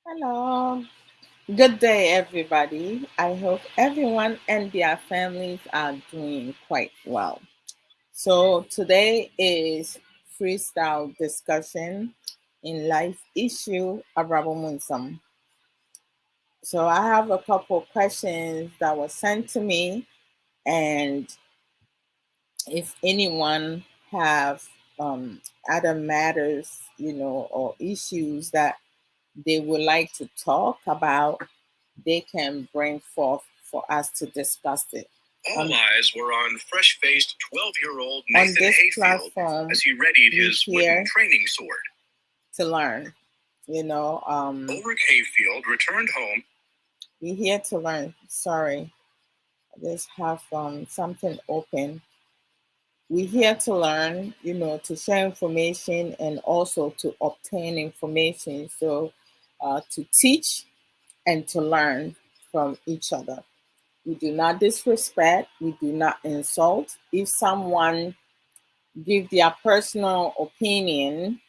Hello. Good day, everybody. I hope everyone and their families are doing quite well. So, today is freestyle discussion in life issue Abrabo Nsem. So, I have a couple questions that were sent to me, and if anyone have other matters, or issues that they would like to talk about, they can bring forth for us to discuss it. All eyes were on fresh-faced 12-year-old Nathan Hayfield as he readied his wooden training sword. To learn, Ulrich Hayfield returned home. We're here to learn. Sorry, I just have something open. We're here to learn, to share information and also to obtain information. So, to teach and to learn from each other. We do not disrespect, we do not insult. If someone give their personal opinion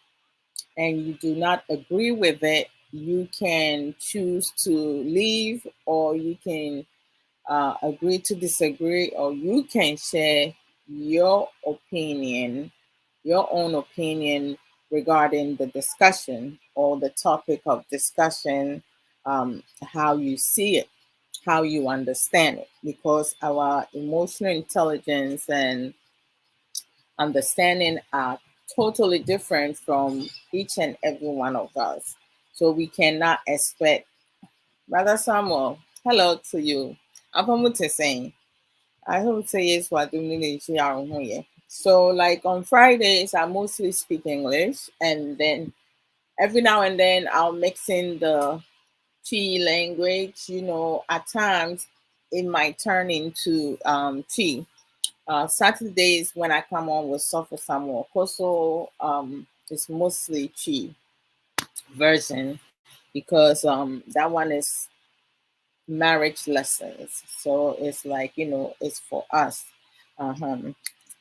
and you do not agree with it, you can choose to leave, or you can agree to disagree, or you can share your opinion, your own opinion regarding the discussion or the topic of discussion, how you see it, how you understand it, because our emotional intelligence and understanding are totally different from each and every one of us. So we cannot expect. Brother Samuel, hello to you. I'm saying. I hope say yes what do. So like on Fridays I mostly speak English, and then every now and then I'll mix in the Chi language. At times it might turn into Chi. Saturdays when I come on with Suffer Samuel Koso, it's mostly Chi version, because that one is marriage lessons. So it's like, it's for us. Uh-huh.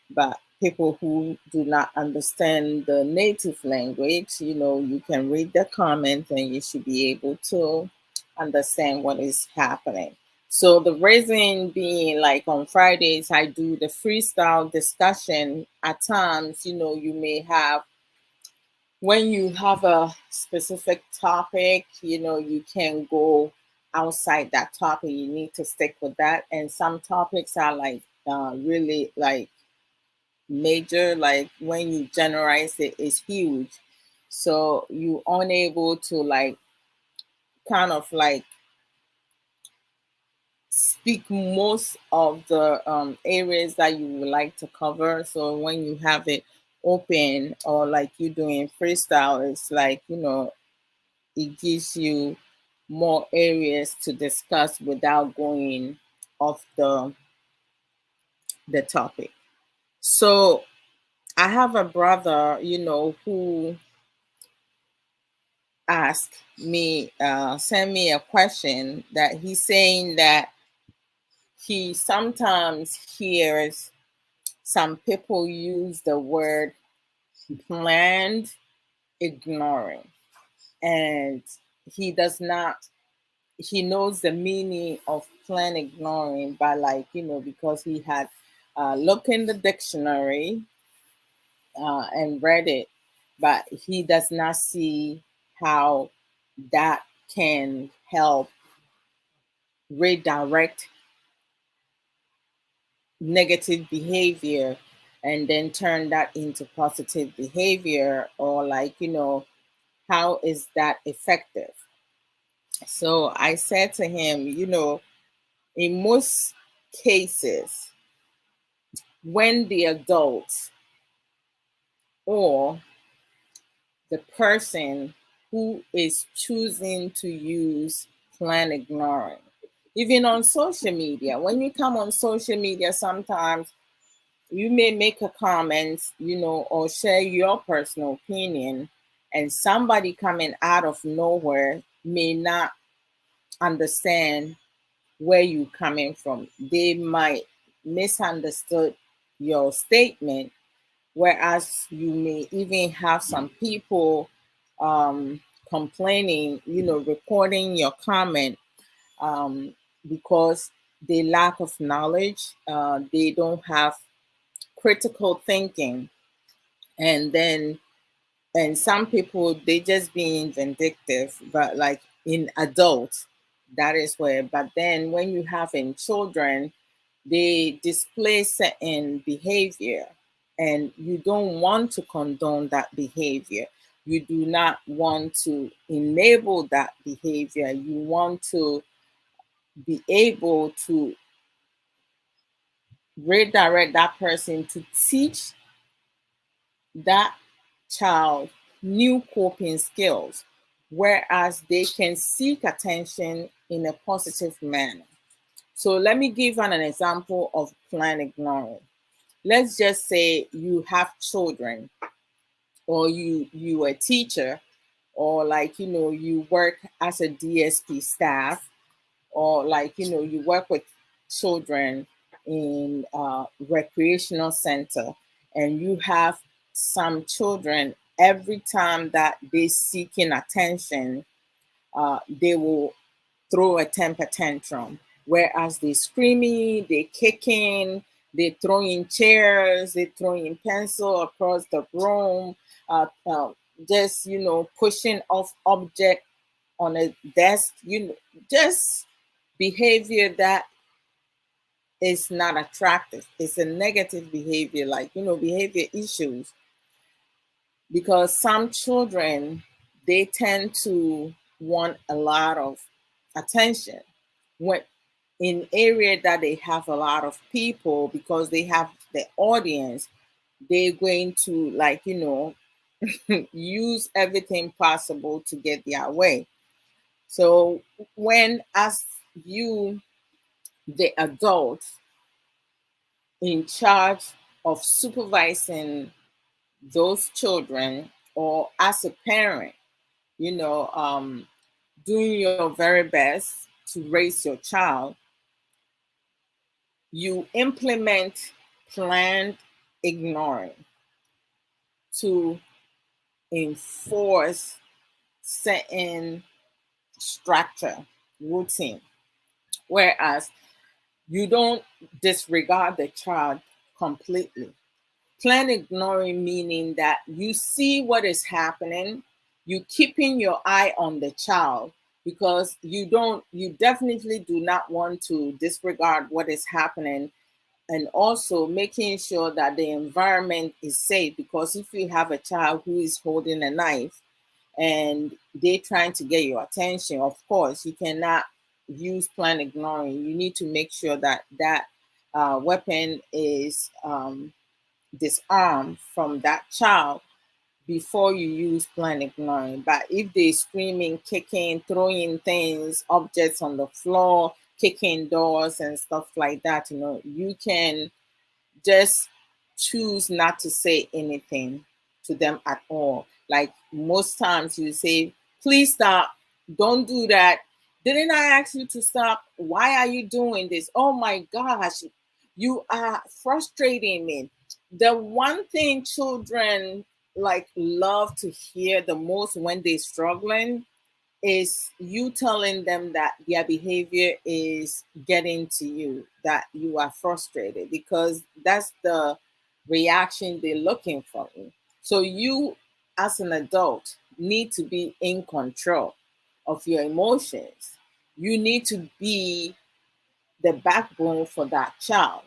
But people who do not understand the native language, you can read the comments and you should be able to understand what is happening. So the reason being, like on Fridays, I do the freestyle discussion. At times, you may have, when you have a specific topic, you can go outside that topic. You need to stick with that. And some topics are like really like major, like when you generalize it is huge. So you unable to like kind of like speak most of the areas that you would like to cover. So when you have it open, or like you doing freestyle, it's like, it gives you more areas to discuss without going off the topic. So I have a brother, who asked me, send me a question, that he's saying that he sometimes hears some people use the word planned ignoring, and he does not, he knows the meaning of planned ignoring by, like, because he had looked in the dictionary and read it, but he does not see how that can help redirect negative behavior and then turn that into positive behavior, or like, how is that effective. So I said to him, in most cases, when the adult or the person who is choosing to use plan ignoring, even on social media, when you come on social media, sometimes you may make a comment, or share your personal opinion, and somebody coming out of nowhere may not understand where you coming from. They might misunderstood your statement, whereas you may even have some people complaining, reporting your comment, because they lack of knowledge, they don't have critical thinking, and then and some people, they just being vindictive, but like in adults, that is where. But then when you have in children, they display certain behavior, and you don't want to condone that behavior. You do not want to enable that behavior. You want to be able to redirect that person to teach that child new coping skills, whereas they can seek attention in a positive manner. So let me give an example of plan ignoring. Let's just say you have children, or you a teacher, or like you work as a DSP staff, or like you work with children in recreational center, and you have some children, every time that they seeking attention, they will throw a temper tantrum, whereas they screaming, they kicking, they throwing chairs, they throwing pencil across the room, just pushing off object on a desk, just behavior that is not attractive. It's a negative behavior, like behavior issues, because some children, they tend to want a lot of attention when in area that they have a lot of people, because they have the audience, they're going to like use everything possible to get their way. So when, as you, the adult in charge of supervising those children, or as a parent, you know um, doing your very best to raise your child, you implement planned ignoring to enforce certain structure, routine, whereas you don't disregard the child completely. Plan ignoring meaning that you see what is happening, you keeping your eye on the child, because you definitely do not want to disregard what is happening, and also making sure that the environment is safe, because if you have a child who is holding a knife and they trying to get your attention, of course you cannot use plan ignoring. You need to make sure that weapon is disarmed from that child before you use plan ignoring. But if they screaming, kicking, throwing things, objects on the floor, kicking doors and stuff like that, you can just choose not to say anything to them at all. Like most times you say, please stop, don't do that. Didn't I ask you to stop? Why are you doing this? Oh my gosh, you are frustrating me. The one thing children like love to hear the most when they're struggling is you telling them that their behavior is getting to you, that you are frustrated, because that's the reaction they're looking for. So you, as an adult, need to be in control of your emotions. You need to be the backbone for that child.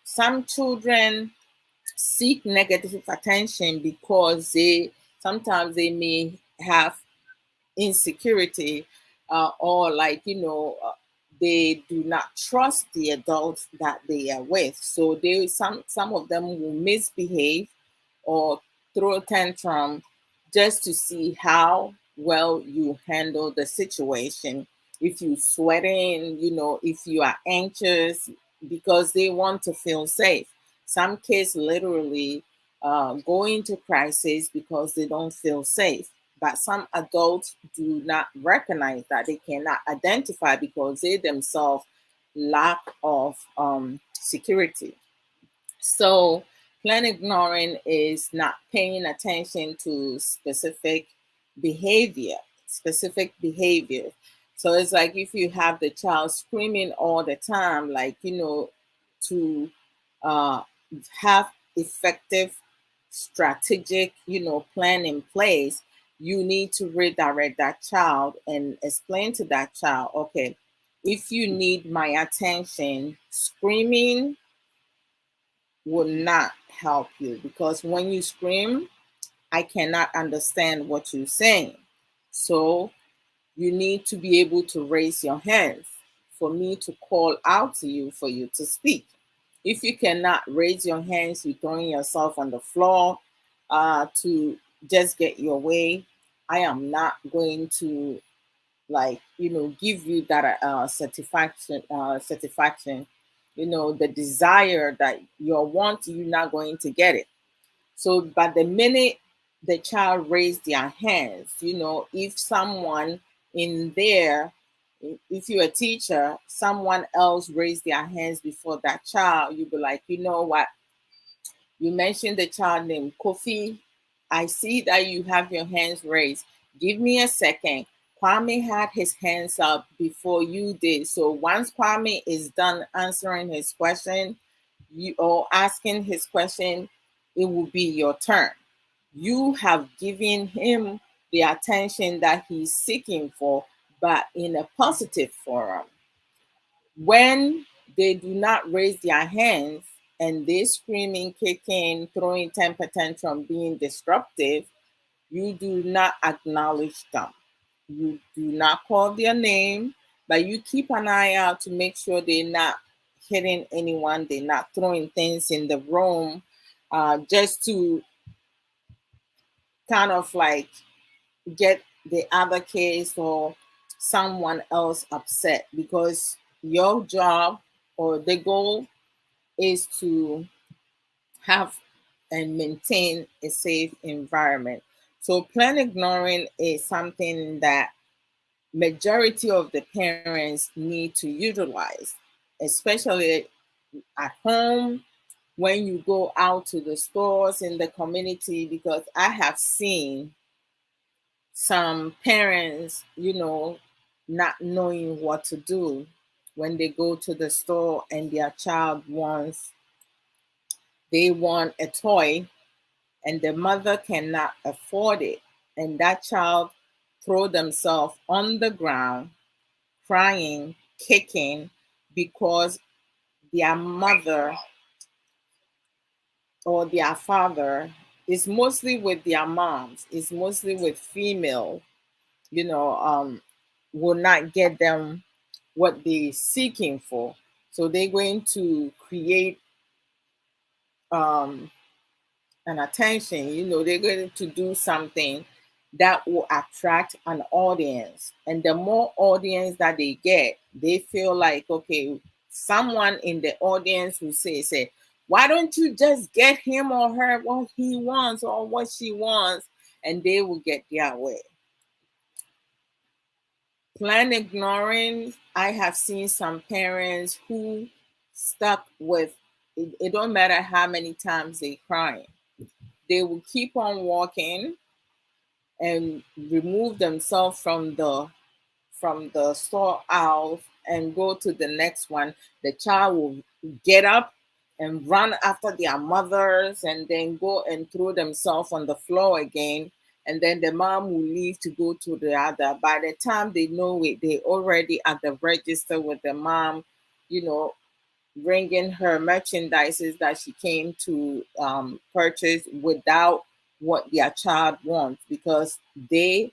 Some children seek negative attention because they sometimes they may have insecurity, or like they do not trust the adults that they are with, so they some of them will misbehave or throw a tantrum just to see how well you handle the situation. If you sweating, if you are anxious, because they want to feel safe. Some kids literally go into crisis because they don't feel safe. But some adults do not recognize that, they cannot identify, because they themselves lack of security. So plan ignoring is not paying attention to specific behavior. specific behaviors. So it's like if you have the child screaming all the time, like, to uh, have effective strategic, plan in place, you need to redirect that child and explain to that child, okay, if you need my attention, screaming will not help you, because when you scream, I cannot understand what you're saying. So you need to be able to raise your hands for me to call out to you for you to speak. If you cannot raise your hands, you're throwing yourself on the floor to just get your way. I am not going to, like, give you that satisfaction. The desire that you want, you're not going to get it. So, but the minute the child raised their hands, if someone in there, if you're a teacher, someone else raised their hands before that child, you'd be like, you know what? You mentioned the child named Kofi. I see that you have your hands raised. Give me a second. Kwame had his hands up before you did. So once Kwame is done answering his question, or asking his question, it will be your turn. You have given him the attention that he's seeking for, but in a positive forum. When they do not raise their hands and they screaming, kicking, throwing temper tantrum, being disruptive, you do not acknowledge them. You do not call their name, but you keep an eye out to make sure they're not hitting anyone, they're not throwing things in the room, just to kind of like get the other case or someone else upset, because your job or the goal is to have and maintain a safe environment. So plan ignoring is something that majority of the parents need to utilize, especially at home, when you go out to the stores in the community, because I have seen some parents, not knowing what to do when they go to the store and their child they want a toy and the mother cannot afford it, and that child throw themselves on the ground crying, kicking, because their mother or their father is mostly with their moms, is mostly with female, you know, um, will not get them what they're seeking for. So they're going to create um, an attention, they're going to do something that will attract an audience. And the more audience that they get, they feel like, okay, someone in the audience will say, why don't you just get him or her what he wants or what she wants? And they will get their way. Plan ignoring, I have seen some parents who stuck with it don't matter how many times they crying. They will keep on walking and remove themselves from the store aisle and go to the next one. The child will get up and run after their mothers and then go and throw themselves on the floor again. And then the mom will leave to go to the other. By the time they know it, they already at the register with the mom, you know, bringing her merchandises that she came to purchase without what their child wants, because they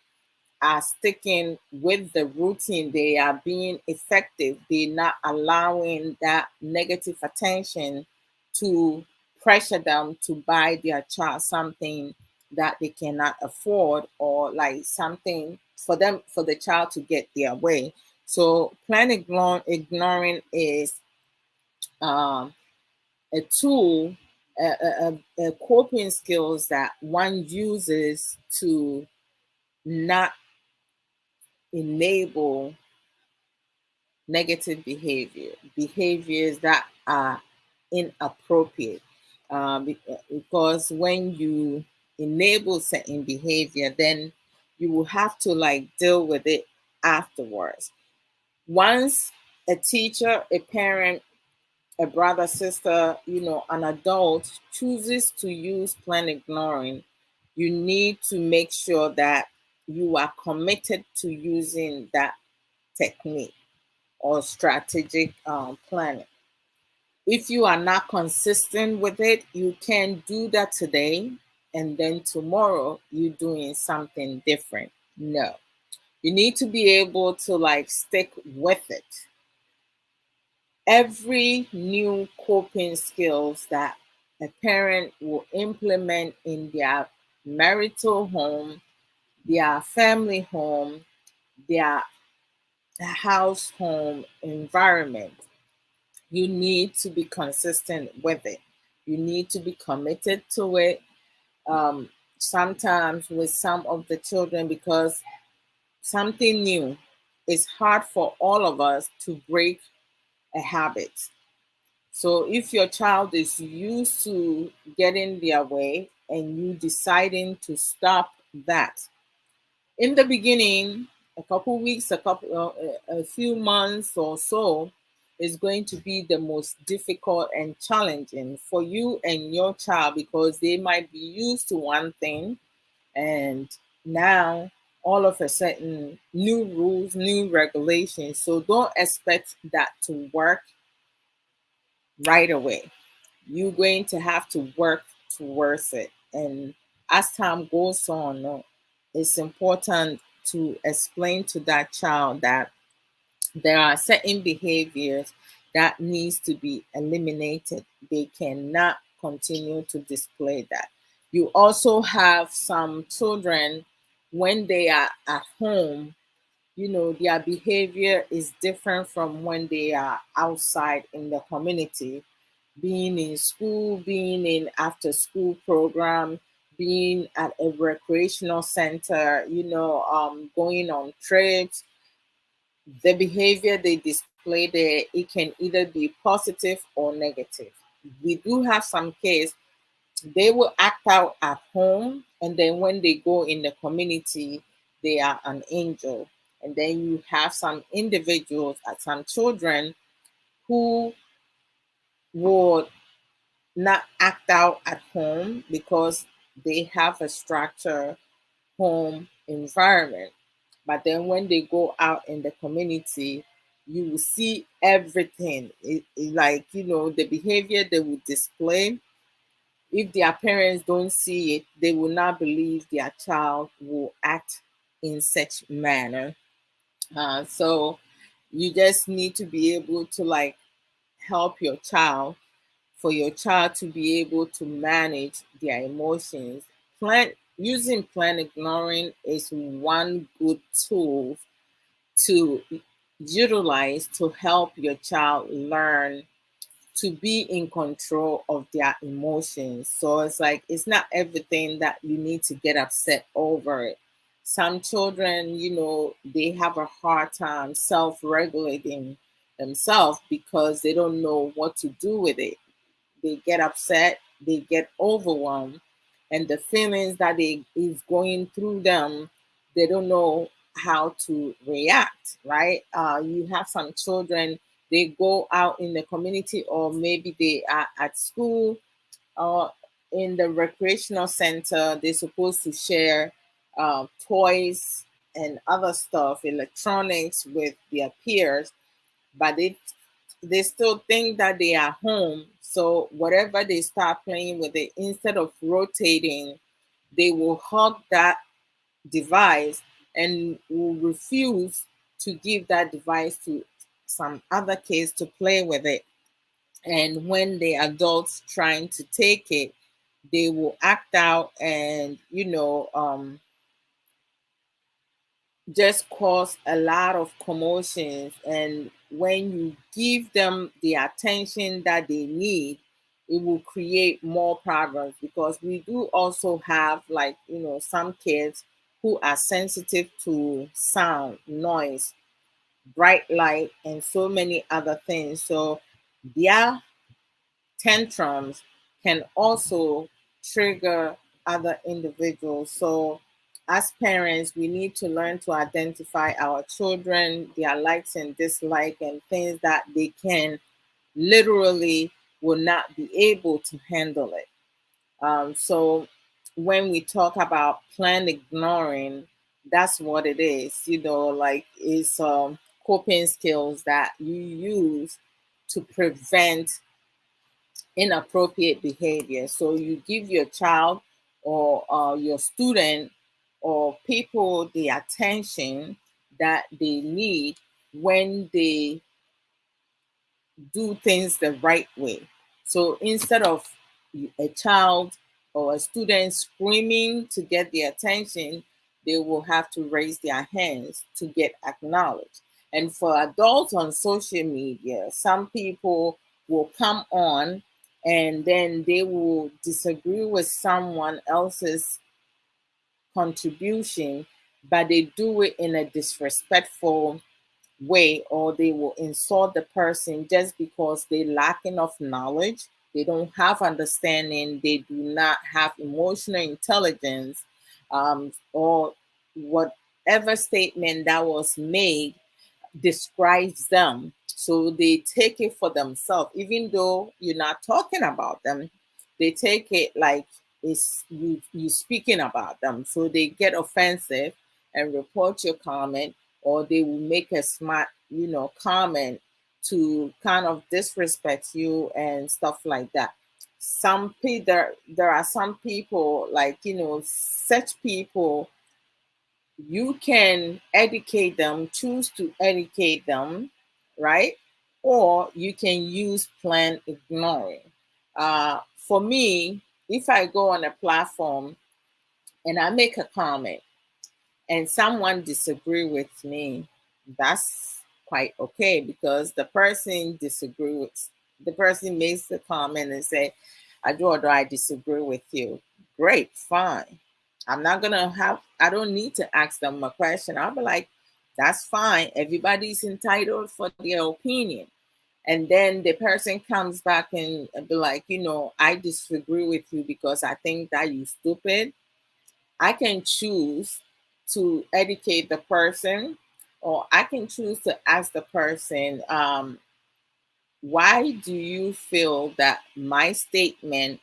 are sticking with the routine. They are being effective. They're not allowing that negative attention to pressure them to buy their child something that they cannot afford, or like something for the child to get their way. So ignoring is um, a tool, a coping skills that one uses to not enable negative behaviors that are inappropriate. Because when you enable certain behavior, then you will have to like deal with it afterwards. Once a teacher, a parent, a brother, sister, an adult chooses to use plan ignoring, you need to make sure that you are committed to using that technique or strategic planning. If you are not consistent with it, you can do that today and then tomorrow you're doing something different. No, you need to be able to like stick with it. Every new coping skills that a parent will implement in their marital home, their family home, their house home environment, you need to be consistent with it. You need to be committed to it. Sometimes with some of the children, because something new, it's hard for all of us to break a habit. So if your child is used to getting their way and you deciding to stop that, in the beginning, a couple weeks, a few months or so, is going to be the most difficult and challenging for you and your child, because they might be used to one thing, and now all of a sudden new rules, new regulations. So don't expect that to work right away. You're going to have to work towards it. And as time goes on, it's important to explain to that child that there are certain behaviors that needs to be eliminated. They cannot continue to display that. You also have some children, when they are at home, their behavior is different from when they are outside in the community, being in school, being in after school program, being at a recreational center, going on trips. The behavior they display there, it can either be positive or negative. We do have some kids, they will act out at home, and then when they go in the community, they are an angel. And then you have some individuals, some children who would not act out at home because they have a structured home environment. But then when they go out in the community, you will see everything. Like, the behavior they will display. If their parents don't see it, they will not believe their child will act in such manner. So you just need to be able to like help your child, for your child to be able to manage their emotions. Plan Using plan ignoring is one good tool to utilize to help your child learn to be in control of their emotions. So it's like it's not everything that you need to get upset over it. Some children, they have a hard time self-regulating themselves because they don't know what to do with it. They get upset, they get overwhelmed, and the feelings that they is going through them, they don't know how to react, right? You have some children, they go out in the community, or maybe they are at school or in the recreational center. They're supposed to share toys and other stuff, electronics, with their peers, but they still think that they are home. So whatever they start playing with it, instead of rotating, they will hug that device and will refuse to give that device to some other kids to play with it. And when the adults trying to take it, they will act out and just cause a lot of commotions. And when you give them the attention that they need, it will create more problems, because we do also have, like, some kids who are sensitive to sound, noise, bright light, and so many other things. So their tantrums can also trigger other individuals. So as parents, we need to learn to identify our children, their likes and dislikes, and things that they can literally will not be able to handle it. So when we talk about plan ignoring, that's what it is. Like it's coping skills that you use to prevent inappropriate behavior. So you give your child or your student or people the attention that they need when they do things the right way. So instead of a child or a student screaming to get the attention, they will have to raise their hands to get acknowledged. And for adults on social media, some people will come on and then they will disagree with someone else's contribution, but they do it in a disrespectful way, or they will insult the person just because they lack enough knowledge, they don't have understanding, they do not have emotional intelligence, or whatever statement that was made describes them. So they take it for themselves, even though you're not talking about them. They take it like it's you speaking about them. So they get offensive and report your comment, or they will make a smart, comment to kind of disrespect you and stuff like that. Some people there are some people like such people you can educate them, choose to educate them, right? Or you can use plan ignoring. For me, if I go on a platform and I make a comment and someone disagree with me, that's quite okay because the person the person makes the comment and say, I disagree with you. Great, fine. I don't need to ask them a question. I'll be like, that's fine. Everybody's entitled for their opinion. And then the person comes back and be like, I disagree with you because I think that you stupid. I can choose to educate the person, or I can choose to ask the person, why do you feel that my statement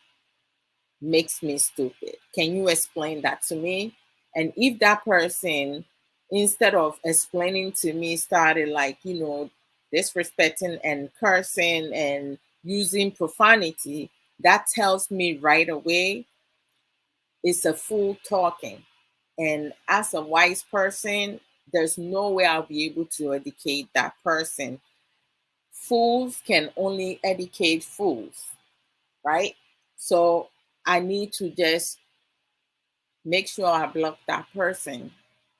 makes me stupid? Can you explain that to me? And if that person, instead of explaining to me, started like, disrespecting and cursing and using profanity, that tells me right away it's a fool talking. And as a wise person, there's no way I'll be able to educate that person. Fools can only educate fools, right? So I need to just make sure I block that person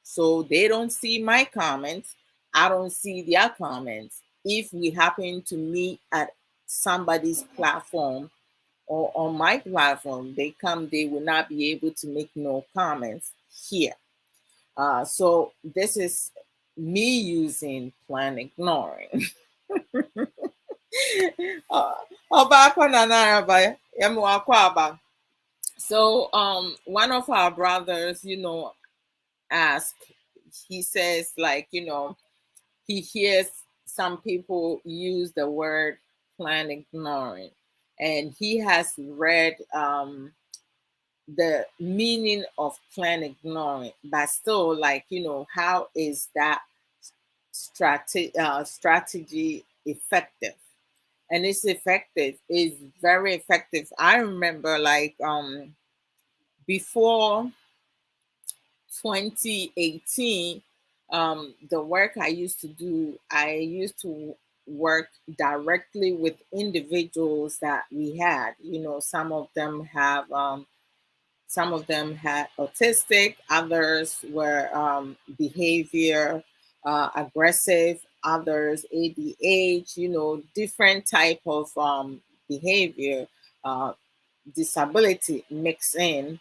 so they don't see my comments. I don't see their comments. If we happen to meet at somebody's platform or on my platform, they will not be able to make no comments here. So this is me using plan ignoring. So one of our brothers, asked, he says like, he hears some people use the word plan ignoring, and he has read the meaning of plan ignoring, but still like, how is that strategy effective? And it's effective, it's very effective. I remember like before 2018, the work I used to do, I used to work directly with individuals that we had. Some of them had autistic, others were behavior aggressive, others ADH, different type of behavior, uh, disability mix in.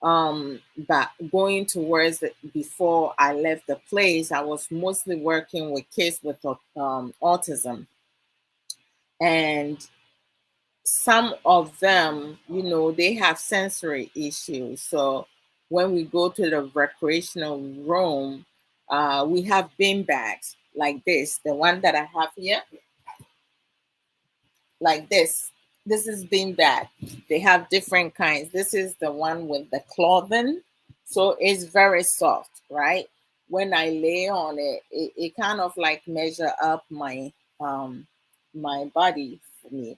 But going towards before I left the place, I was mostly working with kids with autism. And some of them, they have sensory issues. So when we go to the recreational room, we have bin bags like this, the one that I have here, like this. This is bean bag. They have different kinds. This is the one with the clothing, so it's very soft, right? When I lay on it, it kind of like measure up um my body for me.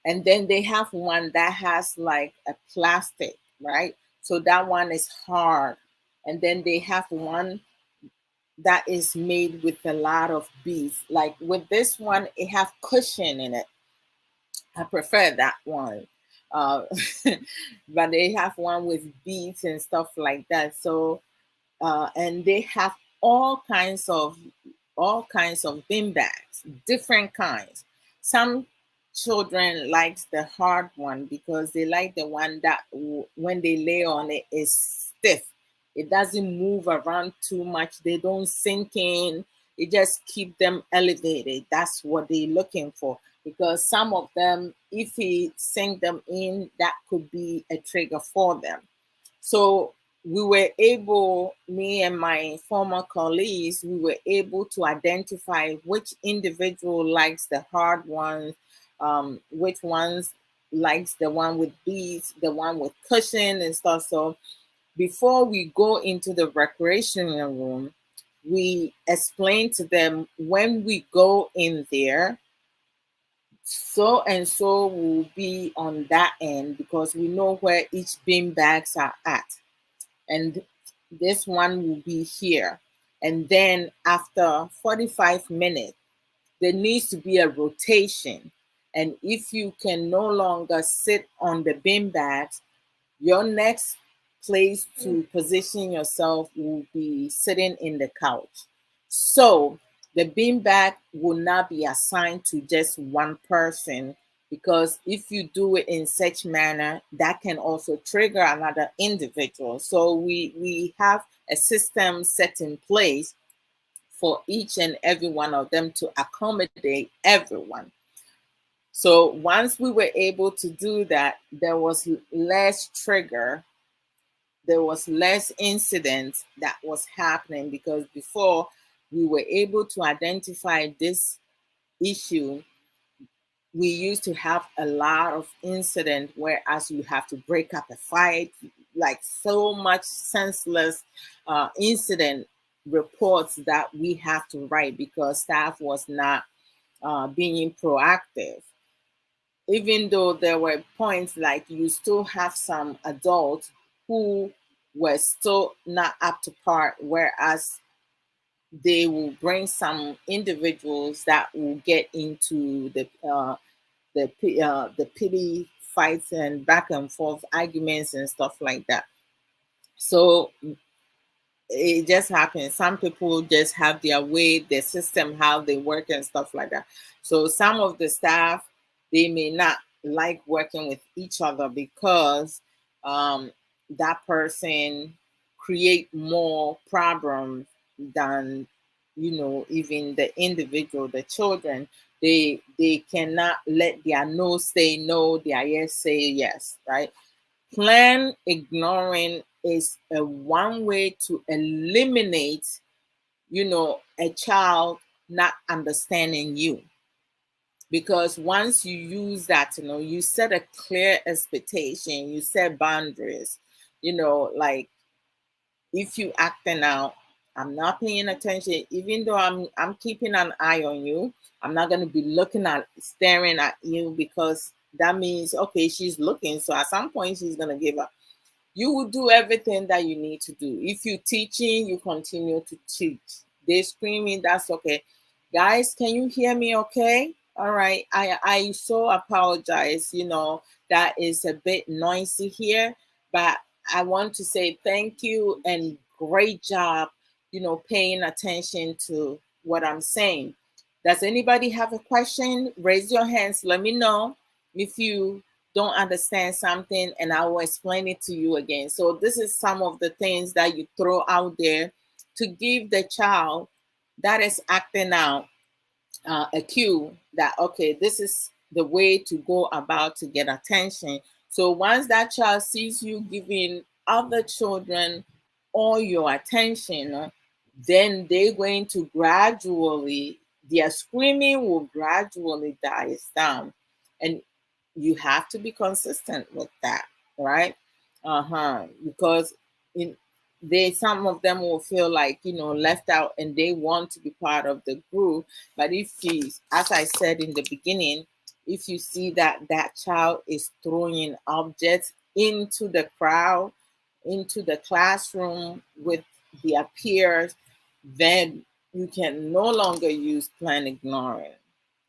And then they have one that has like a plastic, right? So that one is hard. And then they have one that is made with a lot of beads. Like with this one, it have cushion in it. I prefer that one. Uh, but they have one with beads and stuff like that. So and they have all kinds of bin bags, different kinds. Some children likes the hard one because they like the one that when they lay on it is stiff. It doesn't move around too much. They don't sink in. It just keep them elevated. That's what they're looking for. Because some of them, if he sink them in, that could be a trigger for them. So we were able, me and my former colleagues, we were able to identify which individual likes the hard ones, which ones likes the one with beads, the one with cushion and stuff. So before we go into the recreational room, we explain to them when we go in there, so and so will be on that end because we know where each bin bags are at, and this one will be here. And then after 45 minutes, there needs to be a rotation. And if you can no longer sit on the bin bags, your next place to position yourself will be sitting in the couch. So the beanbag will not be assigned to just one person, because if you do it in such manner, that can also trigger another individual. So we have a system set in place for each and every one of them to accommodate everyone. So once we were able to do that, there was less trigger, there was less incidents that was happening, because before we were able to identify this issue, we used to have a lot of incident, whereas you have to break up a fight, like so much senseless incident reports that we have to write because staff was not being proactive. Even though there were points like you still have some adults who were still not up to par, whereas they will bring some individuals that will get into the pity fights and back and forth arguments and stuff like that. So it just happens. Some people just have their way, their system, how they work and stuff like that. So some of the staff, they may not like working with each other because that person create more problems than, even the individual, the children. They cannot let their no say no, their yes say yes, right? Plan ignoring is a one way to eliminate, a child not understanding you. Because once you use that, you set a clear expectation, you set boundaries, like if you acting out, I'm not paying attention, even though I'm keeping an eye on you. I'm not gonna be looking at staring at you, because that means okay, she's looking. So at some point she's gonna give up. You will do everything that you need to do. If you're teaching, you continue to teach. They're screaming, that's okay. Guys, can you hear me okay? All right. I so apologize. That is a bit noisy here, but I want to say thank you and great job, paying attention to what I'm saying. Does anybody have a question? Raise your hands. Let me know if you don't understand something, and I will explain it to you again. So this is some of the things that you throw out there to give the child that is acting out a cue that okay, this is the way to go about to get attention. So once that child sees you giving other children all your attention, then they're going to gradually, their screaming will gradually die down. And you have to be consistent with that, right? Because in some of them will feel like, left out, and they want to be part of the group. But if you, as I said in the beginning, if you see that that child is throwing objects into the crowd, into the classroom with their peers, then you can no longer use plan ignoring.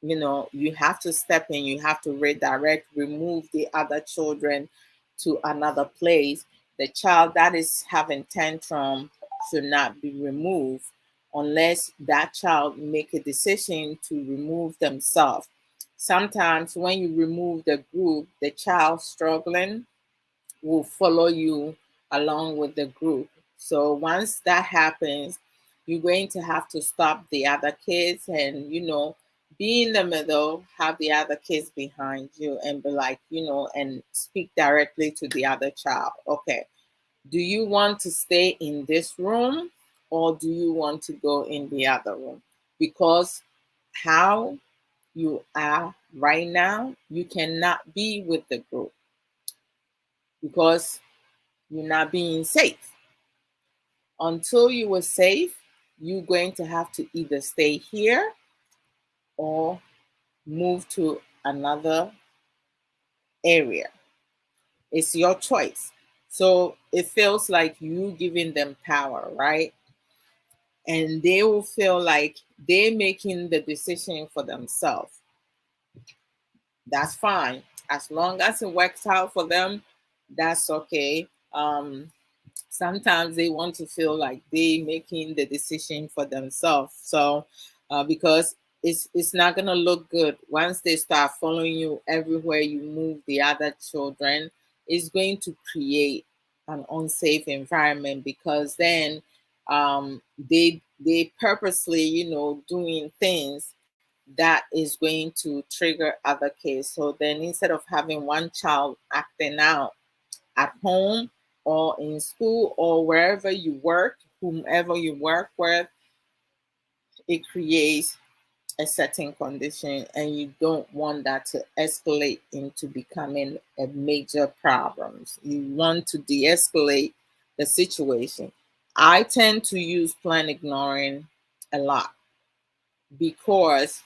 You have to step in, you have to redirect, remove the other children to another place. The child that is having tantrum should not be removed unless that child make a decision to remove themselves. Sometimes when you remove the group, the child struggling will follow you along with the group. So once that happens, you're going to have to stop the other kids and, be in the middle, have the other kids behind you and be like, and speak directly to the other child. Okay, do you want to stay in this room or do you want to go in the other room? Because how you are right now, you cannot be with the group because you're not being safe. Until you were safe, you're going to have to either stay here or move to another area. It's your choice. So it feels like you giving them power, right? And they will feel like they're making the decision for themselves. That's fine. As long as it works out for them, that's okay. Sometimes they want to feel like they making the decision for themselves. So because it's not gonna look good once they start following you everywhere you move the other children. It's going to create an unsafe environment because then they purposely doing things that is going to trigger other kids. So then instead of having one child acting out at home or in school or wherever you work, whomever you work with, it creates a certain condition and you don't want that to escalate into becoming a major problem. You want to de-escalate the situation. I tend to use plan ignoring a lot because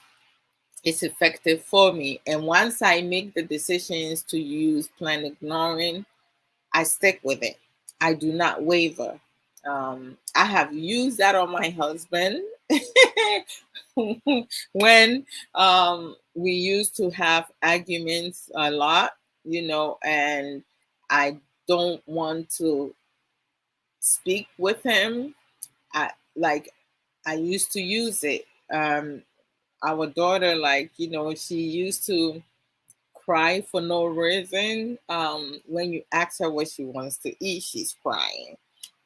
it's effective for me. And once I make the decisions to use plan ignoring, I stick with it. I do not waver. I have used that on my husband when we used to have arguments a lot, and I don't want to speak with him. I used to use it. Our daughter, she used to cry for no reason. When you ask her what she wants to eat, she's crying.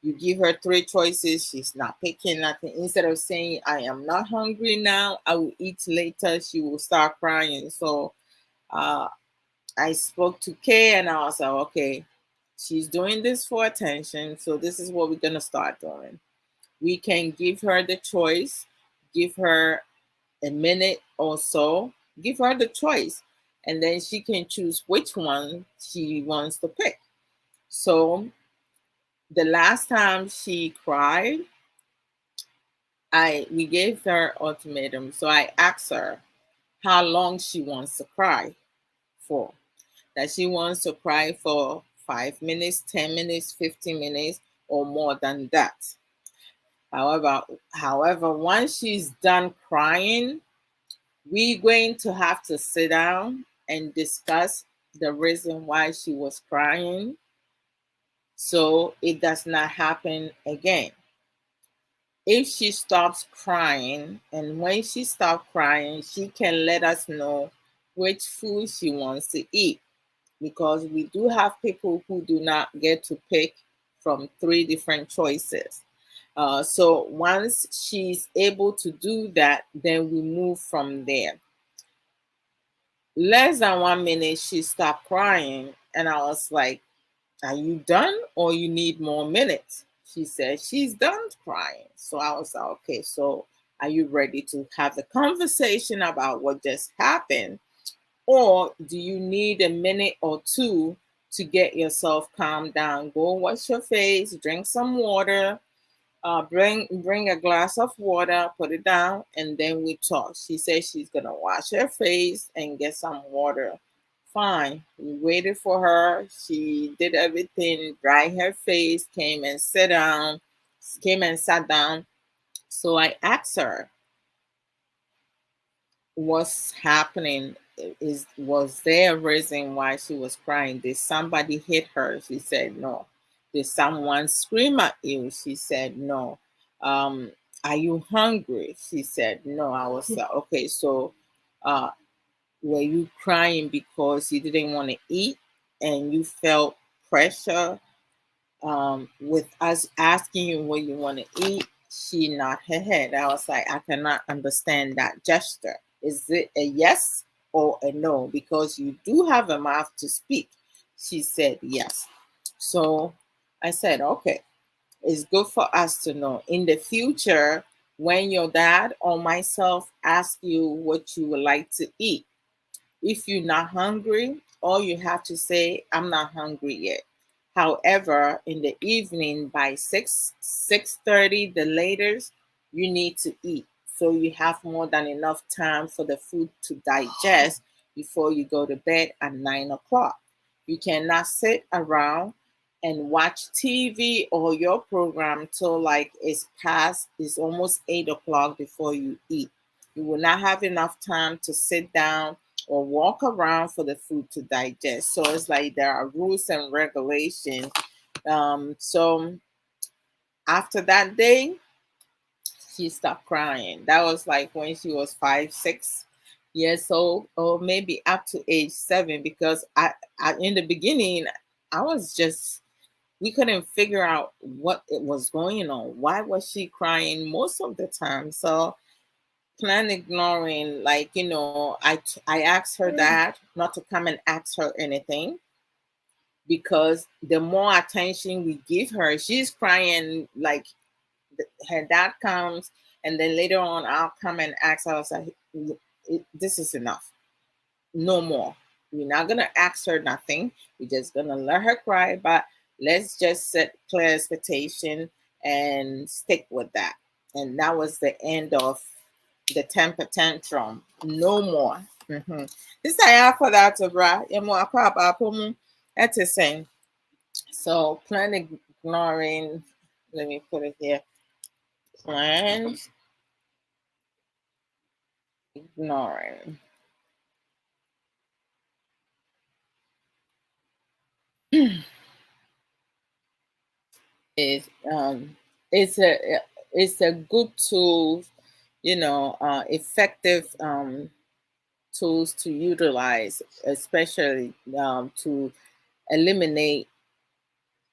You give her three choices, she's not picking nothing. Instead of saying, I am not hungry now, I will eat later, she will start crying. So I spoke to Kay and I was like, okay, she's doing this for attention. So this is what we're going to start doing. We can give her the choice, give her a minute or so, give her the choice, and then she can choose which one she wants to pick. So the last time she cried, we gave her ultimatum. So I asked her how long she wants to cry for. That she wants to cry for 5 minutes, 10 minutes, 15 minutes, or more than that. However, once she's done crying, we're going to have to sit down and discuss the reason why she was crying so it does not happen again. If she stops crying, and when she stops crying, she can let us know which food she wants to eat, because we do have people who do not get to pick from three different choices. So once she's able to do that, then we move from there. Less than 1 minute, she stopped crying, and I was like, Are you done or you need more minutes? She said she's done crying. So I was like, okay, so are you ready to have the conversation about what just happened? Or do you need a minute or two to get yourself calmed down? Go wash your face, drink some water, bring a glass of water, put it down, and then we talk. She said she's gonna wash her face and get some water. Fine. We waited for her. She did everything, dried her face, came and sat down. So I asked her, what's happening? Was there a reason why she was crying? Did somebody hit her? She said no. Did someone scream at you? She said no. um are you hungry? She said no. I was like, okay, so uh were you crying because you didn't want to eat and you felt pressure with us asking you what you want to eat? She nodded her head. I was like, I cannot understand that gesture. Is it a yes or a no? Because you do have a mouth to speak. She said yes. So I said, okay, it's good for us to know in the future when your dad or myself ask you what you would like to eat. If you're not hungry, all you have to say, I'm not hungry yet. However, in the evening by 6:30, the latest, you need to eat. So you have more than enough time for the food to digest before you go to bed at 9 o'clock. You cannot sit around and watch TV or your program till like it's almost 8 o'clock before you eat. You will not have enough time to sit down or walk around for the food to digest. So it's like there are rules and regulations. So after that day, she stopped crying. That was like when she was 5, 6 years old, or maybe up to age 7. Because I in the beginning, I was just we couldn't figure out what it was going on. Why was she crying most of the time? So plan ignoring, like, I asked her that not to come and ask her anything, because the more attention we give her, she's crying. Like, her dad comes, and then later on I'll come and ask her. I was like, this is enough, no more. We're not gonna ask her nothing. We're just gonna let her cry, but let's just set clear expectation and stick with that. And that was the end of the temper tantrum. No more. Mm-hmm. This I have for that, bra. That's the same. So plan ignoring. Let me put it here. Plan ignoring is it's a it's a good tool, effective tools to utilize, especially to eliminate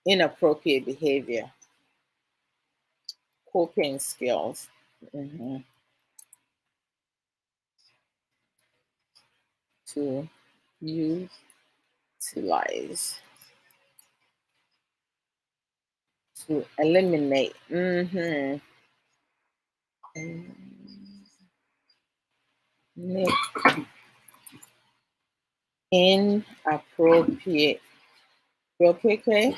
inappropriate behavior, coping skills. Mhm. To utilize, to eliminate, inappropriate, appropriate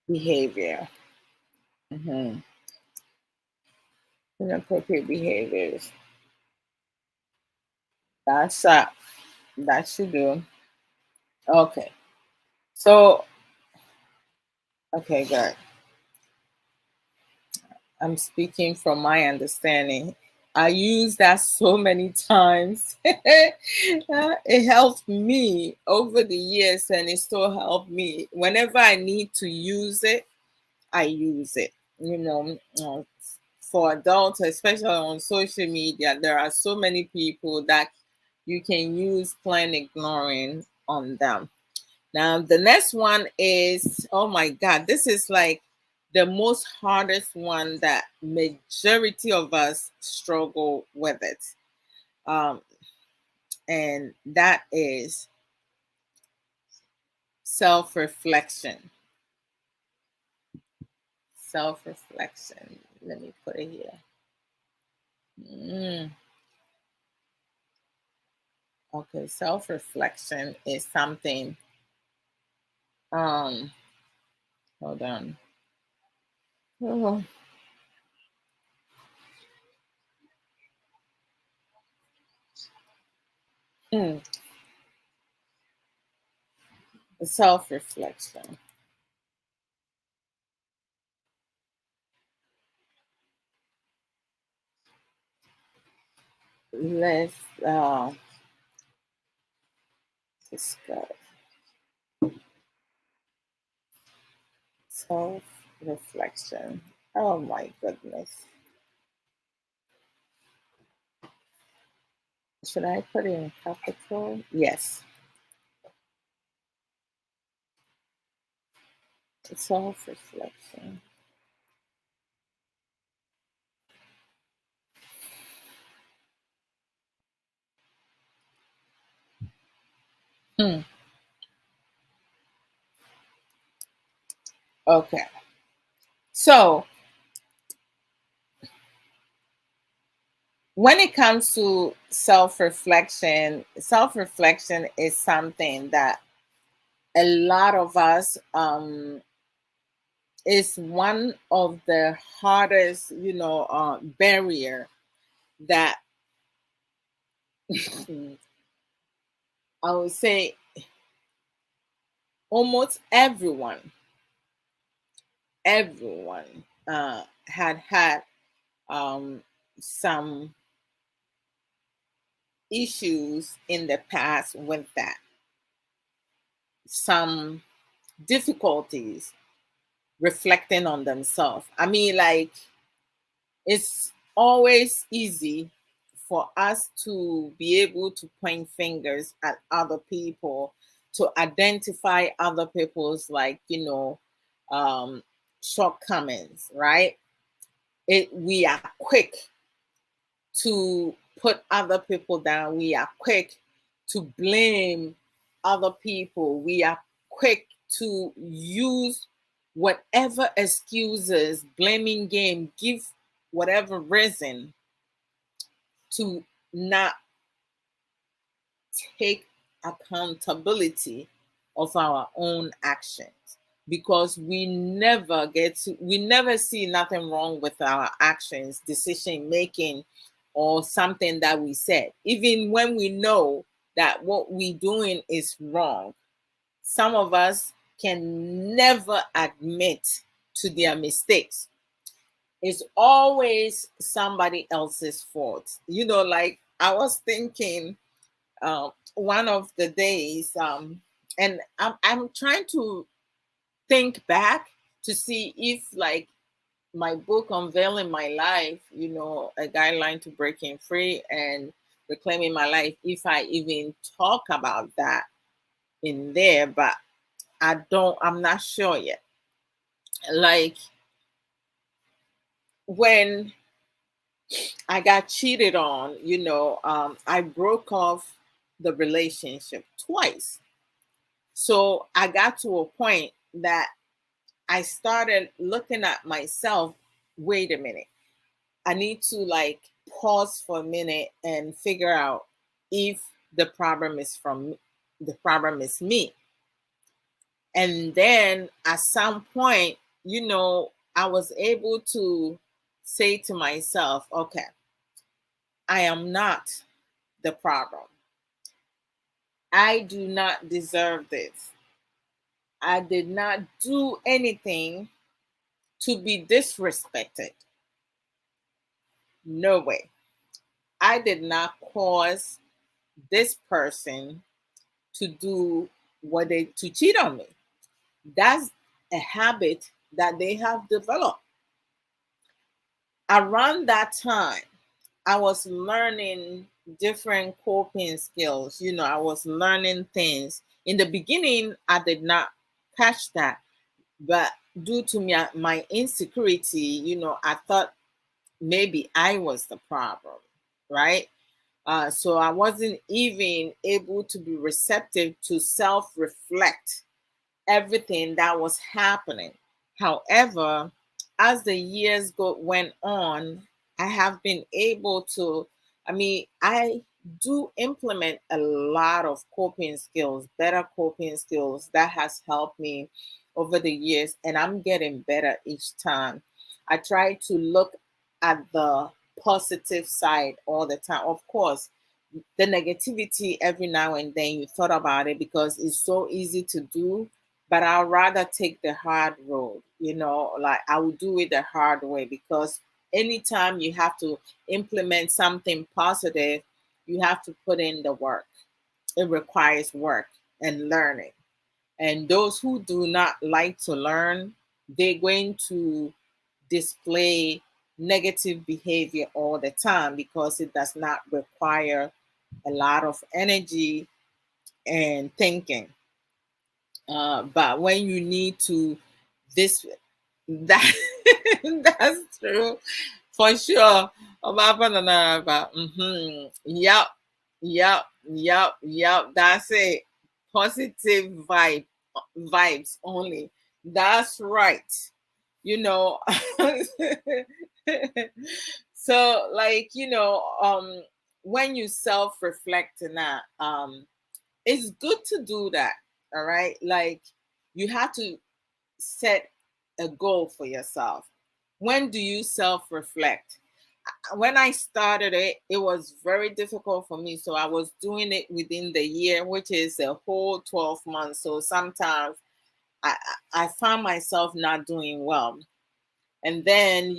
behavior. Mhm. Inappropriate behaviors. That's that should do. Okay. So, okay, good. I'm speaking from my understanding. I use that so many times. It helped me over the years, and it still helped me. Whenever I need to use it, I use it. For adults, especially on social media, there are so many people that you can use plain ignoring on them. Now, the next one is, oh my God, this is like the most hardest one that majority of us struggle with it. Um, and that is Self-reflection. Self-reflection. Let me put it here. Okay, self-reflection is something. Hold on. Oh. Hmm. Self-reflection. Let's discuss self-reflection. Oh my goodness. Should I put it in capital? Yes. Self-reflection. Hmm. Okay. So when it comes to self-reflection is something that a lot of us is one of the hardest, barrier that I would say almost everyone had some issues in the past with that, some difficulties reflecting on themselves. I mean, like, it's always easy for us to be able to point fingers at other people, to identify other people's, like, um shortcomings, right? We are quick to put other people down. We are quick to blame other people. We are quick to use whatever excuses, blaming game, give whatever reason to not take accountability of our own actions, because we never see nothing wrong with our actions, decision making, or something that we said, even when we know that what we're doing is wrong. Some of us can never admit to their mistakes. It's always somebody else's fault. Like, I was thinking one of the days, and I'm trying to think back to see if, like, my book Unveiling My Life, a guideline to breaking free and reclaiming my life, if I even talk about that in there, but I'm not sure yet. Like, when I got cheated on, I broke off the relationship twice. So I got to a point that I started looking at myself. Wait a minute. I need to, like, pause for a minute and figure out if the problem is me. And then at some point, I was able to say to myself, okay, I am not the problem. I do not deserve this. I did not do anything to be disrespected. No way. I did not cause this person to do to cheat on me. That's a habit that they have developed. Around that time, I was learning different coping skills. I was learning things. In the beginning, I did not catch that, but due to my insecurity, I thought maybe I was the problem, right? So I wasn't even able to be receptive to self reflect everything that was happening. However, as the years went on, I have been able to, I do implement a lot of coping skills, better coping skills that has helped me over the years, and I'm getting better each time. I try to look at the positive side all the time. Of course, the negativity every now and then you thought about it because it's so easy to do, but I'd rather take the hard road, like I will do it the hard way, because anytime you have to implement something positive, you have to put in the work. It requires work and learning. And those who do not like to learn, they're going to display negative behavior all the time because it does not require a lot of energy and thinking. But when you need to, this that that's true for sure. Yep, yep. That's it. Positive vibes only. That's right. You know. So, like, when you self-reflect and that, it's good to do that. All right, like you have to set a goal for yourself. When do you self-reflect? When I started it, it was very difficult for me. So I was doing it within the year, which is a whole 12 months. So sometimes I found myself not doing well. And then,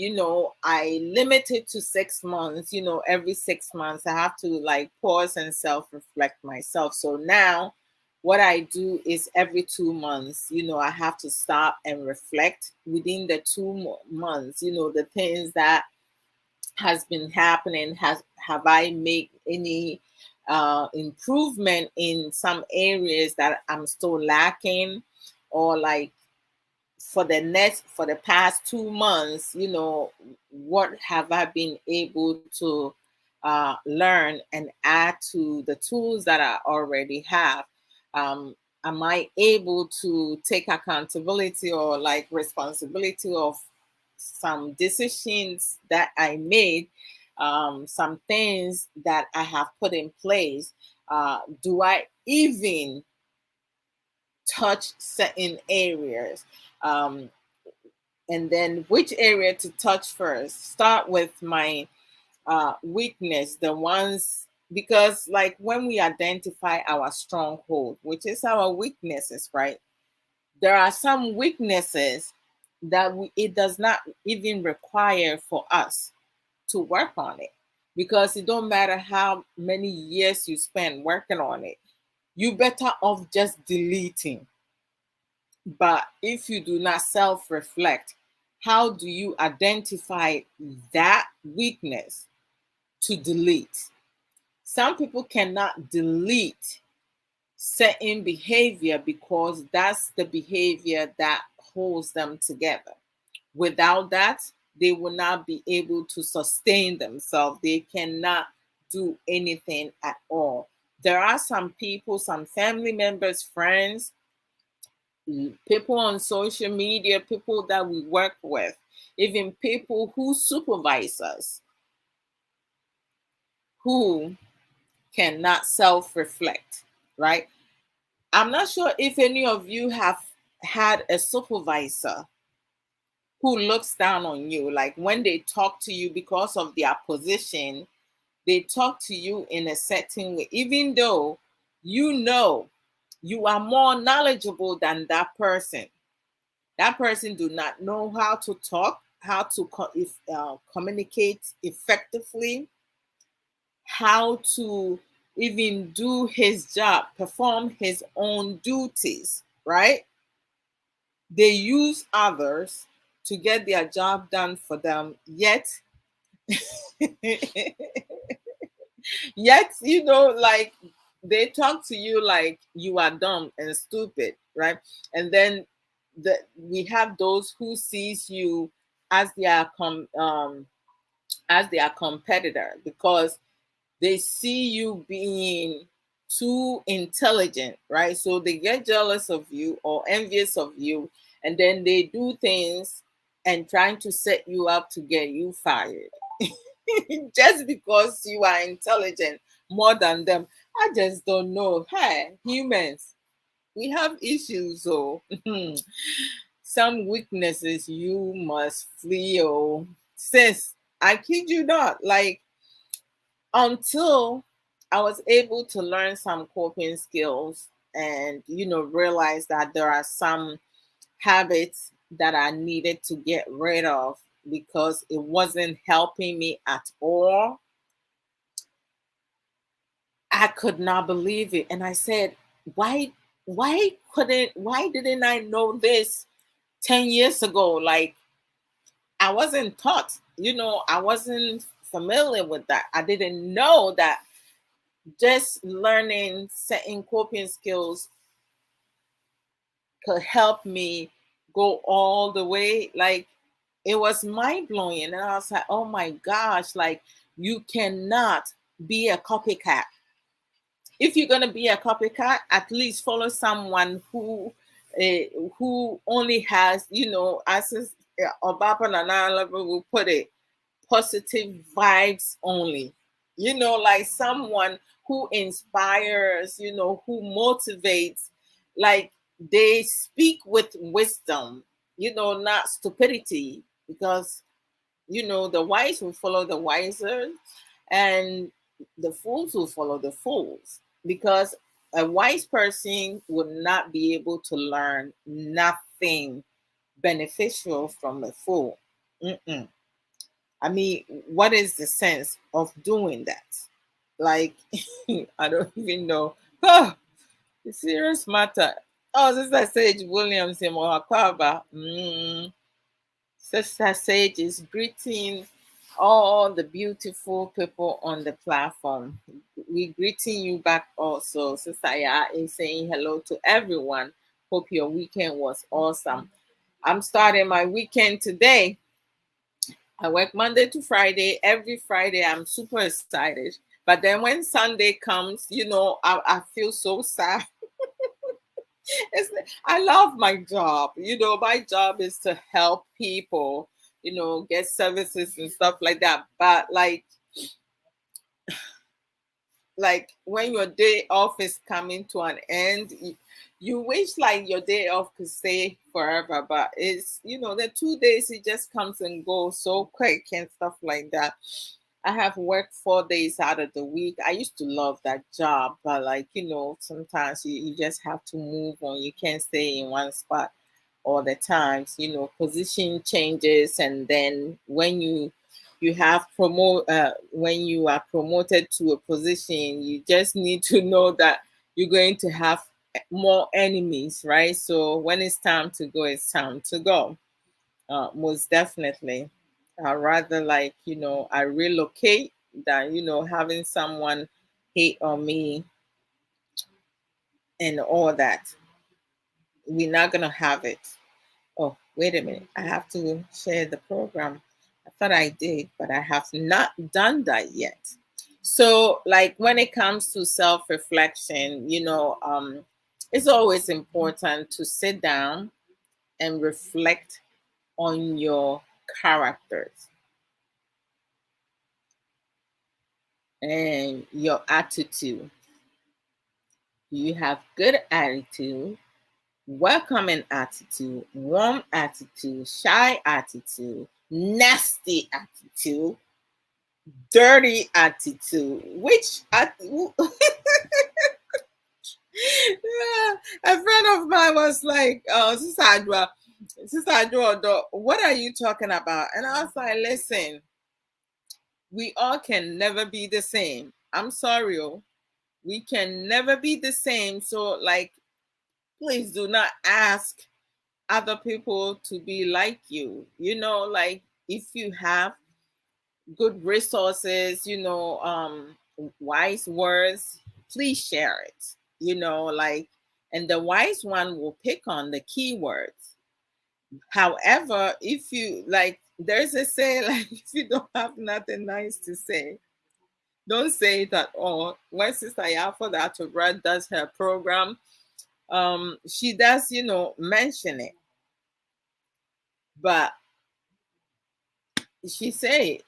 I limit it to 6 months. Every 6 months, I have to like pause and self reflect myself. So now, what I do is every 2 months, I have to stop and reflect within the 2 months, the things that has been happening. Have I made any improvement in some areas that I'm still lacking, or like for the past 2 months, what have I been able to learn and add to the tools that I already have? Am I able to take accountability or like responsibility of some decisions that I made, some things that I have put in place? Do I even touch certain areas? Um, and then which area to touch first? Start with my weakness, the ones, because like when we identify our stronghold, which is our weaknesses, right? There are some weaknesses that it does not even require for us to work on it, because it don't matter how many years you spend working on it, you better off just deleting. But if you do not self reflect, how do you identify that weakness to delete? Some people cannot delete certain behavior because that's the behavior that holds them together. Without that, they will not be able to sustain themselves. They cannot do anything at all. There are some people, some family members, friends, people on social media, people that we work with, even people who supervise us, who cannot self reflect, right? I'm not sure if any of you have had a supervisor who looks down on you. Like when they talk to you because of their position, they talk to you in a certain way, even though you are more knowledgeable than that person. That person do not know how to talk, how to communicate effectively, how to even do his job, perform his own duties, right? They use others to get their job done for them, yet like they talk to you like you are dumb and stupid, right? And then we have those who sees you as as their competitor, because they see you being too intelligent, right? So they get jealous of you or envious of you, and then they do things and trying to set you up to get you fired just because you are intelligent more than them. I just don't know. Hey, humans, we have issues, so some weaknesses you must flee. Oh, sis, I kid you not. Like, until I was able to learn some coping skills and, realize that there are some habits that I needed to get rid of because it wasn't helping me at all. I could not believe it. And I said, why didn't I know this 10 years ago? Like, I wasn't taught, I wasn't familiar with that. I didn't know that just learning certain coping skills could help me go all the way. Like, it was mind blowing. And I was like, oh my gosh, like, you cannot be a copycat. If you're gonna be a copycat, at least follow someone who only has, as Obapa Nana will put it, positive vibes only. Like someone who inspires, who motivates, like they speak with wisdom, not stupidity, because the wise will follow the wiser, and the fools will follow the fools, because a wise person would not be able to learn nothing beneficial from a fool. Mm-mm. I mean, what is the sense of doing that? Like, I don't even know. Oh, it's serious matter. Oh, Sister Sage Williams in Mohakwaba. Sister Sage is greeting all the beautiful people on the platform. We greeting you back also. Sister Ya is saying hello to everyone. Hope your weekend was awesome. I'm starting my weekend today. I work Monday to Friday. Every Friday, I'm super excited. But then when Sunday comes, I feel so sad. It's, I love my job. My job is to help people, get services and stuff like that. But like when your day off is coming to an end, you wish like your day off could stay forever, but it's the 2 days it just comes and goes so quick and stuff like that. I have worked 4 days out of the week. I used to love that job, but like sometimes you just have to move on. You can't stay in one spot all the times. Position changes, and then when you are promoted to a position, you just need to know that you're going to have more enemies, right? So when it's time to go, it's time to go. Most definitely. I rather like I relocate than having someone hate on me and all that. We're not gonna have it. Oh, wait a minute. I have to share the program. I thought I did, but I have not done that yet. So, like when it comes to self-reflection, it's always important to sit down and reflect on your characters and your attitude. Do you have good attitude, welcoming attitude, warm attitude, shy attitude, nasty attitude, dirty attitude? A friend of mine was like, "Oh, Sister Adwa, what are you talking about?" And I was like, "Listen, we all can never be the same. I'm sorry, we can never be the same. So, like, please do not ask other people to be like you. Like if you have good resources, wise words, please share it. Like, and the wise one will pick on the keywords. However, if you like, there's a say like if you don't have nothing nice to say, Don't say it at all. When Sister Yafa that does her program, she does, mention it. But she say,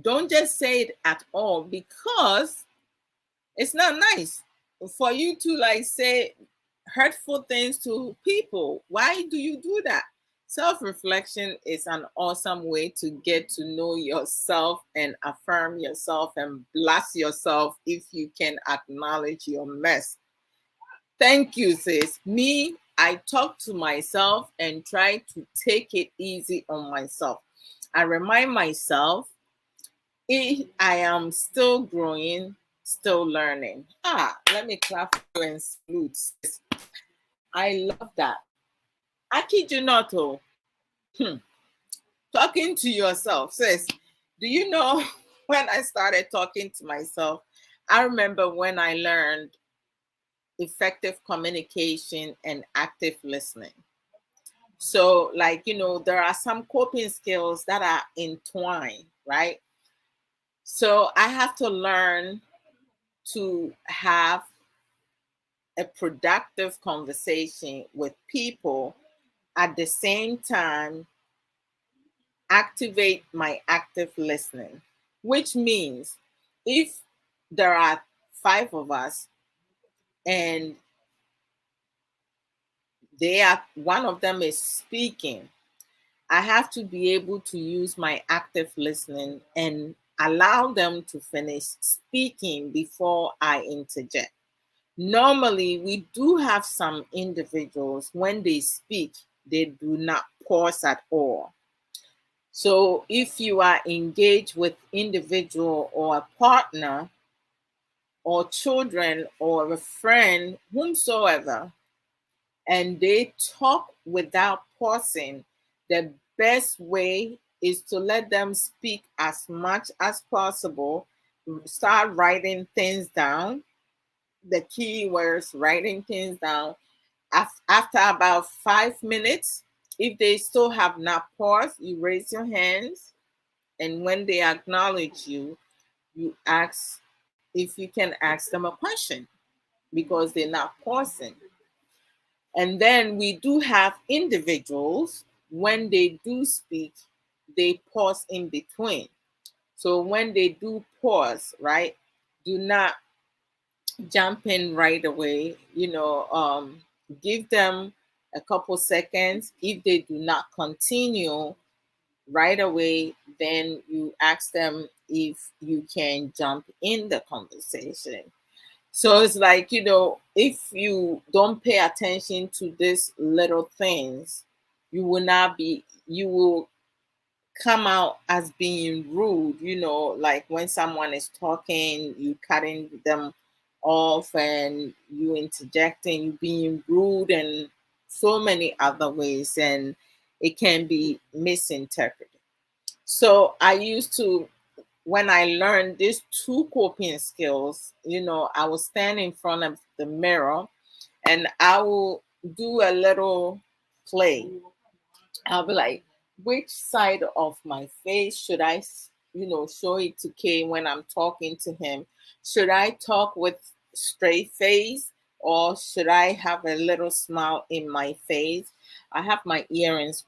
don't just say it at all, because it's not nice for you to like say hurtful things to people. Why do you do that? Self-reflection is an awesome way to get to know yourself and affirm yourself and bless yourself if you can acknowledge your mess. Thank you, sis. Me, I talk to myself and try to take it easy on myself. I remind myself I am still growing, still learning. Let me clap for you and salute, sis. I love that. I kid you not, oh. Talking to yourself, sis. Do you know when I started talking to myself? I remember when I learned effective communication and active listening. So, like, there are some coping skills that are entwined, right? So, I have to learn to have a productive conversation with people, at the same time activate my active listening, which means if there are 5 of us and one of them is speaking, I have to be able to use my active listening and allow them to finish speaking before I interject. Normally, we do have some individuals, when they speak, they do not pause at all. So if you are engaged with individual or a partner or children or a friend, whomsoever, and they talk without pausing, the best way is to let them speak as much as possible. Start writing things down, the key words, writing things down. After about 5 minutes, if they still have not paused, you raise your hands. And when they acknowledge you, you ask if you can ask them a question, because they're not pausing. And then we do have individuals, when they do speak, they pause in between. So when they do pause, right, do not jump in right away. Give them a couple seconds. If they do not continue right away, then you ask them if you can jump in the conversation. So it's like, if you don't pay attention to these little things, you will come out as being rude, like when someone is talking, you cutting them off and you interjecting, you being rude, and so many other ways, and it can be misinterpreted. So I used to, when I learned these 2 coping skills, I will stand in front of the mirror and I will do a little play. I'll be like, which side of my face should I, show it to Kay when I'm talking to him? Should I talk with straight face, or should I have a little smile in my face? I have my earrings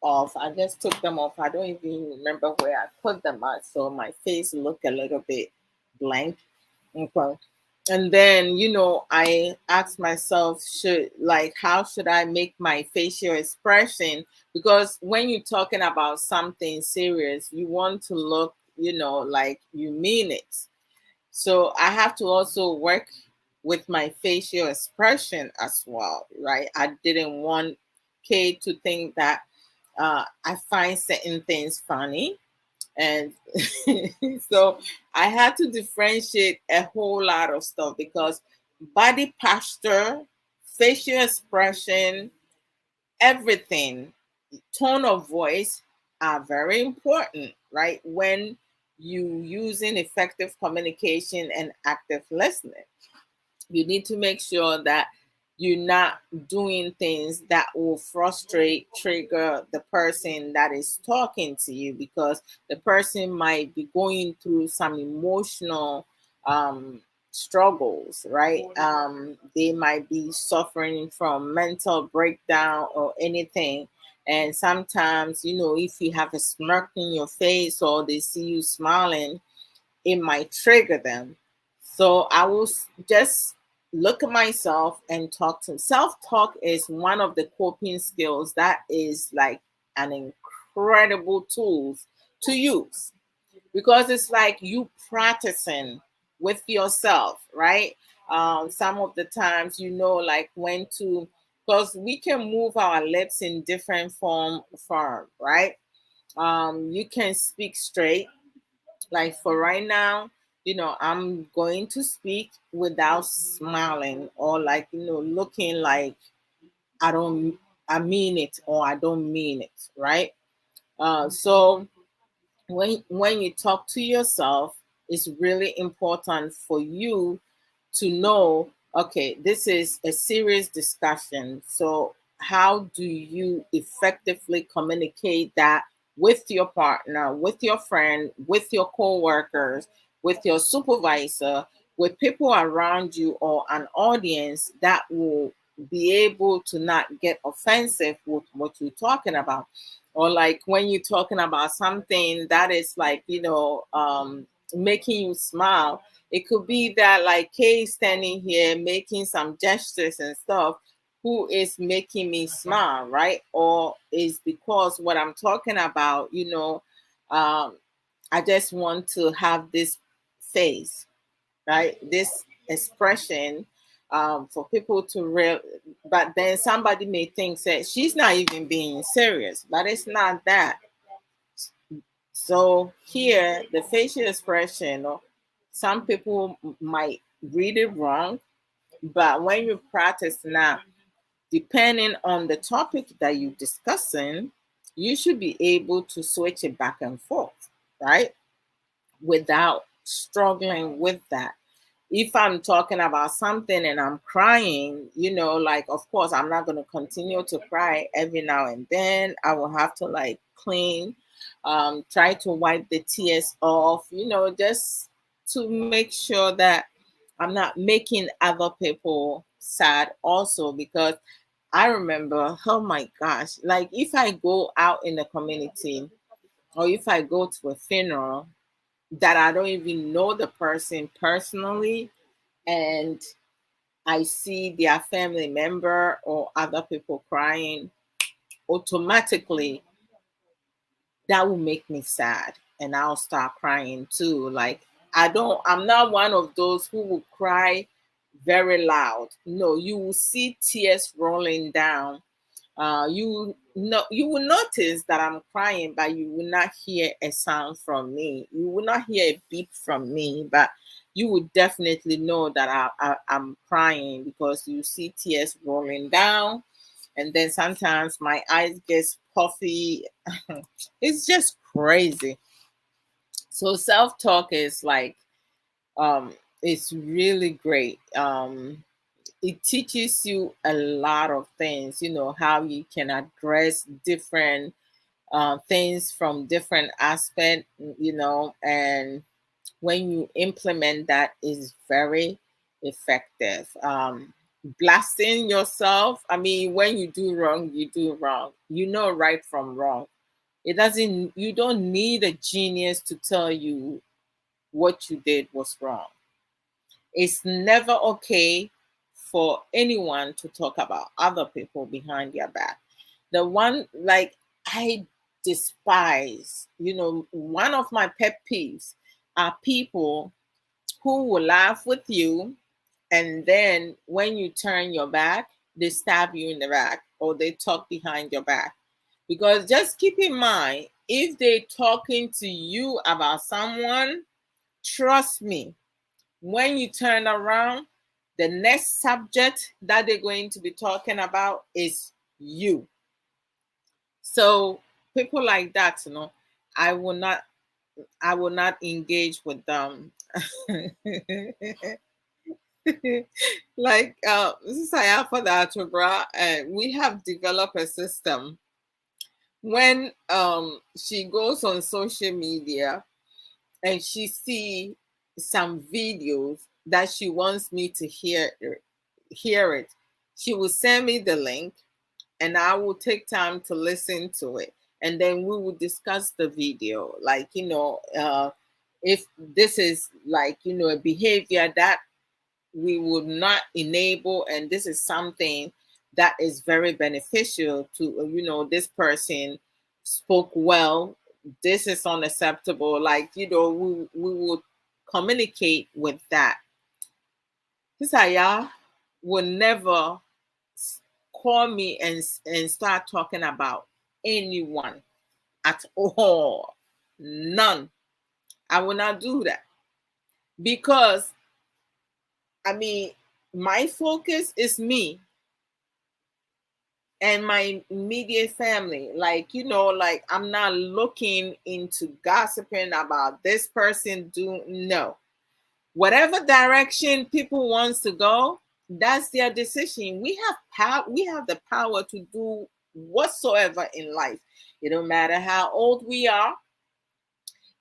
off. I just took them off. I don't even remember where I put them at. So my face looked a little bit blank. Okay. And then, I asked myself, how should I make my facial expression? Because when you're talking about something serious, you want to look, like you mean it. So I have to also work with my facial expression as well, right? I didn't want Kay to think that I find certain things funny. And so I had to differentiate a whole lot of stuff, because body posture, facial expression, everything, tone of voice are very important, right? When you using effective communication and active listening, you need to make sure that you're not doing things that will frustrate, trigger the person that is talking to you, because the person might be going through some emotional struggles, right? They might be suffering from mental breakdown or anything. And sometimes, if you have a smirk in your face or they see you smiling, it might trigger them. So I will just look at myself and talk to them. Self talk is one of the coping skills that is like an incredible tool to use, because it's like you practicing with yourself, right? Some of the times, like when to, because we can move our lips in different form, right? You can speak straight, like for right now, I'm going to speak without smiling, or like, looking like I don't, I mean it or I don't mean it, right? So when you talk to yourself, it's really important for you to know, okay, this is a serious discussion. So how do you effectively communicate that with your partner, with your friend, with your co-workers, with your supervisor, with people around you, or an audience that will be able to not get offensive with what you're talking about? Or like when you're talking about something that is like, making you smile, it could be that like Kay standing here making some gestures and stuff, who is making me smile, right? Or is because what I'm talking about, I just want to have this face, right? This expression, for people to real. But then somebody may think that she's not even being serious, but it's not that. So here, the facial expression, some people might read it wrong, but when you practice now, depending on the topic that you're discussing, you should be able to switch it back and forth, right? Without struggling with that. If I'm talking about something and I'm crying, like, of course, I'm not going to continue to cry every now and then. I will have to like clean, try to wipe the tears off, just to make sure that I'm not making other people sad also. Because I remember, oh my gosh, like if I go out in the community or if I go to a funeral that I don't even know the person personally, and I see their family member or other people crying, automatically that will make me sad and I'll start crying too. Like I'm not one of those who will cry very loud. No, you will see tears rolling down. You will notice that I'm crying, but you will not hear a sound from me. You will not hear a beep from me, but you would definitely know that I'm crying, because you see tears rolling down, and then sometimes my eyes get puffy. It's just crazy. So self-talk is like, it's really great. It teaches you a lot of things, how you can address different things from different aspects, and when you implement that is very effective. Blasting yourself, I mean, when you do wrong, you do wrong. You know right from wrong. You don't need a genius to tell you what you did was wrong. It's never okay for anyone to talk about other people behind their back. The one, like, I despise, one of my pet peeves are people who will laugh with you, and then when you turn your back, they stab you in the back or they talk behind your back. Because just keep in mind, if they're talking to you about someone, trust me, when you turn around, the next subject that they're going to be talking about is you. So people like that, I will not I will not engage with them. Like this is for the Atobra, we have developed a system. When she goes on social media and she see some videos that she wants me to hear it, she will send me the link and I will take time to listen to it, and then we will discuss the video, like, if this is like, a behavior that we would not enable, and this is something that is very beneficial to, this person spoke well, this is unacceptable, like, we would communicate with that. This will never call me and start talking about anyone at all. None. I will not do that, because my focus is me and my immediate family. Like, like, I'm not looking into gossiping about this person no. Whatever direction people wants to go, that's their decision. We have the power to do whatsoever in life. It don't matter how old we are.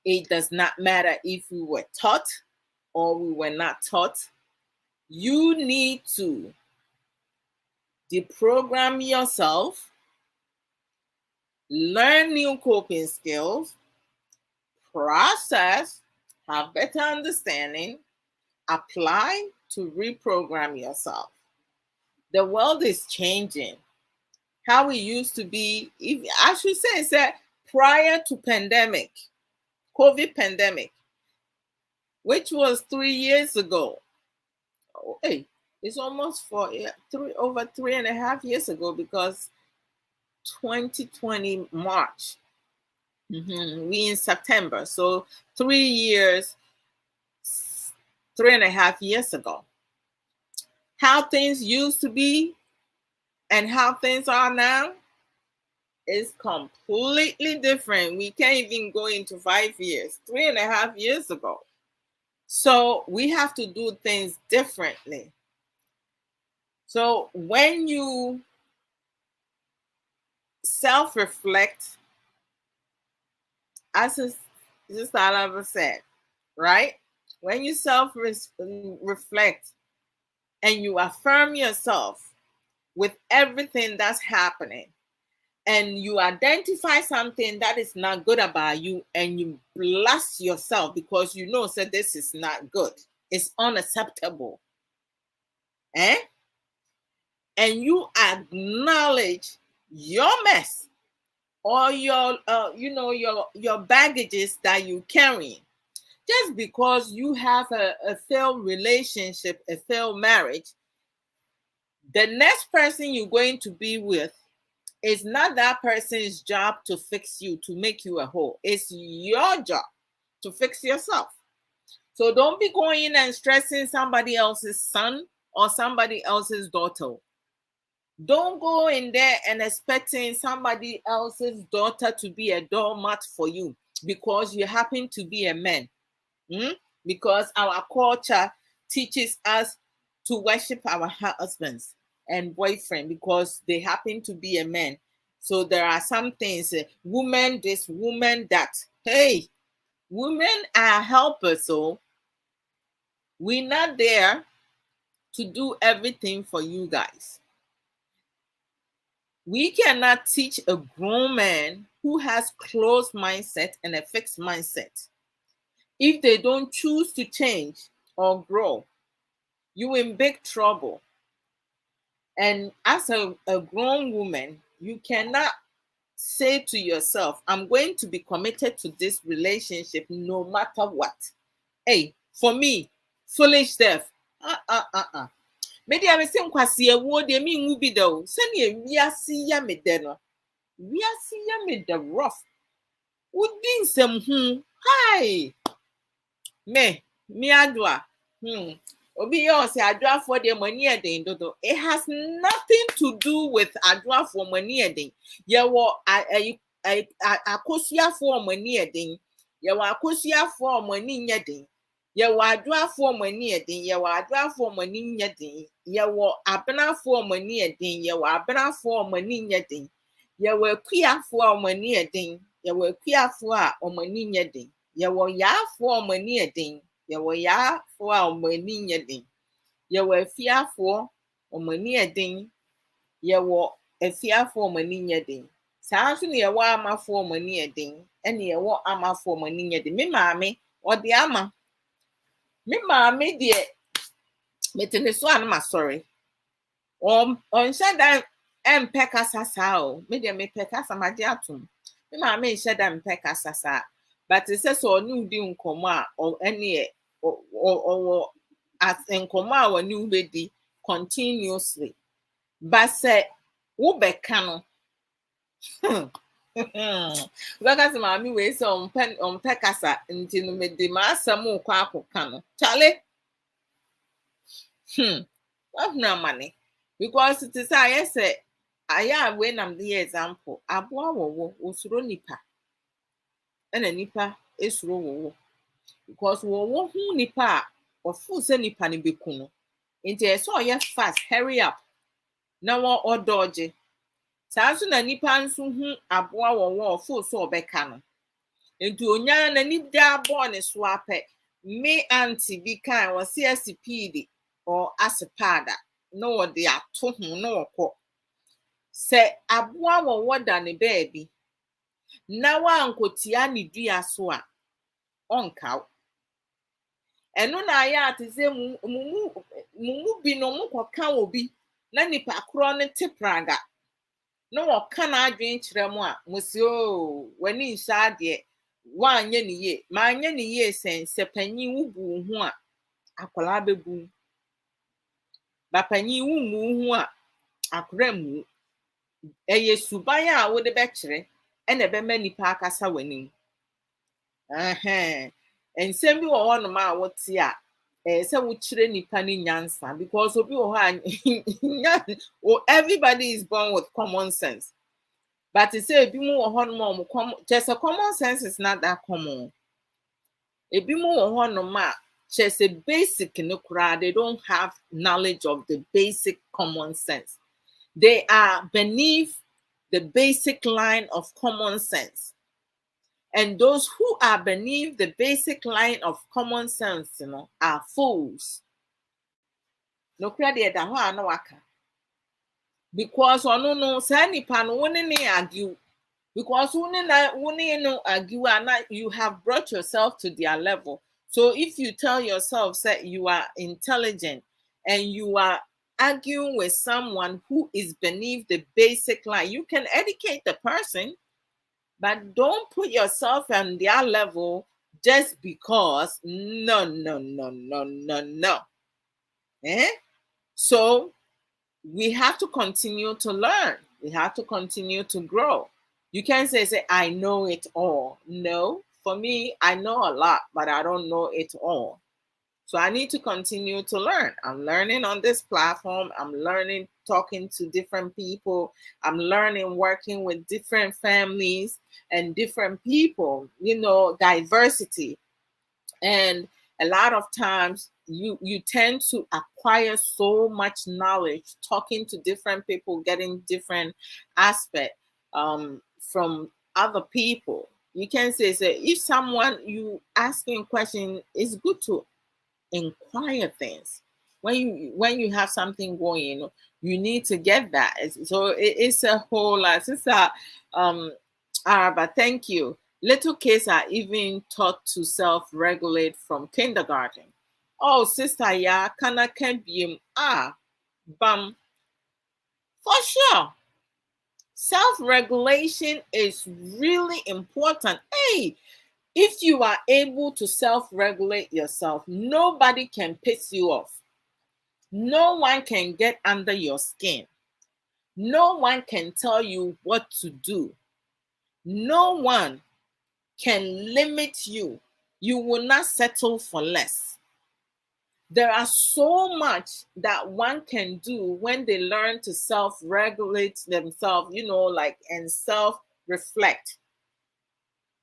It does not matter if we were taught or we were not taught. You need to deprogram yourself, learn new coping skills, process, have better understanding, apply to reprogram yourself. The world is changing. How it used to be, I should say, prior to pandemic, COVID pandemic, which was 3 years ago. Oh, hey, it's almost over 3.5 years ago, because 2020 March, we in September, so 3 years, 3.5 years ago. How things used to be and how things are now is completely different. We can't even go into 5 years, 3.5 years ago. So we have to do things differently. So when you self-reflect, as Sister Alaba said, right? When you self-reflect and you affirm yourself with everything that's happening, and you identify something that is not good about you, and you blast yourself because this is not good, it's unacceptable, and you acknowledge your mess or your your baggages that you carry. Just because you have a failed relationship, a failed marriage, the next person you're going to be with, it's not that person's job to fix you, to make you a whole. It's your job to fix yourself. So don't be going in and stressing somebody else's son or somebody else's daughter. Don't go in there and expecting somebody else's daughter to be a doormat for you because you happen to be a man. Because our culture teaches us to worship our husbands and boyfriend because they happen to be a man. So there are some things, woman this, woman that. Hey, women are helpers, so we're not there to do everything for you guys. We cannot teach a grown man who has closed mindset and a fixed mindset. If they don't choose to change or grow, you're in big trouble. And as a grown woman, you cannot say to yourself, I'm going to be committed to this relationship no matter what. Hey, for me, foolish death. Maybe I'm saying kwasi ewo de mi ngu bi do. Sani wiase ya me de no. Wiase ya me de rough. Wudi nsem hu. Hi. Me adwa. Obi yo say adwa for the money eden dodo. It has nothing to do with adwa for money eden. Ye wo akosia for money eden. Ye wo akosia for money nyeden. Yɛwɔ adoafoɔ ɔmo ani yɛ den, yɛwɔ adoafoɔ ɔmo ani nyɛ den, yɛwɔ abenafoɔ ɔmo ani yɛ den, yɛwɔ abenafoɔ ɔmo ani nyɛ den, yɛwɔ akuafoɔ a ɔmo ani yɛ den, yɛwɔ akuafoɔ a ɔmo ani nyɛ den, yɛwɔ yaafoɔ a ɔmo ani yɛ den, yɛwɔ yaafoɔ a ɔmo ani nyɛ den, yɛwɔ afiafoɔ ɔmo ani yɛ den, yɛwɔ afiafoɔ ɔmo ani nyɛ den. Saa nso na yɛwɔ amafoɔ ɔmo ani yɛ den, ɛna yɛwɔ amafoɔ ɔmo ani nyɛ den. Me maame ɔde ama. Me maame deɛ mete ne so a na masɔre. Ɔnhyɛ da ɛmpɛ kasa saa o. Me deɛ mepɛ kasa magye atom. Me maame nhyɛ da mpɛ kasa saa. But sɛ ɔne wo di nkɔmmɔ a ɛneɛ ɔwɔ nkɔmmɔ a ɔne wo bɛdi continuously. But sɛ wobɛka no wobɛka sɛ maame wei sɛ ɔmpɛ kasa nti no mede m'asɛm wokɔ akɔka no. Kyale wahunu amane because it is ayɛ sɛ ayɛ a wei nam de yɛ example. Aboa wɔwɔ osuro nipa ɛna nipa esuro wɔwɔ because wɔwɔ hu nipa a ɔfo sɛ nipa ne bɛku no nti ɛsɛ ɔyɛ fast hurry up na ɔdɔɔgye. Saa nso na nipa nso hu aboa wɔwɔ ɔfo sɛ ɔbɛka no nti onyaa n'ani da bɔɔ ne so apɛ. Me auntie bi kan wɔsi asipidi or asipada na wɔde ato ho na wɔkɔ. Sɛ aboa wɔwɔ da ne baabi na wankotia ne dua so a ɔnkaw. Ɛno na ayɛ ate sɛ mumu bi no mo kɔka obi na nipa korɔ ne te praga na wɔka n'adwen kyerɛ mo a mo si o w'ani nhyɛ adeɛ wanyɛ ne yie manyɛ ne yie sɛ panyin wo bu ho a akwaraa bɛbu. Ba panyin wo mu ho a akwaraa mu. Ɛyɛ suban a wode bɛkyerɛ ɛna ɛbɛma nipa akasa w'anim. Nsɛm bi wɔ hɔnom a wote a sɛ wokyerɛ nipa ne nyansa because obi wɔ hɔ a everybody is born with common sense. But say ebi mu wɔ hɔnom a ɔmo just common sense is not that common. Ebi mu wɔ hɔnom a just a basic no koraa they don't have knowledge of the basic common sense. They are beneath the basic line of common sense. And those who are beneath the basic line of common sense, are fools. No credit that one no waka. Because no sani pan wouldn't argue. Because wouldn't argue and you have brought yourself to their level. So if you tell yourself that you are intelligent and you are arguing with someone who is beneath the basic line, you can educate the person. But don't put yourself on their level just because. No. So we have to continue to learn. We have to continue to grow. You can't say, I know it all. No, for me, I know a lot, but I don't know it all. So I need to continue to learn. I'm learning on this platform. I'm learning talking to different people. I'm learning working with different families and different people, diversity. And a lot of times you tend to acquire so much knowledge talking to different people, getting different aspects from other people. You can say if someone you asking a question, it's good to inquire things. When you have something going, you need to get that. So it's a whole lot. But thank you. Little kids are even taught to self-regulate from kindergarten. Oh, sister, yeah, can be bam. For sure. Self-regulation is really important. Hey, if you are able to self-regulate yourself, nobody can piss you off. No one can get under your skin. No one can tell you what to do. No one can limit you. You will not settle for less. There are so much that one can do when they learn to self-regulate themselves, and self-reflect.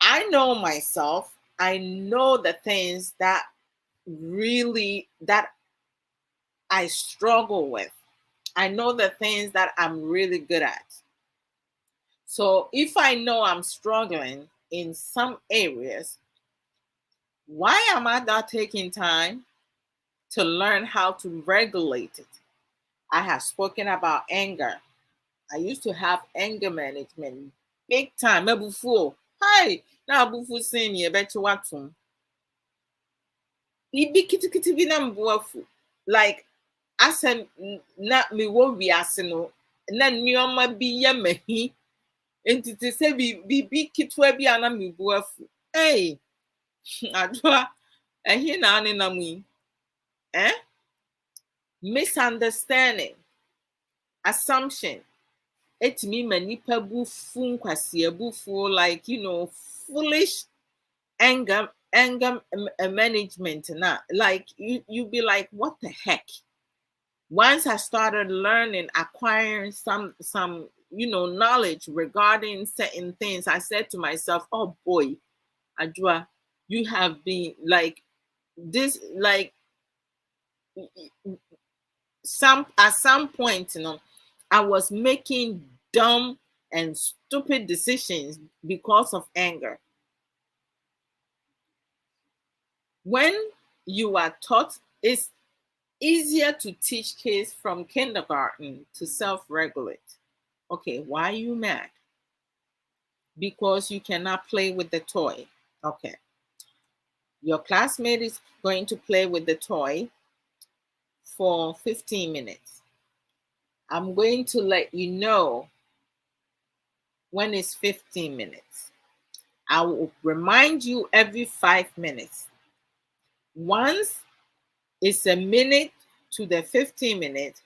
I know myself. I know the things that really that I struggle with. I know the things that I'm really good at. So if I know I'm struggling in some areas, why am I not taking time to learn how to regulate it? I have spoken about anger. I used to have anger management big time. Before, hi, now before saying you bet you what to. Bibi kiti kiti bi na mboafu. Like asem na me wo wiase no na nneoma bi ye mahi. Enti te se bibi kitwa bi ana me boafu. Hey, adwa ehi na ane na mu. Eh? Misunderstanding, assumption. Etimi ma nipa bufu nkwase bufu, like foolish anger management na, like you be like, what the heck? Once I started learning, acquiring some knowledge regarding certain things, I said to myself, oh boy, Adwa, you have been like this, like at some point, I was making dumb and stupid decisions because of anger. When you are taught, it's easier to teach kids from kindergarten to self-regulate. Okay, why are you mad? Because you cannot play with the toy. Okay. Your classmate is going to play with the toy for 15 minutes. I'm going to let you know when it's 15 minutes. I will remind you every 5 minutes. Once it's a minute to the 15 minutes,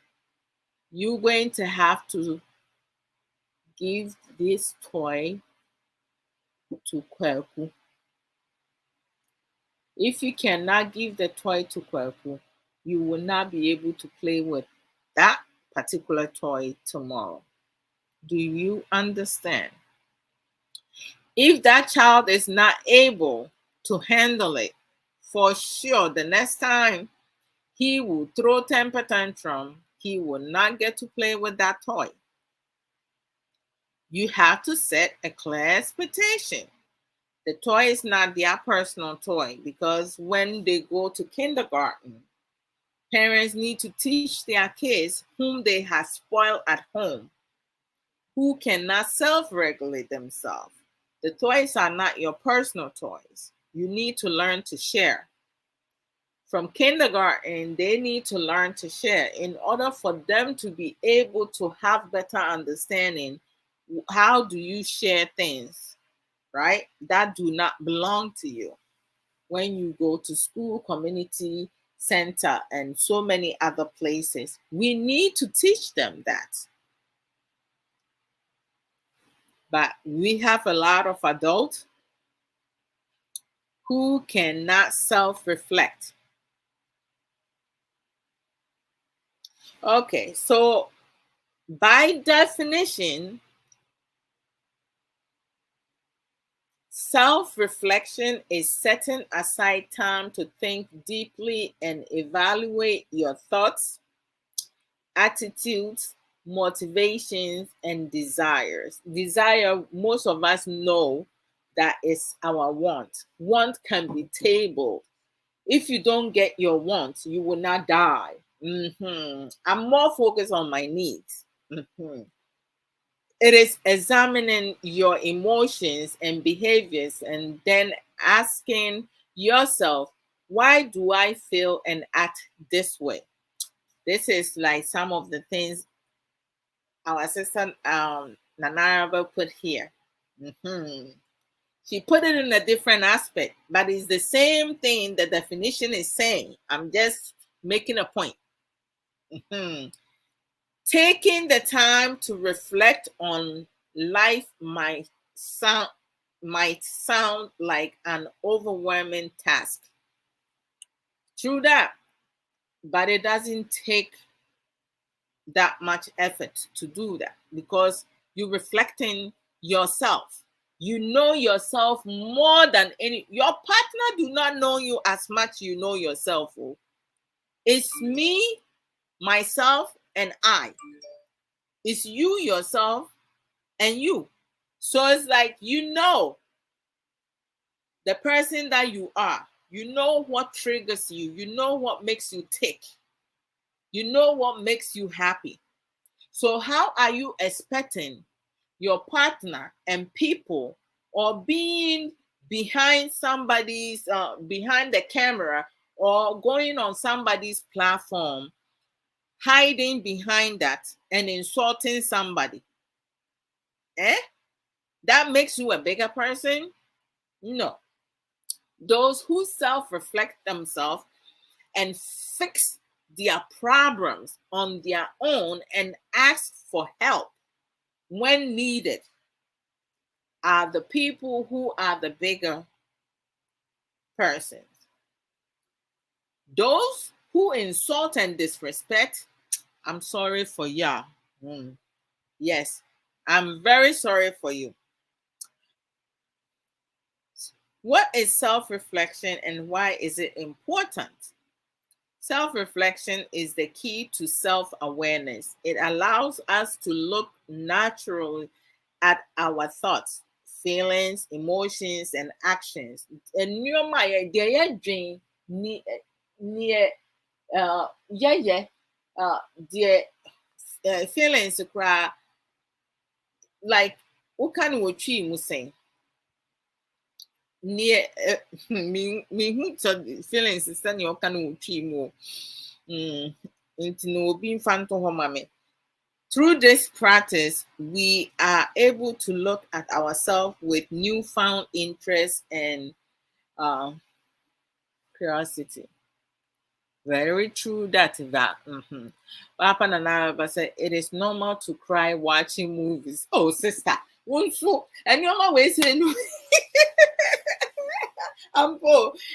you're going to have to give this toy to Kweku. If you cannot give the toy to Kweku, you will not be able to play with that particular toy tomorrow. Do you understand? If that child is not able to handle it, for sure, the next time he will throw temper tantrum, he will not get to play with that toy. You have to set a clear expectation. The toy is not their personal toy, because when they go to kindergarten, parents need to teach their kids whom they have spoiled at home, who cannot self-regulate themselves. The toys are not your personal toys. You need to learn to share. From kindergarten, they need to learn to share in order for them to be able to have better understanding. How do you share things, right, that do not belong to you? When you go to school, community center, and so many other places, we need to teach them that. But we have a lot of adults who cannot self-reflect. Okay, so by definition, self-reflection is setting aside time to think deeply and evaluate your thoughts, attitudes, motivations, and desires. Desire, most of us know that is our want. Want can be tabled. If you don't get your wants, you will not die. I'm more focused on my needs. It is examining your emotions and behaviors and then asking yourself, why do I feel and act this way? This is like some of the things our assistant Nanaraba put here. She put it in a different aspect, but it's the same thing the definition is saying. I'm just making a point. Taking the time to reflect on life might sound like an overwhelming task. True that, but it doesn't take that much effort to do that, because you're reflecting yourself. You know yourself more than any. Your partner do not know you as much you know yourself. Oh. It's me, myself, and I. It's you, yourself, and you. So it's like, you know the person that you are. You know what triggers you. You know what makes you tick. You know what makes you happy. So how are you expecting your partner and people, or being behind somebody's behind the camera, or going on somebody's platform, hiding behind that and insulting somebody? That makes you a bigger person? No. Those who self-reflect themselves and fix their problems on their own and ask for help when needed are the people who are the bigger persons. Those who insult and disrespect, I'm sorry for y'all. Yes, I'm very sorry for you. What is self-reflection and why is it important? Self-reflection is the key to self-awareness. It allows us to look naturally at our thoughts, feelings, emotions, and actions. And you might dream near the feelings cry like what kind of tree mu saying near me who feelings is sending your kind of tree more into no being fan to home mame. Through this practice, we are able to look at ourselves with newfound interest and curiosity. Very true that. Papa Nana said it is normal to cry watching movies. Oh, sister, and you're always saying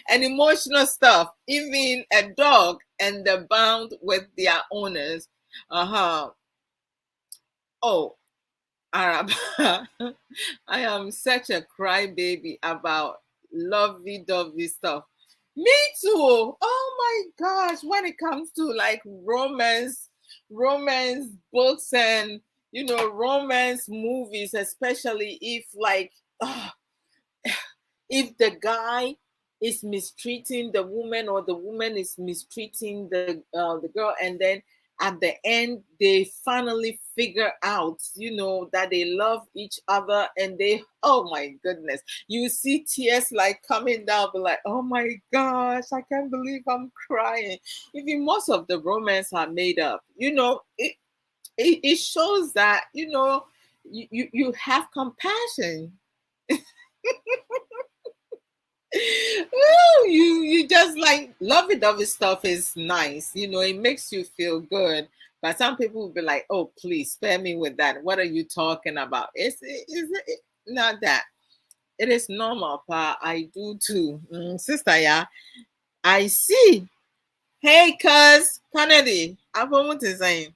and emotional stuff. Even a dog and the bond with their owners. Oh, Arab. I am such a crybaby about lovey-dovey stuff. Me too. Oh my gosh. When it comes to like romance books and romance movies, especially if like if the guy is mistreating the woman or the woman is mistreating the girl, and then at the end they finally figure out that they love each other, and they, oh my goodness, you see tears like coming down, but like, oh my gosh, I can't believe I'm crying. Even most of the romance are made up. It shows that you have compassion. You just like lovey-dovey stuff is nice. It makes you feel good. But some people will be like, oh, please spare me with that. What are you talking about? It's not that. It is normal, pa. I do too. Sister, yeah. I see. Hey, cuz Kennedy. What is saying?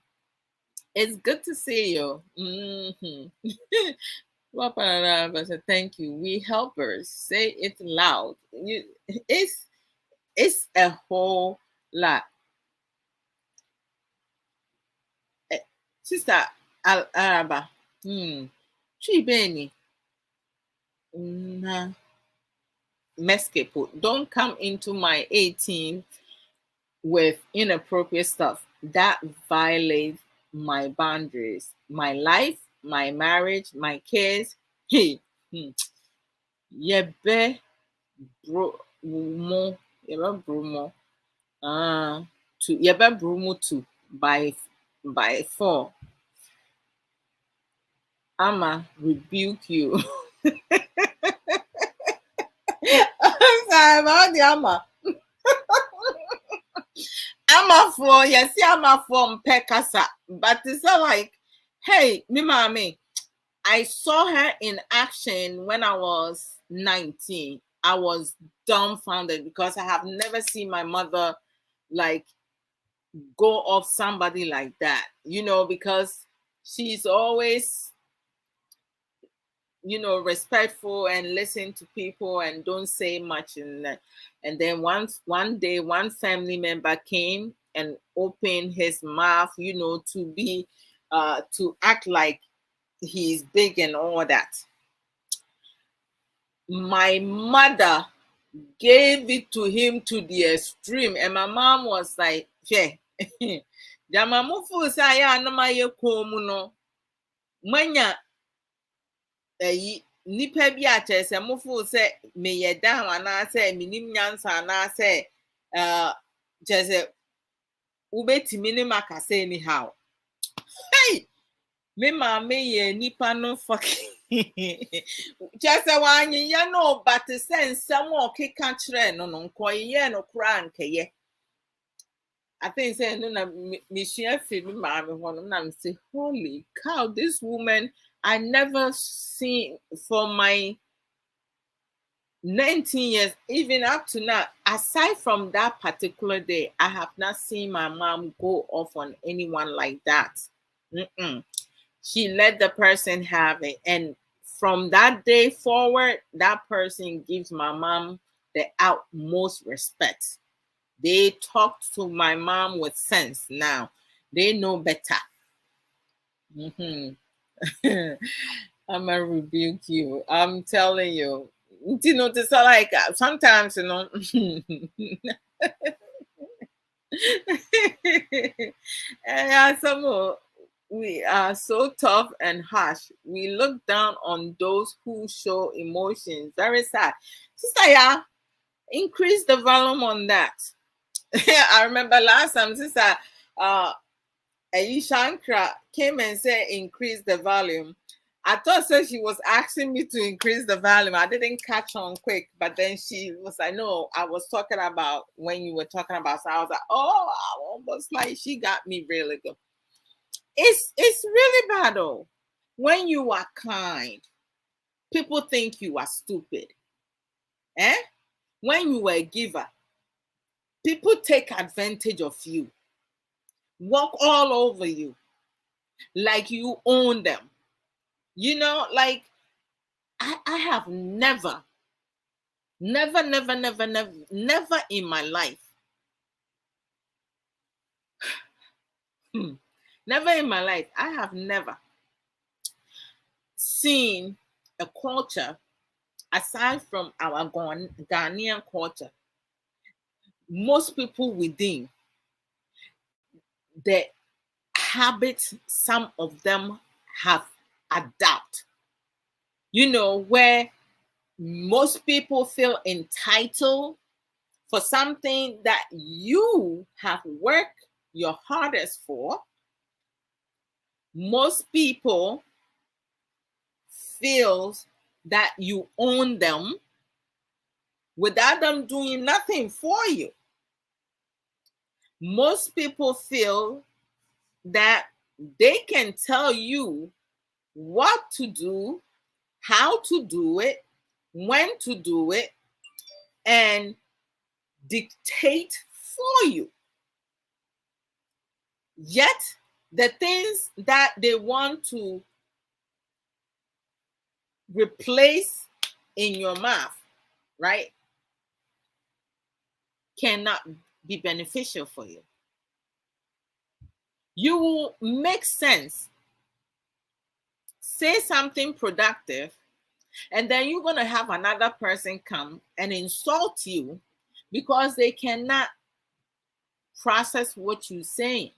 It's good to see you. Thank you. We helpers. Say it loud. It's a whole lot. Sister Araba. Chibeni. Mescapo. Don't come into my 18 with inappropriate stuff. That violates my boundaries. My life, my marriage, my kids. Hey. Yebe bro mo. Yebe bro mo. To yebe bro mo to by 4. I'ma rebuke you. I'm sorry about the Amma. Amma for yes, Amma from Pekasa, but it's not like, hey, me mommy. I saw her in action when I was 19. I was dumbfounded because I have never seen my mother like go off somebody like that, because she's always respectful and listen to people and don't say much. And then one day, one family member came and opened his mouth, to be, to act like he's big and all that. My mother gave it to him to the extreme, and my mom was like, "Yeah, jamamufu saya na maye komu no manya nipa bi a kyerɛ sɛ mofo sɛ meyɛ down anaasɛ menim nyansa anaasɛ kyerɛ sɛ wobɛtumi ne makasa anyhow." Hey, me maame yɛ nipa no fucking kyerɛ sɛ wanyeyɛ no, but sɛ nsɛm a ɔkeka kyerɛ no no nkɔyɛ no koraa nkɛyɛ. I think saying no na mesua firi me maame hɔ no na me say, holy cow, this woman, I never seen for my 19 years, even up to now, aside from that particular day, I have not seen my mom go off on anyone like that. She let the person have it. And from that day forward, that person gives my mom the utmost respect. They talk to my mom with sense now. They know better. I'm gonna rebuke you. I'm telling you. This like sometimes, and some we are so tough and harsh. We look down on those who show emotions. Very sad. Sister, yeah, increase the volume on that. I remember last time, Sister Shankra came and said increase the volume. I thought she was asking me to increase the volume. I didn't catch on quick, but then she was like, no, I was talking about when you were talking about. So I was like, oh, I almost like she got me really good. It's really bad though. When you are kind, people think you are stupid. When you are a giver, people take advantage of you, walk all over you like you own them. Like I have never in my life, never in my life, I have never seen a culture aside from our Ghanaian culture. Most people within the habits, some of them have adapted. Where most people feel entitled for something that you have worked your hardest for. Most people feel that you own them without them doing nothing for you. Most people feel that they can tell you what to do, how to do it, when to do it, and dictate for you. Yet, the things that they want to replace in your mouth, right, cannot be beneficial for you. You will make sense, say something productive, and then you're going to have another person come and insult you because they cannot process what you're saying,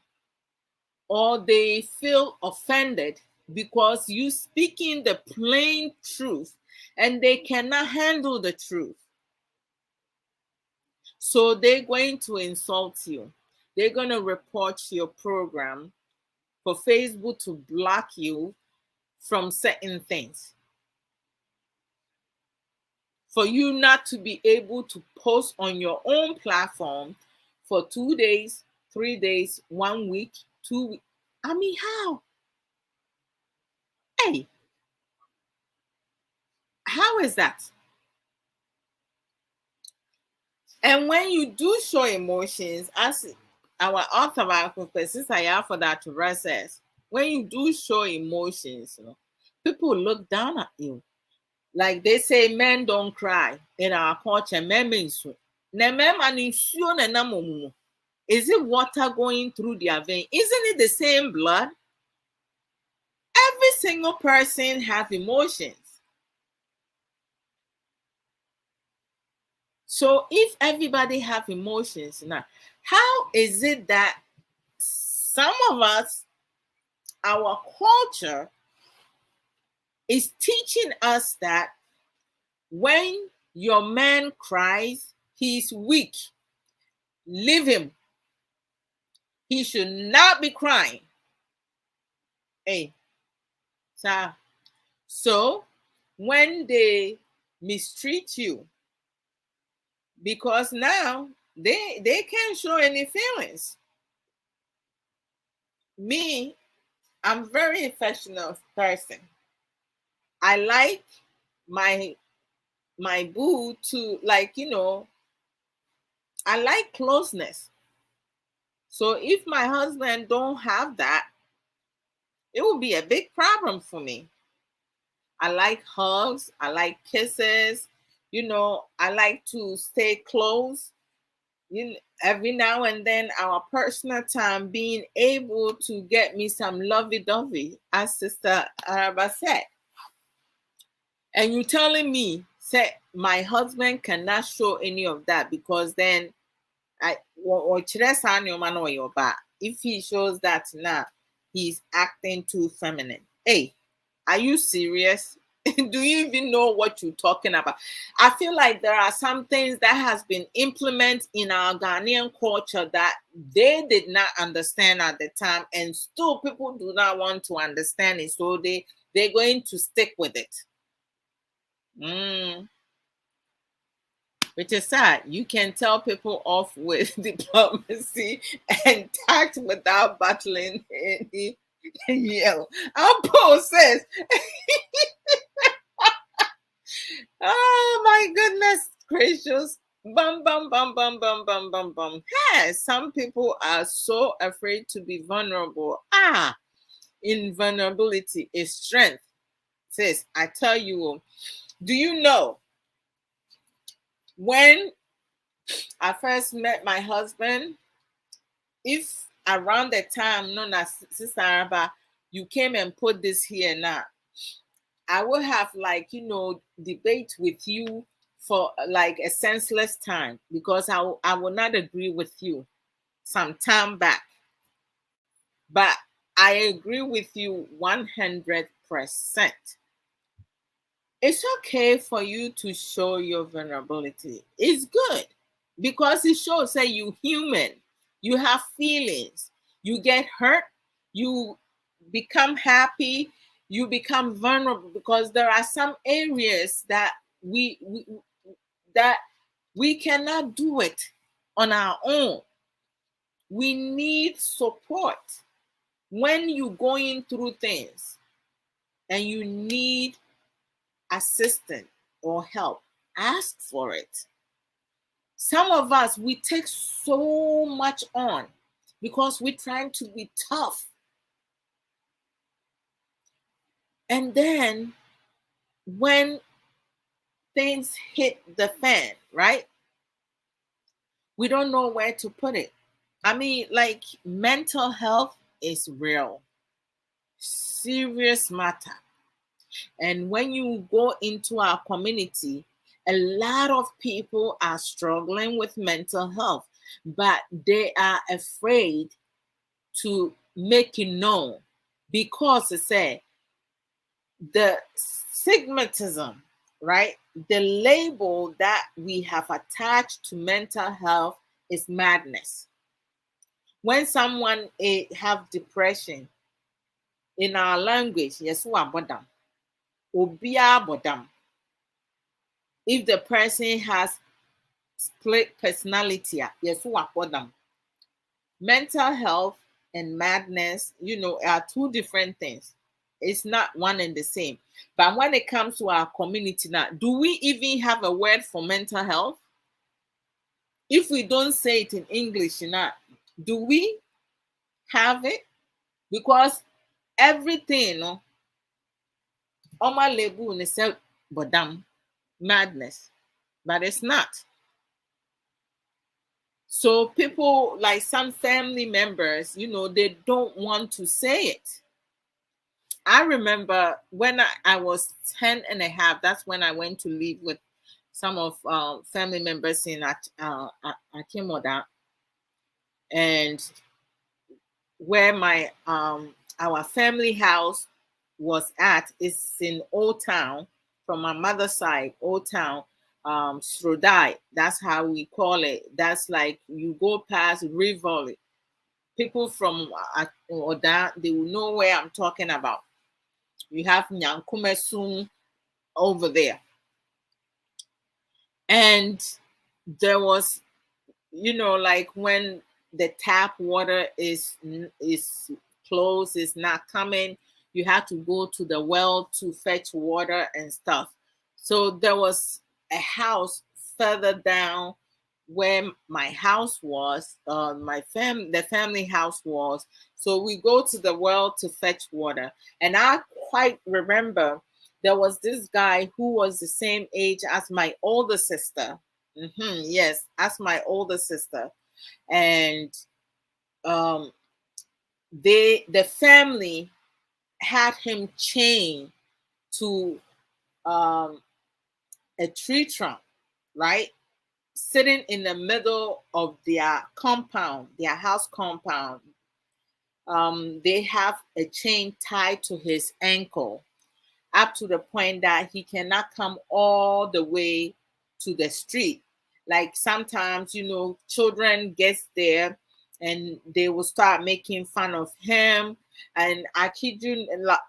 or they feel offended because you speaking the plain truth and they cannot handle the truth. So they're going to insult you. They're going to report your program for Facebook to block you from certain things. For you not to be able to post on your own platform for 2 days, 3 days, 1 week, 2 weeks. I mean, how? Hey, how is that? And when you do show emotions, as our author for that to says, when you do show emotions, people look down at you. Like they say, men don't cry in our culture. Men means is it water going through their vein? Isn't it the same blood? Every single person has emotions. So if everybody have emotions now, how is it that some of us, our culture is teaching us that when your man cries, he's weak. Leave him. He should not be crying. Hey, sir. So when they mistreat you, because now they can't show any feelings. Me, I'm very affectionate person. I like my boo to, like, I like closeness. So if my husband don't have that, it will be a big problem for me. I like hugs, I like kisses, I like to stay close. Every now and then our personal time, being able to get me some lovey-dovey, as Sister Araba said. And you telling me, say, my husband cannot show any of that, because then if he shows that now, he's acting too feminine. Hey, are you serious? Do you even know what you're talking about? I feel like there are some things that has been implemented in our Ghanaian culture that they did not understand at the time, and still people do not want to understand it, so they're going to stick with it. Which is sad. You can tell people off with diplomacy and tact without battling any yell. Our post says, oh my goodness gracious. Bum, bum, bum, bum, bum, bum, bum, bum. Hey, some people are so afraid to be vulnerable. Invulnerability is strength. Sis, I tell you, do you know, when I first met my husband, if around the time known as Sister Araba, you came and put this here now, I will have, like, debate with you for like a senseless time, because I will not agree with you some time back. But I agree with you 100%. It's okay for you to show your vulnerability. It's good, because it shows that you're human. You have feelings. You get hurt. You become happy. You become vulnerable, because there are some areas that we cannot do it on our own. We need support. When you're going through things and you need assistance or help, ask for it. Some of us, we take so much on because we're trying to be tough. And then when things hit the fan, right? We don't know where to put it. I mean, like, mental health is real, serious matter. And when you go into our community, a lot of people are struggling with mental health, but they are afraid to make it known, because it said the stigmatism, right? The label that we have attached to mental health is madness. When someone have depression, in our language, yes, bodam, obia bodam. If the person has split personality, yes, bodam. Mental health and madness, are two different things. It's not one and the same. But when it comes to our community now, do we even have a word for mental health? If we don't say it in English, do we have it? Because everything, Oma lebu but damn madness. But it's not. So people, like some family members, they don't want to say it. I remember when I was 10 and a half, that's when I went to live with some of family members in Akimoda, and where my our family house was at is in Old Town, from my mother's side, Old Town, Srodai. That's how we call it. That's like you go past Rivoli. People from Oda, they will know where I'm talking about. You have Nyankumesum over there. And there was, like when the tap water is closed, is not coming, you have to go to the well to fetch water and stuff. So there was a house further down where my house was, the family house was. So we go to the well to fetch water. And I quite remember there was this guy who was the same age as my older sister. Yes, as my older sister. And um, the family had him chained to a tree trunk, right? Sitting in the middle of their compound, their house compound. They have a chain tied to his ankle, up to the point that he cannot come all the way to the street. Like sometimes, children gets there and they will start making fun of him. And I kid you not,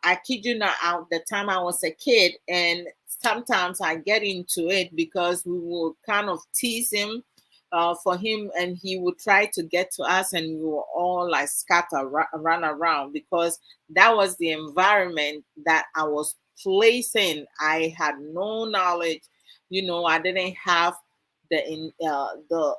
out the time I was a kid, and sometimes I get into it because we will kind of tease him for him, and he would try to get to us, and we were all like scatter, run around, because that was the environment that I was placed in. I had no knowledge, I didn't have the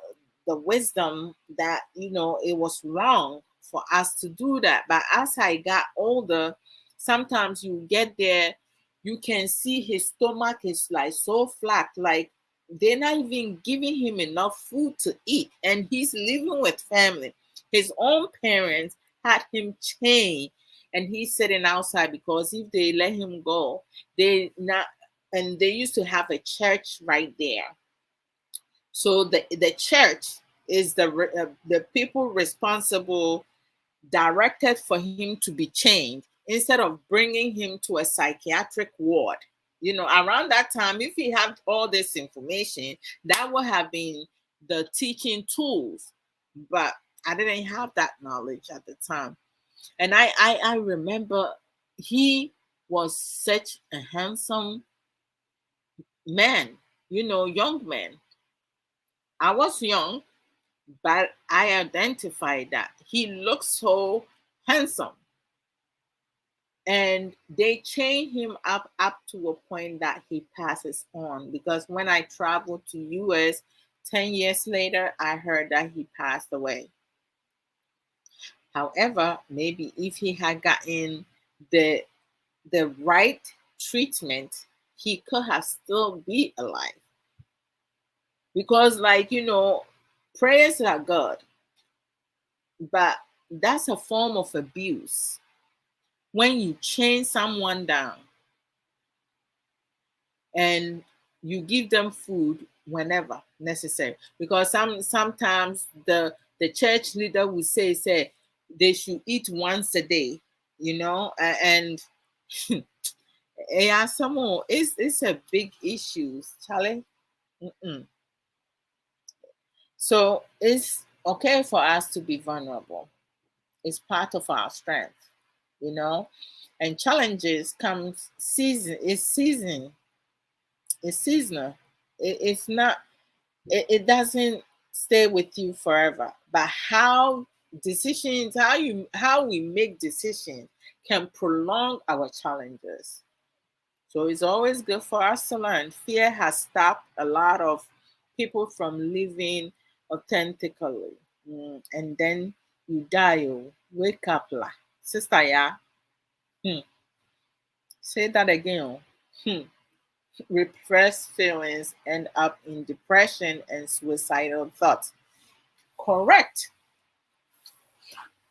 wisdom that it was wrong for us to do that. But as I got older, sometimes you get there, you can see his stomach is like so flat, like they're not even giving him enough food to eat, and he's living with family. His own parents had him chained, and he's sitting outside because if they let him go, they not. And they used to have a church right there. So the church is the people responsible, directed for him to be chained instead of bringing him to a psychiatric ward. Around that time, if he had all this information, that would have been the teaching tools. But I didn't have that knowledge at the time. And I remember he was such a handsome man, young man. I was young, but I identified that he looked so handsome. And they chain him up to a point that he passes on, because when I traveled to US 10 years later, I heard that he passed away. However, maybe if he had gotten the right treatment, he could have still be alive. Because prayers are good, but that's a form of abuse when you chain someone down and you give them food whenever necessary. Because sometimes the church leader will say they should eat once a day, and yeah, some more, it's a big issue, Charlie. Mm-mm. So it's okay for us to be vulnerable. It's part of our strength, you know. And challenges comes season. It's seasonal. It's not. It doesn't stay with you forever. But how we make decisions can prolong our challenges. So it's always good for us to learn. Fear has stopped a lot of people from living authentically. And then you die. Oh, wake up, lah. Sister, yeah. Hmm. Say that again. Oh. Hmm. repressed feelings end up in depression and suicidal thoughts. Correct.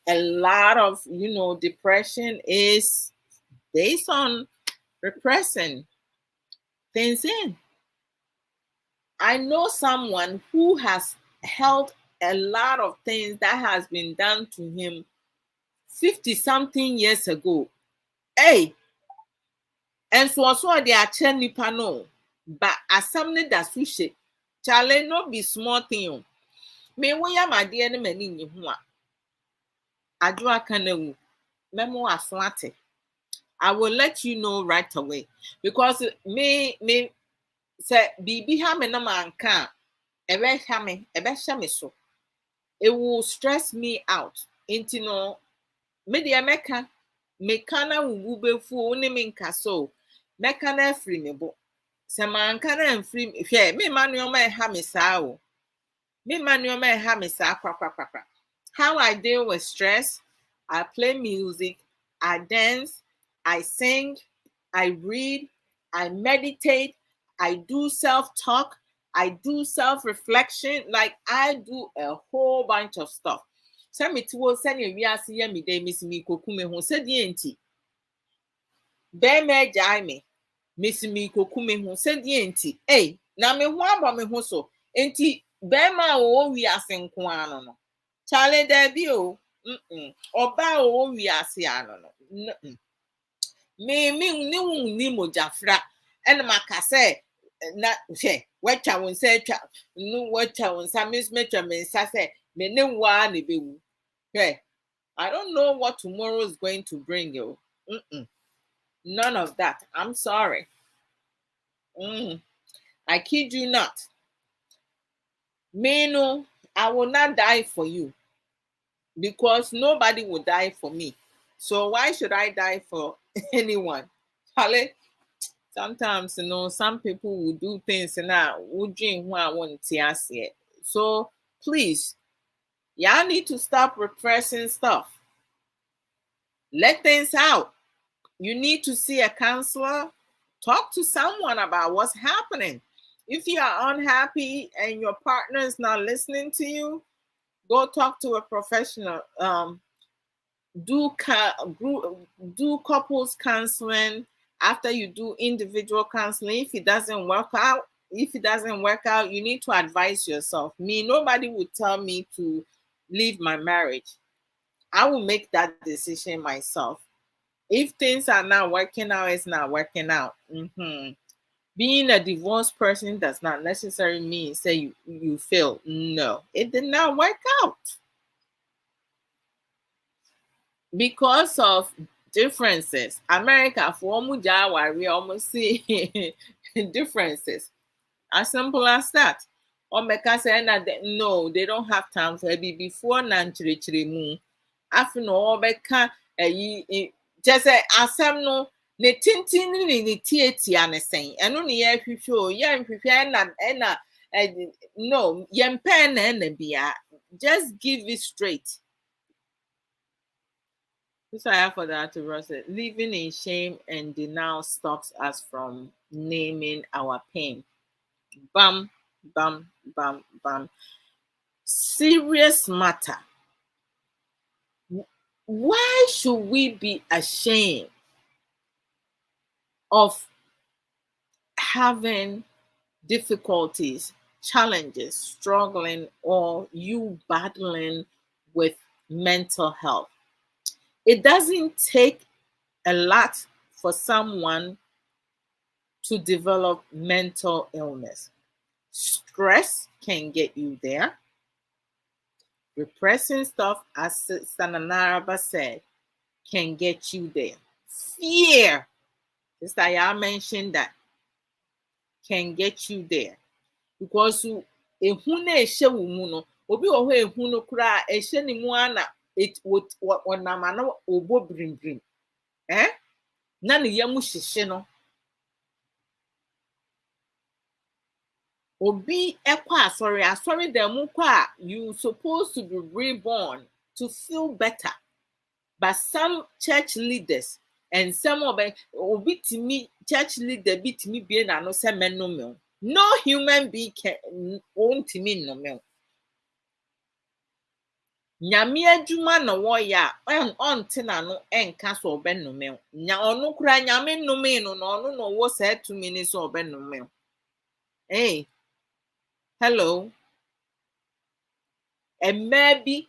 A lot of, depression is based on repressing things in. I know someone who has held a lot of things that has been done to him 50 something years ago. Hey, and so they are telling nipa no, but as something that sushi, challenge no be small thing. Me we ya my dear many ni ho a. Adwa kana wu. Memo aswate. I will let you know right away because me say bibi ha me na manka ebe hya me so. It will stress me out. Into no me de meka na wu befu oni me nka so. Meka na free me bo. Se manka na free me hwe me manu ma ha me saa o. Me manu ma ha me saa kwa. How I deal with stress, I play music, I dance, I sing, I read, I meditate, I do self-talk, I do self-reflection, like I do a whole bunch of stuff. Send me to send you me day miss me kokume ho said yenti. Be me jai me. Miss me kokume ho said yenti. Hey, na me ho aba me ho so. Enti be ma o wi asenko ano no. Charlie Debbie o. Oba o wi ase ano no. Me ni mo jafra. And maka say na hwe watcha won say twa no watcha won sa miss metwa me sa say me ne wa ne bewu. Hey, I don't know what tomorrow is going to bring you. None of that. I'm sorry. I kid you not. Me no, I will not die for you because nobody will die for me. So why should I die for anyone? Sometimes, some people will do things and I would dream who I want to see it. So please, y'all need to stop repressing stuff. Let things out. You need to see a counselor. Talk to someone about what's happening. If you are unhappy and your partner is not listening to you, go talk to a professional. Do couples counseling after you do individual counseling. If it doesn't work out, you need to advise yourself. Nobody would tell me to leave my marriage. I will make that decision myself. If things are not working out, it's not working out. Being a divorced person does not necessarily mean say you fail. No, it did not work out because of differences. America for we almost see differences. As simple as that. Or make us say no, they don't have time for it before nanchiri mu. After no, beka just say asem no ne tintin ni tietia ne sen. Eno ne ye hwehwe ye nhwehwe na no, yempe na bia. Just give it straight. This I have for that to Russ. Living in shame and denial stops us from naming our pain. Bam, bam, bam, bam. Serious matter. Why should we be ashamed of having difficulties, challenges, struggling, or you battling with mental health? It doesn't take a lot for someone to develop mental illness. Stress can get you there. Repressing stuff, as Sananaraba said, can get you there. Fear, just like I mentioned, that can get you there. Because ehune ehye wo mu no, obi wo ho ehunu kura ehye ni mu ana it wonama na obo brimbrim. Na ne yamu hyehye no. Obi ekwa asori dem mu kwa, you supposed to be reborn to feel better. But some church leaders and some of obi timi church leader beat me being an no. No human being won't mean no me. Nyame adwuma na woya onte na no enka so obenome nya onu kura nyame nnome no no onu no wo say 2 minutes so obenome. Hey, hello. Emma bi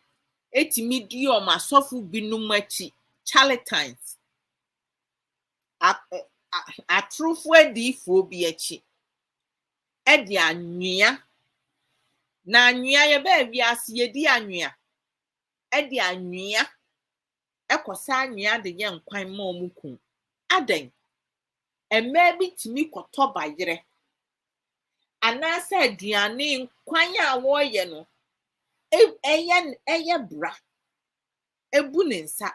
etimi di o masofu binum achi charlatans. Atrufo adifo bi achi. E di anwea. Na anwea ye ba wi ase ye di anwea. E di anwea. Ekosa anwea de ye nkwan ma omuku. Aden. Emma bi timi koto bayere. Anasa aduane nkwan a wo ye no. Eye bra. Ebu ne nsa.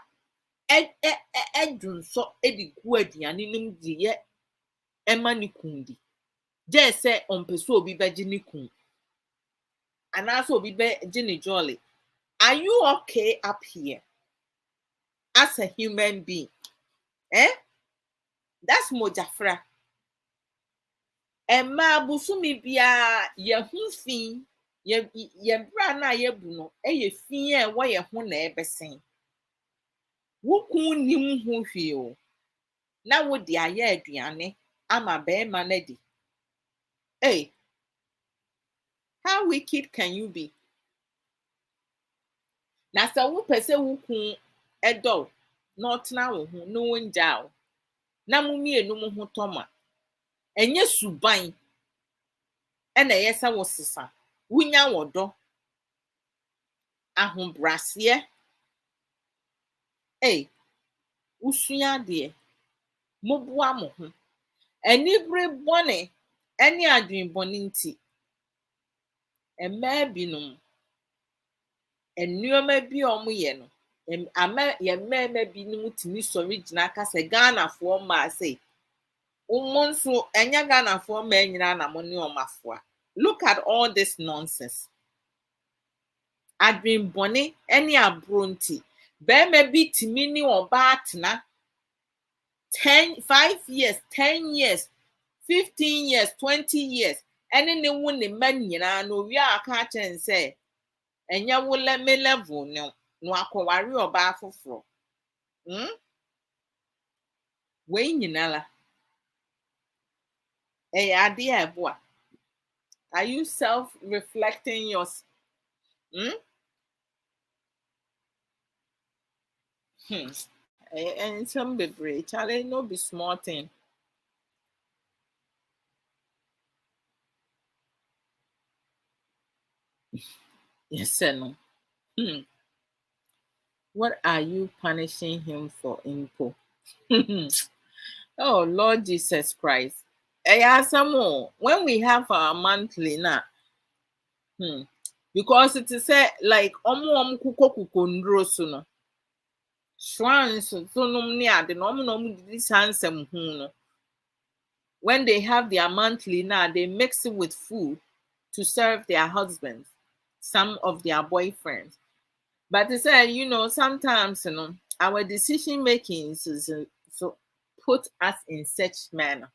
Edunso edi gu aduane nim di ye ema ni kundi. Je se onpeso obi beji ni kun. Anasa obi beji ni jolly. Are you okay up here? As a human being? That's mojafra. Emma busumi bia ye hu fin ye bra na ye bu no ye fin e wo ye ho na ebesen. Wukun nim ho hwie o. Na wo di aye aduane ama be ma na di. Hey, how wicked can you be? Na sa wo pese wukun edo not na wo ho no njao. Na mu mienu mu ho toma. Enye suban. Ena yesa wo sesa. Wunya wodo. Ahombrase. Hey, usua de. Moboa mo ho. Enibre bone eni adwen bone nti. Emma binum. Enuoma bi omo ye no. Ama ye mema binum timi sori gina ka se Ghana fo ma say. Umonso enya Ghana fo ma nyina na mo ne omafoa. Look at all this nonsense. Adwen bone eni abronti. Be ma bi timi ni oba atena 5 years, 10 years, 15 years, 20 years. Ene ne wo ne ma nyina no wi aka chen say enya wo le me level no akwari oba afoforo. We nyina la. Ade eboa. Are you self-reflecting yours? And some bebre challenge no be small thing. Yes, no. What are you punishing him for, Impo? Oh, Lord Jesus Christ. Some more. When we have our monthly now, because it is like kuko ndro so no. Swans so nom ni ade no this Nsem no. When they have their monthly now, they mix it with food to serve their husbands, some of their boyfriends. But they say, sometimes, our decision making is so put us in such manner.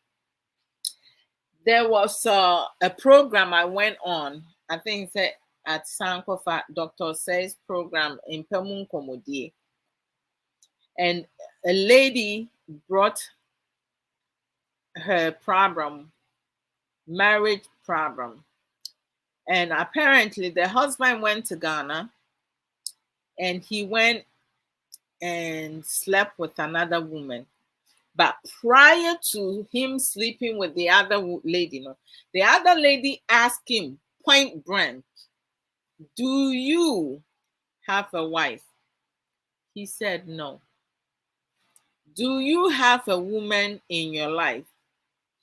There was a program I went on, I think at Sankofa, Dr. Say's program in Pemun Komodie. And a lady brought her marriage problem. And apparently the husband went to Ghana and he went and slept with another woman. But prior to him sleeping with the other lady, the other lady asked him point blank, "Do you have a wife?" He said no. "Do you have a woman in your life?"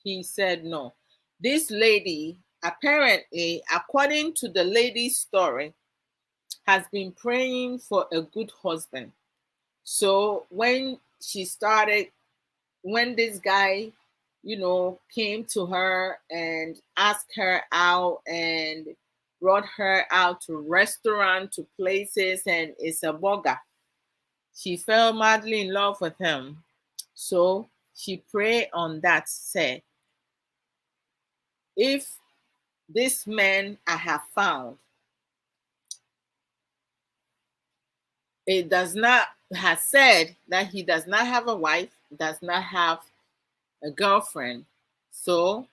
He said no. This lady, apparently, according to the lady's story, has been praying for a good husband. So when this guy, came to her and asked her out and brought her out to restaurants, to places, and it's a burger, she fell madly in love with him. So she prayed on that, said, if this man I have found, it does not, has said that he does not have a wife, does not have a girlfriend. So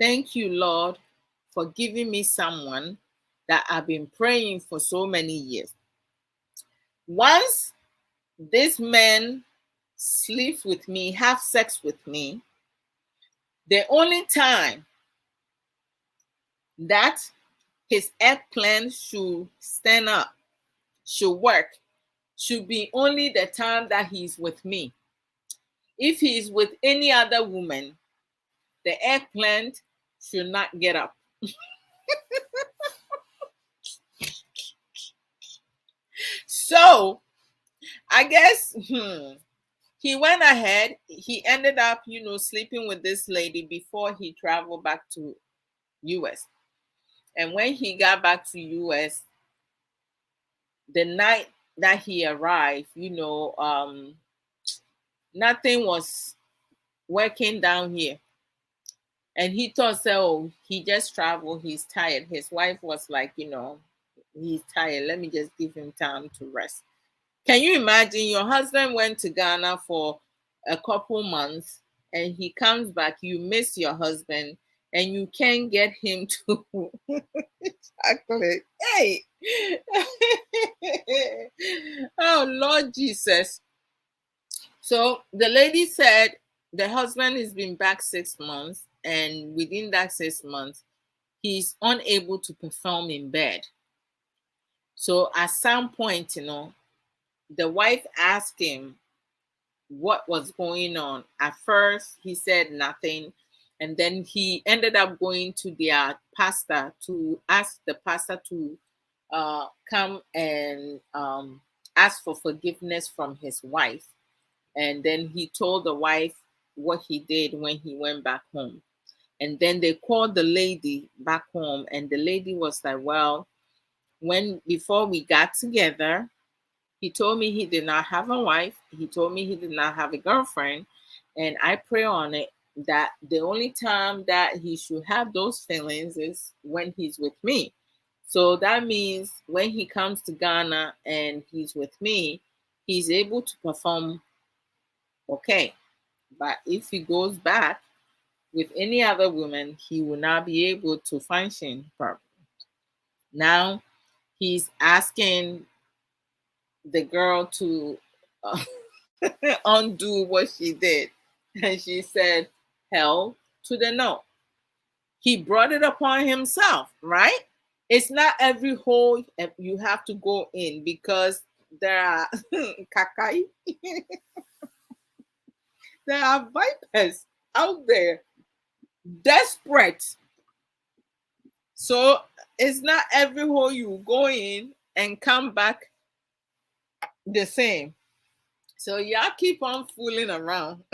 thank you, Lord, for giving me someone that I've been praying for so many years. Once this man sleeps with me, have sex with me, the only time that his eggplant should stand up, should work, should be only the time that he's with me. If he's with any other woman, the eggplant should not get up. So I guess he went ahead. He ended up, sleeping with this lady before he traveled back to US. And when he got back to US, the night that he arrived, nothing was working down here. And he thought, so he just traveled, he's tired. His wife was like, he's tired. Let me just give him time to rest. Can you imagine your husband went to Ghana for a couple months and he comes back, you miss your husband and you can't get him to chocolate. Hey! Oh, Lord Jesus. So the lady said the husband has been back 6 months, and within that 6 months, he's unable to perform in bed. So at some point, the wife asked him what was going on. At first, he said nothing. And then he ended up going to their pastor to ask the pastor to come and ask for forgiveness from his wife. And then he told the wife what he did when he went back home. And then they called the lady back home, and the lady was like, well, before we got together, he told me he did not have a wife. He told me he did not have a girlfriend. And I pray on it that the only time that he should have those feelings is when he's with me. So that means when he comes to Ghana and he's with me, he's able to perform okay. But if he goes back with any other woman, he will not be able to function properly. Now he's asking the girl to undo what she did. And she said, hell to the no. He brought it upon himself, right? It's not every hole you have to go in, because there are kakai. There are vipers out there desperate. So it's not every hole you go in and come back the same. So y'all keep on fooling around.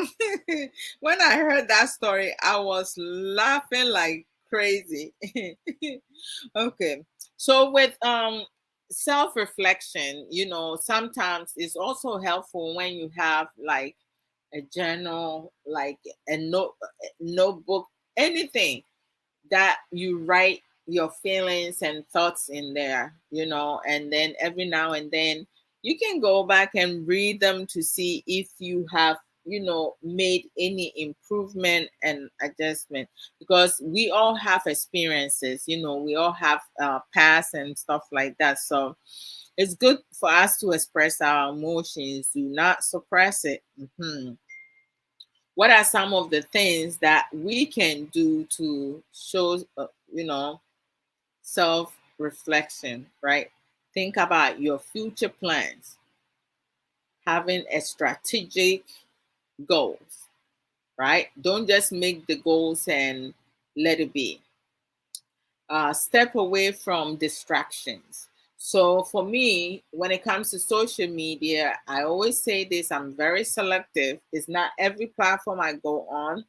When I heard that story, I was laughing like crazy. Okay. So with self-reflection, sometimes it's also helpful when you have like a journal, like a notebook, anything that you write your feelings and thoughts in there, and then every now and then you can go back and read them to see if you have, made any improvement and adjustment, because we all have experiences, we all have past and stuff like that. So it's good for us to express our emotions. Do not suppress it. What are some of the things that we can do to show, self-reflection, right? Think about your future plans, having a strategic goals, right? Don't just make the goals and let it be. Step away from distractions. So for me, when it comes to social media, I always say this, I'm very selective. It's not every platform I go on.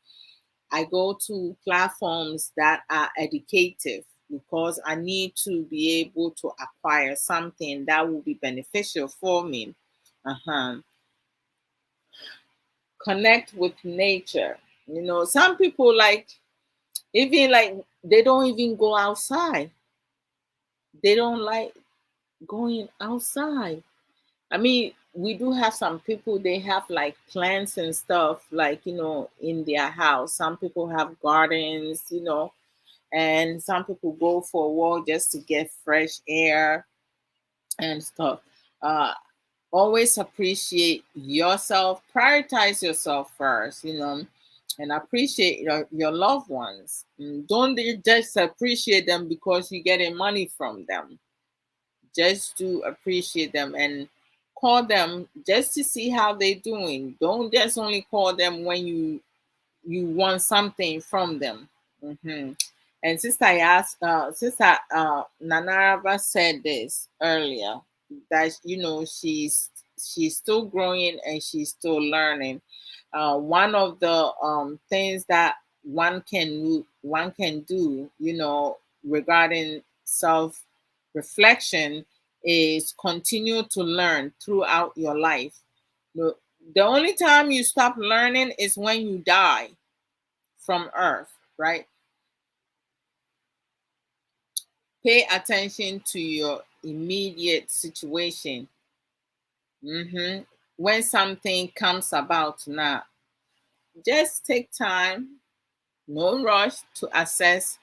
I go to platforms that are educative, because I need to be able to acquire something that will be beneficial for me. connect with nature. Some people even they don't even go outside. They don't like going outside. I mean, we do have some people, they have plants and stuff, in their house. Some people have gardens, and some people go for a walk just to get fresh air and stuff. Uh, Always appreciate yourself, prioritize yourself first, and appreciate your loved ones. Don't just appreciate them because you're getting money from them. Just to appreciate them and call them just to see how they're doing. Don't just only call them when you want something from them. And sister Nanarava said this earlier, that she's still growing and she's still learning. One of the things that one can do, regarding self reflection, is continue to learn throughout your life. The only time you stop learning is when you die from earth, right? Pay attention to your immediate situation. When something comes about now, just take time, no rush, to assess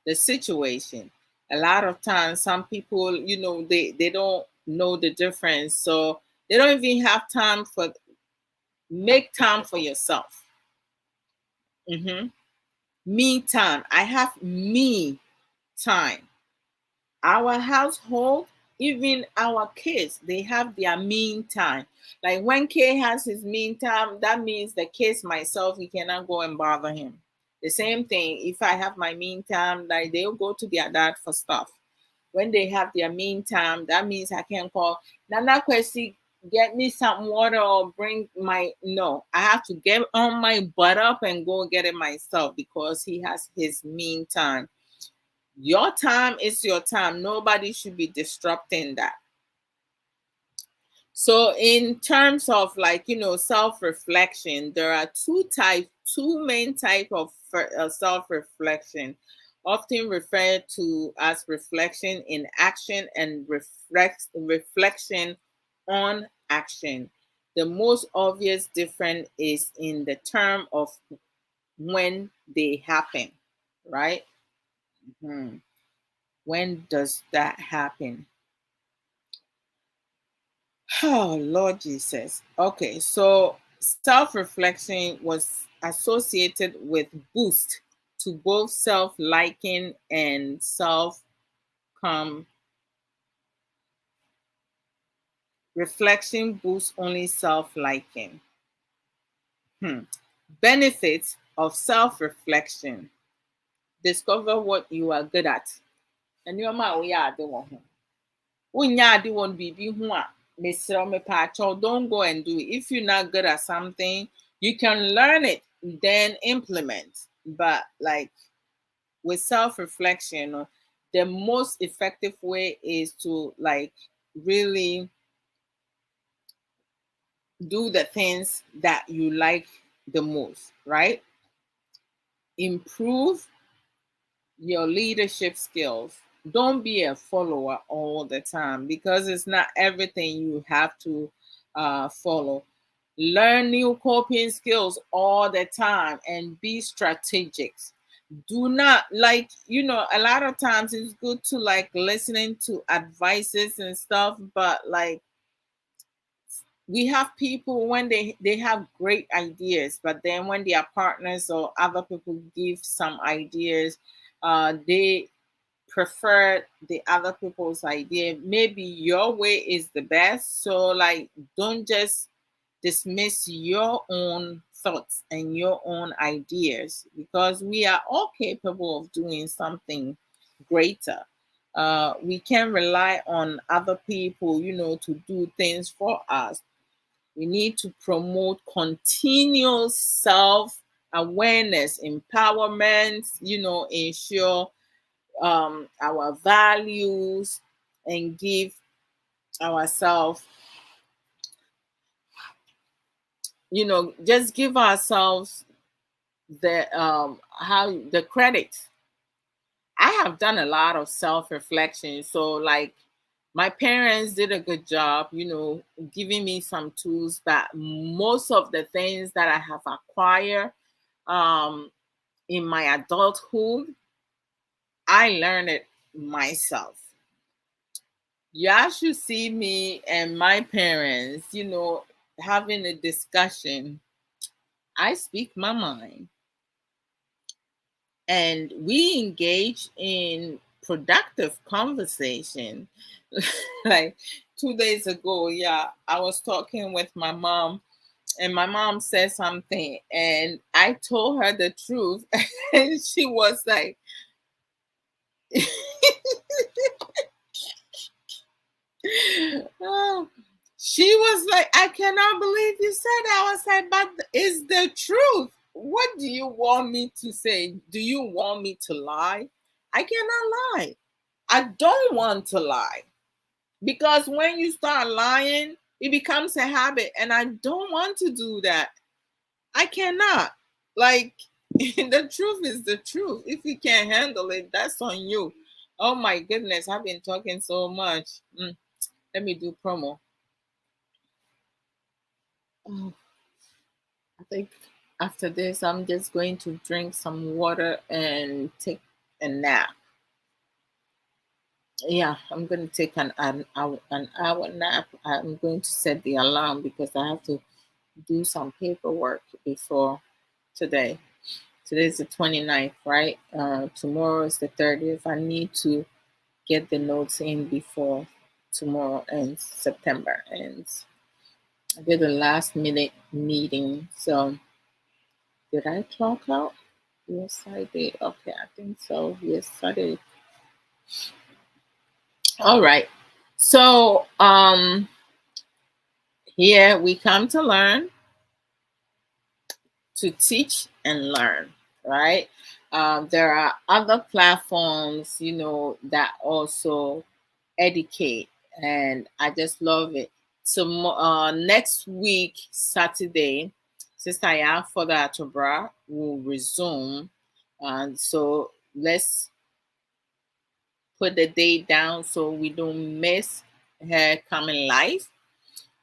the situation. A lot of times, some people, they don't know the difference. So they don't even have time make time for yourself. Me time. I have me time. Our household, even our kids, they have their mean time. Like when K has his mean time, that means the kids, myself, we cannot go and bother him. The same thing, if I have my mean time, like they'll go to their dad for stuff. When they have their mean time, that means I can call Nana Kwesi, get me some water or bring my no. I have to get on my butt up and go get it myself because he has his mean time. Your time is your time. Nobody should be disrupting that. So in terms of self-reflection, there are two main type of self-reflection, often referred to as reflection in action and reflection on action. The most obvious difference is in the term of when they happen, right? When does that happen? Oh, Lord Jesus. Okay, so self reflection was associated with boost to both self liking and self reflection boosts only self liking. Benefits of self reflection: discover what you are good at. And your man, we are the one. Unyadi won't be who are. Don't go and do it. If you're not good at something, you can learn it, then implement. But with self-reflection, the most effective way is to really do the things that you like the most, right? Improve your leadership skills. Don't be a follower all the time because it's not everything you have to follow. Learn new coping skills all the time and be strategic. Do not a lot of times it's good to listening to advices and stuff, but we have people when they have great ideas, but then when their partners or other people give some ideas, they prefer the other people's idea. Maybe your way is the best, so don't just dismiss your own thoughts and your own ideas, because we are all capable of doing something greater. We can rely on other people, to do things for us. We need to promote continuous self awareness, empowerment, ensure our values, and give ourselves just give ourselves the credit. I have done a lot of self-reflection. So like my parents did a good job, giving me some tools, but most of the things that I have acquired um, in my adulthood, I learned it myself. You should see me and my parents, having a discussion. I speak my mind and we engage in productive conversation. Like 2 days ago, yeah, I was talking with my mom and my mom said something and I told her the truth and she was like, oh, she was like, I cannot believe you said that. I was like, but it's the truth. What do you want me to say? Do you want me to lie? I cannot lie. I don't want to lie because when you start lying, it becomes a habit, and I don't want to do that. I cannot. Like, the truth is the truth. If you can't handle it, that's on you. Oh my goodness, I've been talking so much. Let me do promo. Oh, I think after this, I'm just going to drink some water and take a nap. Yeah, I'm going to take an hour nap. I'm going to set the alarm because I have to do some paperwork before today. Today's the 29th, right? Tomorrow is the 30th. I need to get the notes in before tomorrow ends, September ends. I did a last minute meeting. So, did I clock out? Yes, I did. Okay, I think so. Yes, I did. All right. So, here we come to learn, to teach and learn, right? There are other platforms, that also educate, and I just love it. So next week, Saturday, Sister Ya for the Atobra will resume, and so let's put the date down so we don't miss her coming live.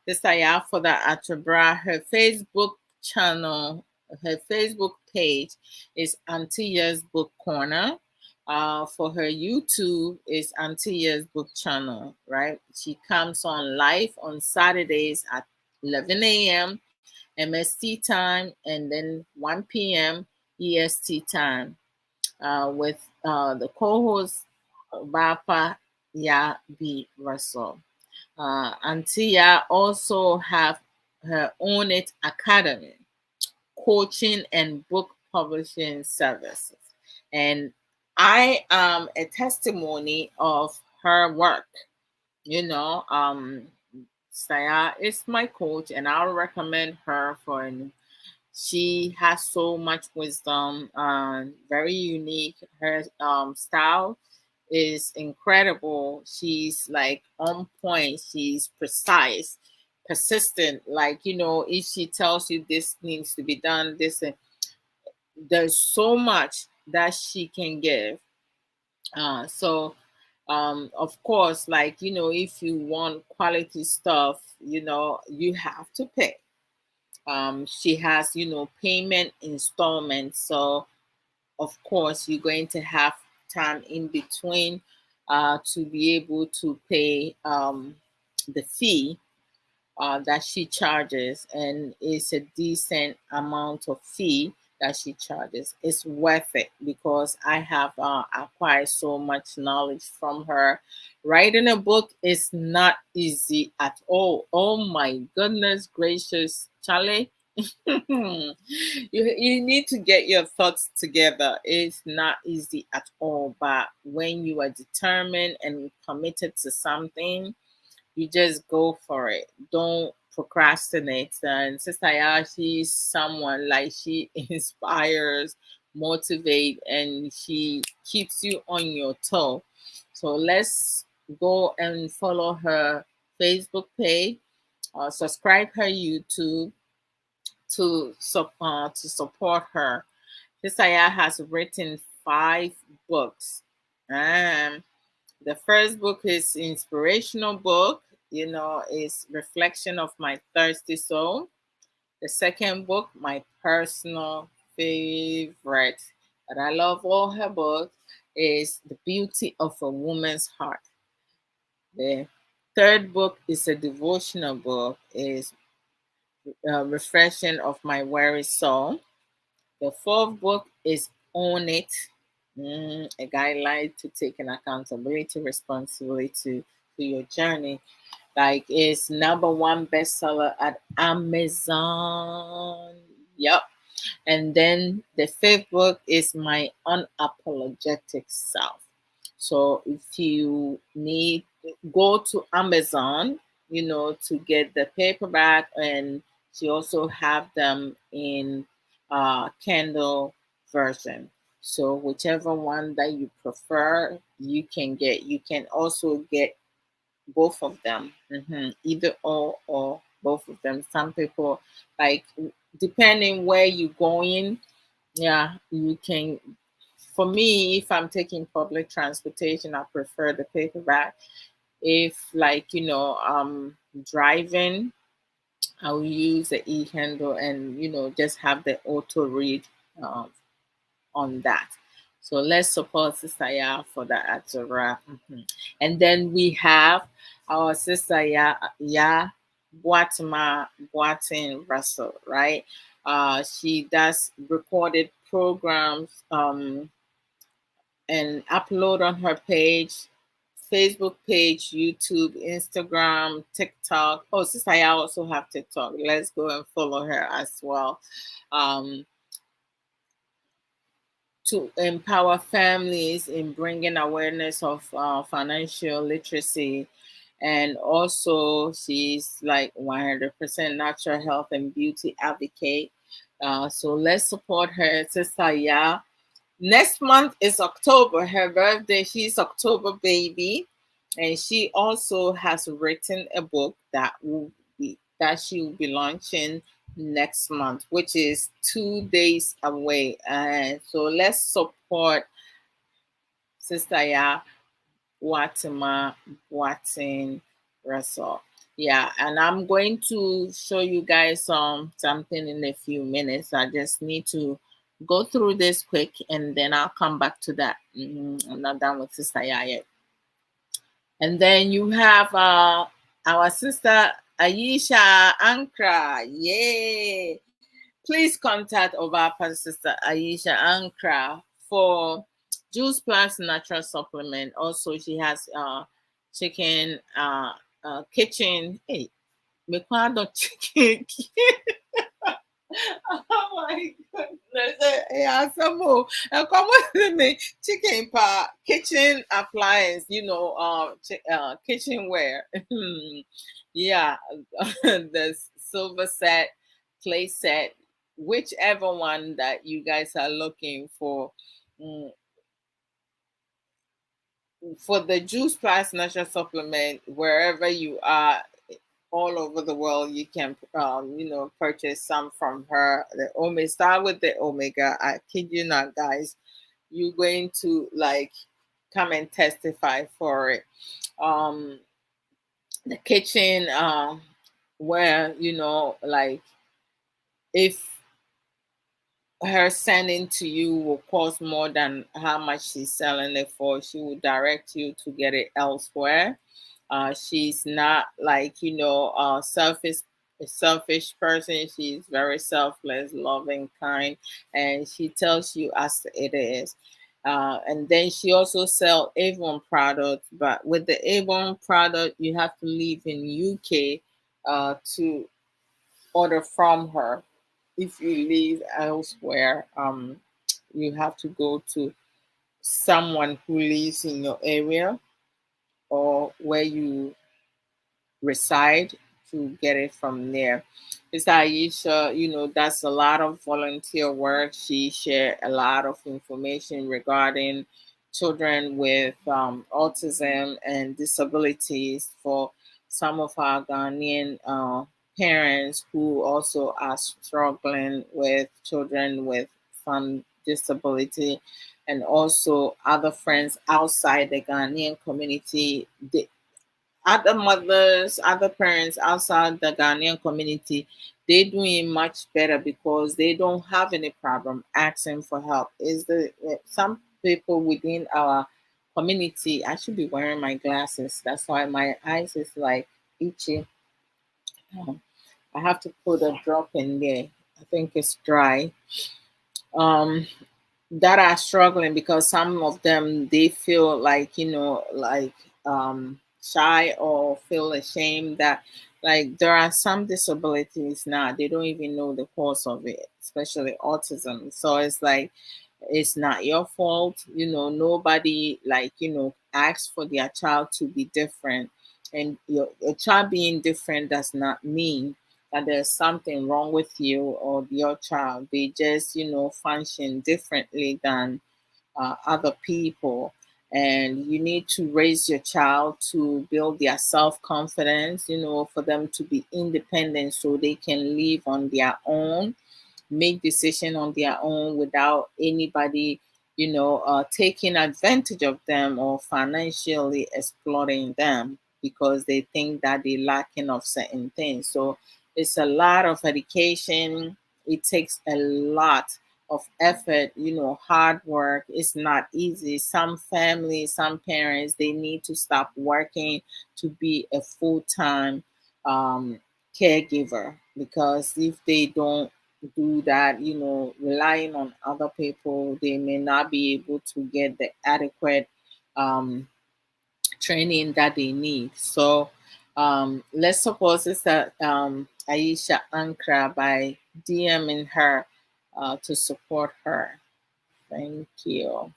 Sister Ya for the Atobra, her Facebook channel, her Facebook page is Antia's Book Corner. For her YouTube is Antia's Book Channel, right? She comes on live on Saturdays at 11 a.m. MST time and then 1 p.m. EST time with the co-host Bapa Ya B. Russell. Antia also have her own it academy, coaching and book publishing services. And I am a testimony of her work. Saya is my coach and I'll recommend her for she has so much wisdom, very unique. Her style is incredible. She's like on point, she's precise, persistent. Like, if she tells you this needs to be done, there's so much that she can give. So of course, like, if you want quality stuff, you have to pay. She has, payment installments. So, of course, you're going to have time in between to be able to pay the fee that she charges, and it's a decent amount of fee that she charges. It's worth it because I have acquired so much knowledge from her. Writing a book is not easy at all. Oh my goodness gracious, Charlie. you need to get your thoughts together. It's not easy at all, but when you are determined and committed to something, you just go for it. Don't procrastinate. And Sister Ya, she's someone like she inspires, motivate, and she keeps you on your toe. So let's go and follow her Facebook page, subscribe her YouTube, to support her. Sister Ya has written 5 books. The first book is inspirational book, is Reflection of My Thirsty Soul. The second book, my personal favorite, that I love all her books, is The Beauty of a Woman's Heart. The third book is a devotional book, is Refreshing of My Weary Soul. The fourth book is Own It, a guideline to take an accountability, responsibility to your journey. Like, it's #1 bestseller at Amazon. Yep. And then the fifth book is My Unapologetic Self. So if you need, go to Amazon, to get the paperback, and she also have them in Kindle version. So whichever one that you prefer, you can get. You can also get both of them, either or both of them. Some people, like, depending where you're going, yeah, you can. For me, if I'm taking public transportation, I prefer the paperback. If, like, I'm driving, I'll use the e-handle, and just have the auto read um, on that. So let's support Sister Ya for that, Azura. And then we have our Sister Ya Boatin Russell, right? She does recorded programs and upload on her page, Facebook page, YouTube, Instagram, TikTok. Oh, Sister Ya also have TikTok. Let's go and follow her as well. To empower families in bringing awareness of financial literacy. And also, she's like 100% natural health and beauty advocate. So let's support her, Sister Ya. Next month is October, her birthday. She's October baby. And she also has written a book that she will be launching next month, which is 2 days away. And so let's support Sister Ya Boatin Russell. Yeah, and I'm going to show you guys something in a few minutes. I just need to go through this quick, and then I'll come back to that. I'm not done with Sister Ya yet. And then you have our sister Aisha Ankra. Yay! Please contact our sister Aisha Ankra for Juice Plus Natural Supplement. Also, she has chicken kitchen. Hey, me chicken. Oh my goodness. Yeah, some more. Come with me. Chicken pot, kitchen appliance, kitchenware. Yeah, the silver set, clay set, whichever one that you guys are looking for. Mm, for the Juice Plus Natural Supplement, wherever you are, all over the world, you can purchase some from her. The omega, start with the omega. I kid you not, guys, you're going to like come and testify for it. The kitchen, where like, if her sending to you will cost more than how much she's selling it for, she will direct you to get it elsewhere. She's not like a selfish person. She's very selfless, loving, kind, and she tells you as it is. And then she also sell Avon products, but with the Avon product, you have to live in UK to order from her. If you live elsewhere, you have to go to someone who lives in your area or where you reside to get it from there. It's Aisha, that's a lot of volunteer work. She shared a lot of information regarding children with autism and disabilities for some of our Ghanaian parents who also are struggling with children with some disability, and also other friends outside the Ghanaian community. Other mothers, other parents outside the Ghanaian community, they're doing much better because they don't have any problem asking for help. Is the some people within our community? I should be wearing my glasses. That's why my eyes is like itchy. Um, I have to put a drop in there. I think it's dry. Um, that are struggling because some of them they feel like like shy or feel ashamed that like there are some disabilities now they don't even know the cause of it, especially autism. So it's like it's not your fault, nobody like asks for their child to be different, and your child being different does not mean that there's something wrong with you or your child. They just function differently than other people. And you need to raise your child to build their self-confidence, for them to be independent so they can live on their own, make decision on their own without anybody taking advantage of them or financially exploiting them because they think that they're lacking of certain things. So it's a lot of education. It takes a lot of effort, hard work. It's not easy. Some families, some parents, they need to stop working to be a full-time caregiver, because if they don't do that, relying on other people, they may not be able to get the adequate um, training that they need. So let's suppose it's that Aisha Ankra by DMing her to support her. Thank you.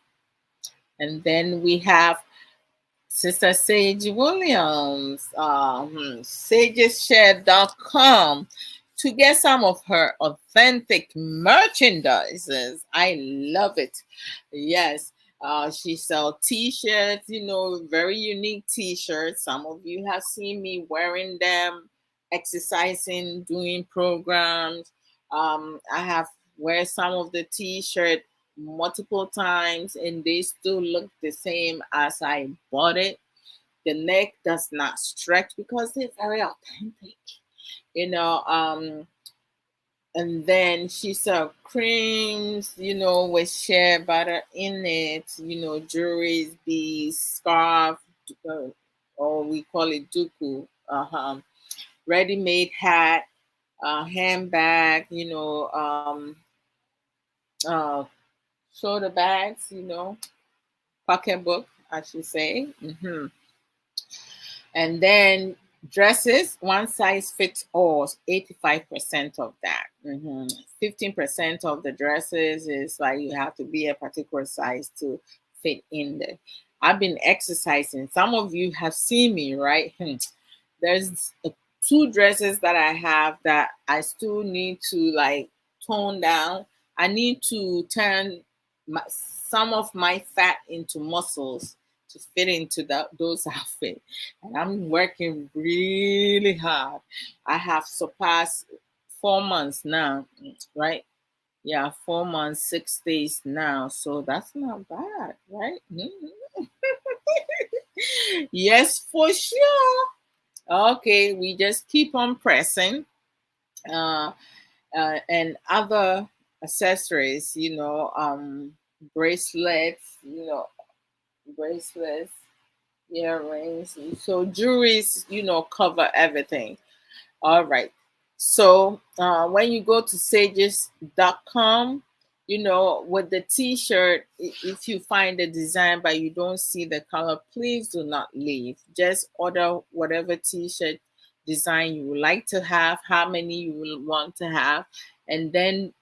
And then we have Sister Sage Williams, sageshare.com, to get some of her authentic merchandises. I love it. Yes. She sells t-shirts, very unique t-shirts. Some of you have seen me wearing them, exercising, doing programs. I have wear some of the t-shirt multiple times and they still look the same as I bought it. The neck does not stretch because they're very authentic, you know. And then she sell creams, with shea butter in it, jewelry, beads, scarf, uh, or we call it duku, ready-made hat, handbag, uh, shoulder bags, pocketbook, I should say. And then dresses, one size fits all, 85% of that. 15% of the dresses is like you have to be a particular size to fit in there. I've been exercising. Some of you have seen me, right? There's two dresses that I have that I still need to like tone down. I need to turn some of my fat into muscles to fit into those outfits. And I'm working really hard. I have surpassed 4 months now, right? Yeah, 4 months, 6 days now. So that's not bad, right? Yes, for sure. Okay, we just keep on pressing. Uh, and other accessories, bracelets, bracelets, earrings. So jewelries, cover everything. All right. So when you go to sages.com, with the t-shirt, if you find the design but you don't see the color, please do not leave. Just order whatever t-shirt design you would like to have, how many you will want to have, and then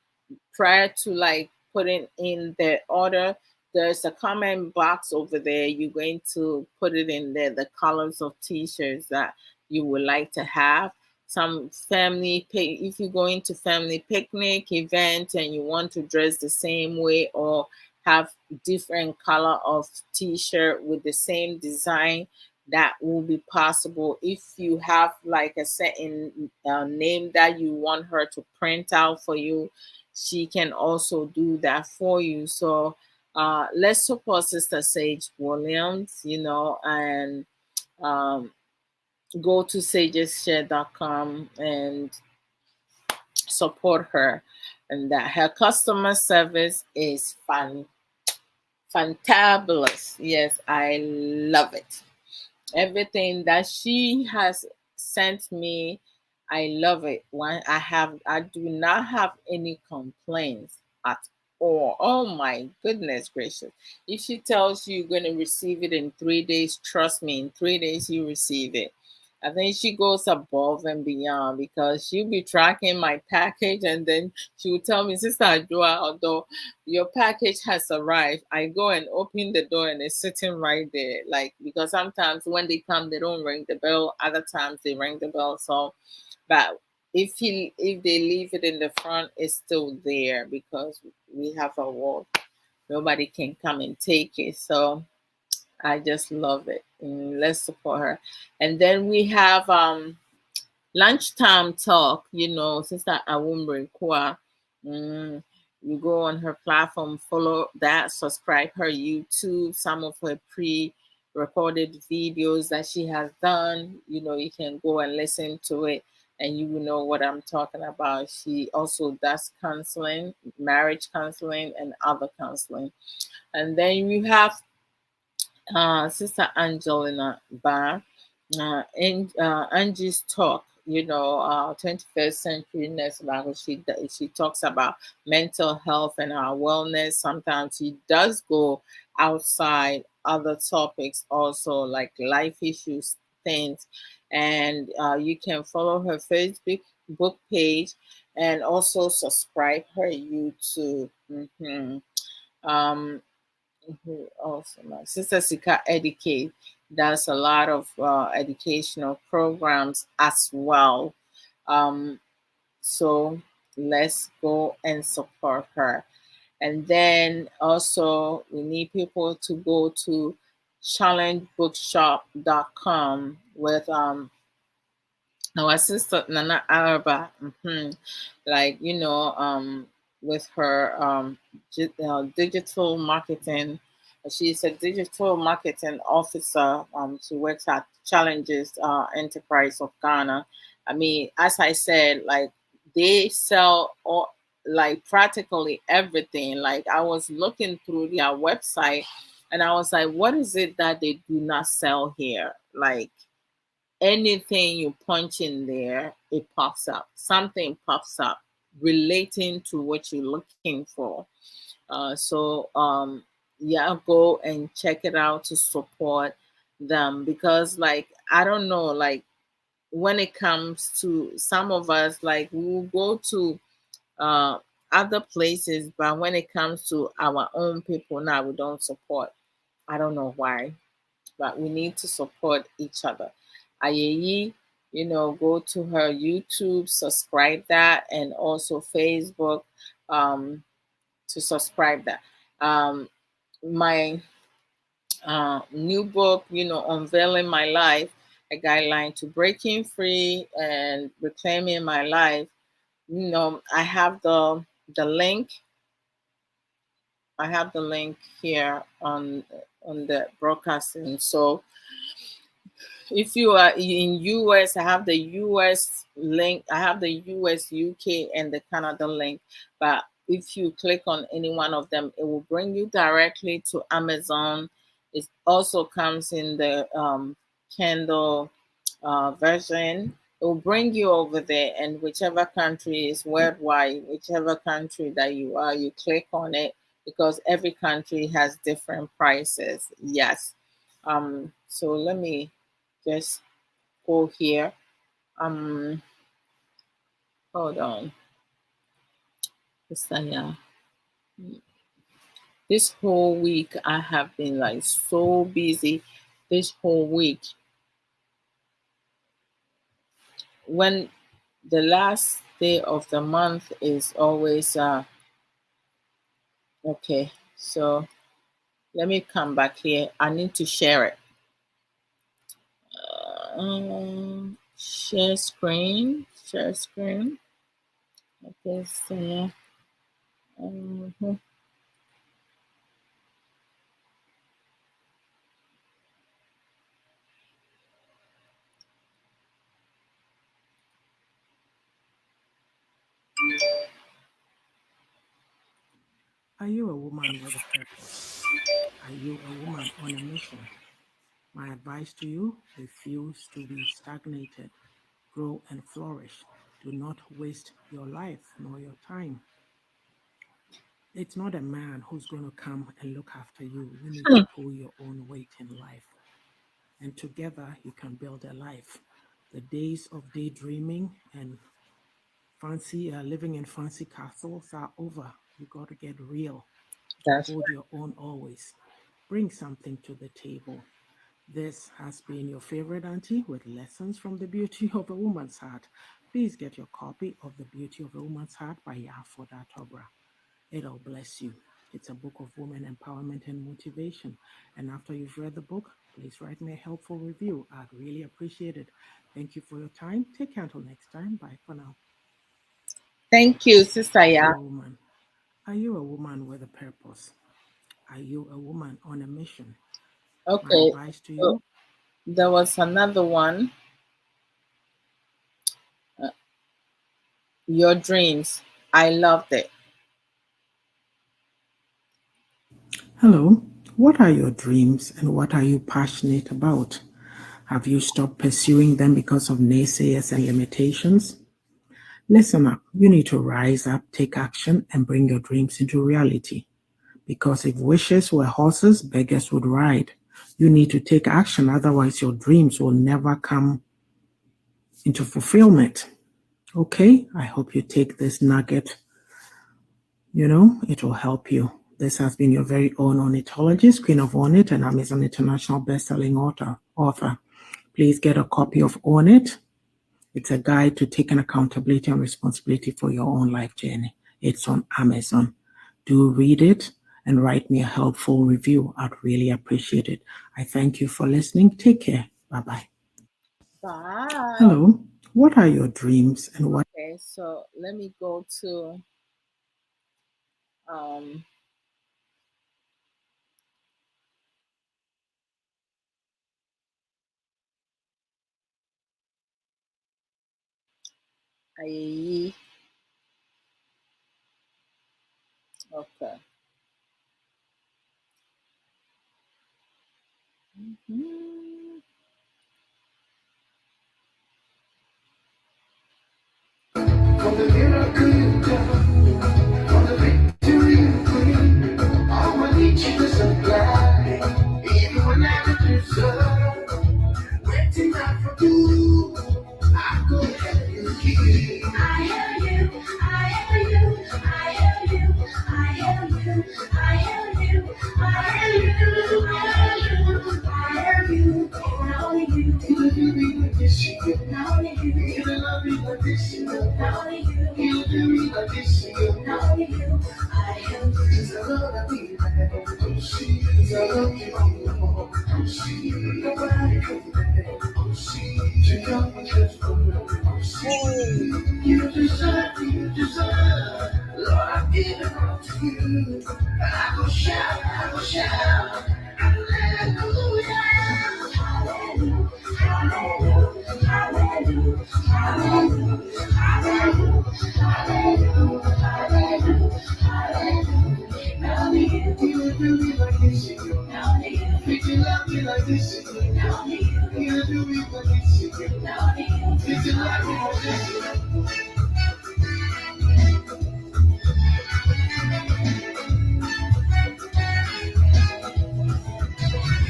prior to like putting in the order, there's a comment box over there. You're going to put it in there, the colors of t-shirts that you would like to have. Some family if you're going to family picnic event and you want to dress the same way or have different color of t-shirt with the same design, that will be possible. If you have like a certain name that you want her to print out for you, she can also do that for you. So let's support Sister Sage Williams, and um, go to sageshare.com and support her. And that her customer service is fantabulous. Yes, I love it. Everything that she has sent me, I love it. I do not have any complaints at all. Oh my goodness gracious. If she tells you you're going to receive it in 3 days, trust me, in 3 days you receive it. I think she goes above and beyond, because she'll be tracking my package, and then she will tell me, Sister Joa, although your package has arrived, I go and open the door and it's sitting right there. Like, because sometimes when they come, they don't ring the bell. Other times they ring the bell. So, but if they leave it in the front, it's still there, because we have a wall. Nobody can come and take it. So I just love it. Let's support her. And then we have lunchtime talk, Sister Awumbre Kwa. You go on her platform, follow that, subscribe her YouTube, some of her pre-recorded videos that she has done. You can go and listen to it, and you will know what I'm talking about. She also does counseling, marriage counseling, and other counseling. And then you have Sister Angelina Barr, Angie's Talk, 21st century nurse language. She talks about mental health and our wellness. Sometimes she does go outside other topics also, like life issues, things. And you can follow her Facebook book page, and also subscribe her YouTube. Who also, my Sister Sika Educate does a lot of educational programs as well. So let's go and support her. And then also we need people to go to challengebookshop.com with our sister Nana Araba, like with her digital marketing. She's a digital marketing officer. She works at Challenges Enterprise of Ghana. I mean, as I said, like they sell all, like practically everything. Like I was looking through their website, and I was like, what is it that they do not sell here? Like anything you punch in there, it pops up. Something pops up relating to what you're looking for. So yeah, go and check it out to support them, because like I don't know, like when it comes to some of us, like we'll go to uh other places, but when it comes to our own people now, we don't support. I don't know why, but we need to support each other. Ayeyi, go to her YouTube, subscribe that, and also Facebook to subscribe that. My new book, Unveiling My Life, a guideline to breaking free and reclaiming my life. I have the link. I have the link here on the broadcasting. So if you are in US, I have the US link. I have the US, UK, and the Canada link. But if you click on any one of them, it will bring you directly to Amazon. It also comes in the Kindle version. It will bring you over there, and whichever country is worldwide, whichever country that you are, you click on it, because every country has different prices. Yes. So let me just go here. Hold on. Yeah. This whole week I have been like so busy. This whole week. When the last day of the month is always okay. So let me come back here. I need to share it. Share screen. Share screen. Okay, so yeah. Mhm. Are you a woman with a purpose? Are you a woman on a mission? My advice to you, refuse to be stagnated. Grow and flourish. Do not waste your life nor your time. It's not a man who's going to come and look after you. You need to pull your own weight in life. And together you can build a life. The days of daydreaming and fancy living in fancy castles are over. You got to get real. That's Hold your own always. Bring something to the table. This has been your favorite auntie with lessons from the beauty of a woman's heart. Please get your copy of The Beauty of a Woman's Heart by Yafoda Tobra. It'll bless you. It's a book of women empowerment and motivation. And after you've read the book, please write me a helpful review. I'd really appreciate it. Thank you for your time. Take care until next time. Bye for now. Thank you, Sister Are Ya. you a woman? Are you a woman with a purpose? Are you a woman on a mission? My Okay, advice to so you, there was another one. Uh, Your dreams. I loved it. hello, what are your dreams and what are you passionate about? Have you stopped pursuing them because of naysayers and limitations? Listen up, you need to rise up, take action, and bring your dreams into reality. Because if wishes were horses, beggars would ride. You need to take action, otherwise, your dreams will never come into fulfillment. Okay, I hope you take this nugget. It will help you. This has been your very own ornithologist, Queen of Ornit, and I'm an international best-selling author. Please get a copy of Ornit. It's a guide to taking accountability and responsibility for your own life journey. It's on Amazon. Do read it and write me a helpful review. I'd really appreciate it. I thank you for listening. Take care. Bye-bye. Bye. Hello. What are your dreams and what? Okay, so let me go to um I okay. Mhm. For the miracle you done, for the victory you bring, I will need you to supply, even when I don't deserve. Waiting out for you, I go help you keep. I hear you, I hear you, I hear you, I hear you, I hear you, I hear you, I hear you, I hear you, and only you. You do me like this, not only you. You love me like this, not only you. You do me like this, not only you. I hear you. It's a love I need, oh see, it's a love you want, oh see, nobody can oh see, you got me just for oh see, you deserve, Lord, I give it all to you. I go shout, hallelujah, hallelujah, hallelujah, hallelujah, hallelujah, hallelujah, hallelujah, hallelujah. Now you do me like this, now you love me like this, now you do me like this, now you love me like this.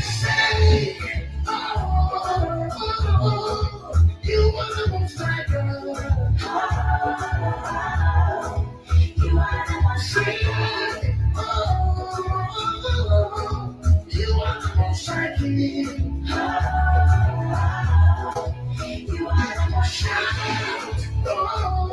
Say, you are the most high God. You are the most high God. You are the most high King. You are the most high God.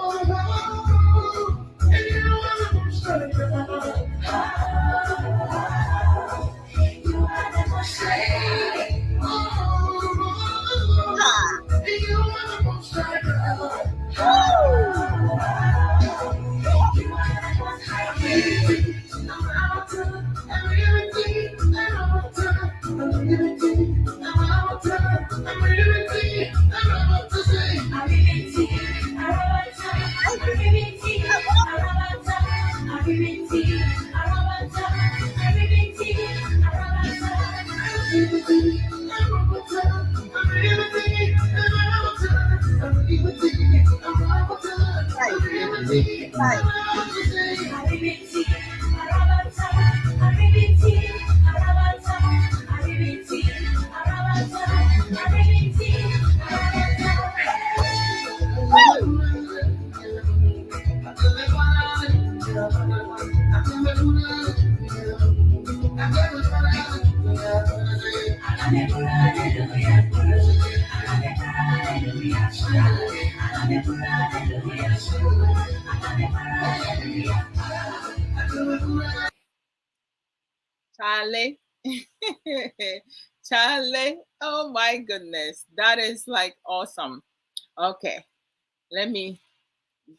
Hi. Charlie. Charlie. Oh my goodness. That is like awesome. Okay. Let me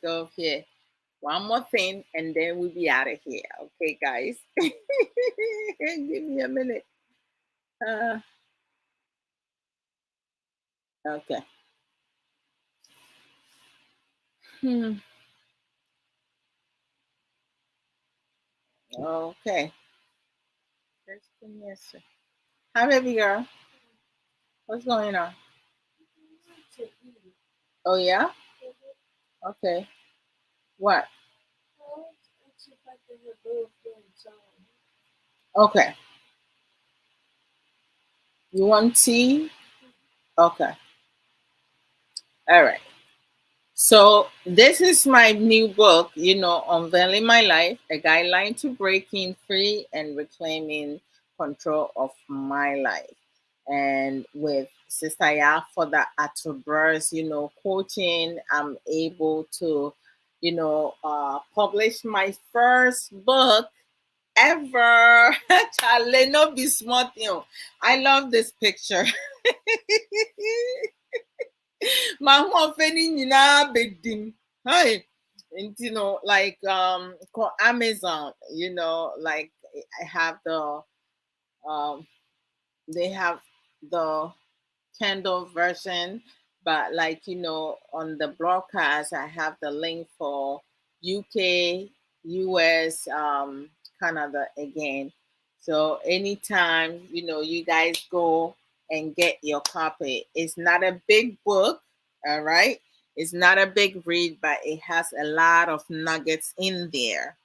go here. One more thing and then we'll be out of here. Okay, guys. Give me a minute. Uh, okay. Hmm. Okay. Just give me a sec. Hi, baby girl. What's going on? Oh, yeah? Okay. What? Okay. You want tea? Okay. All right. So this is my new book, Unveiling My Life, a guideline to breaking free and reclaiming control of my life. And with Sister Ya for the Atobers, coaching, I'm able to, publish my first book ever. Charlie, no be smart, I love this picture. My whole feeling bedim. Hi. And like Amazon, like I have um they have the Kindle version, but like on the broadcast, I have the link for UK, US, Canada again. So anytime you guys go and get your copy, it's not a big book, all right. It's not a big read, but it has a lot of nuggets in there.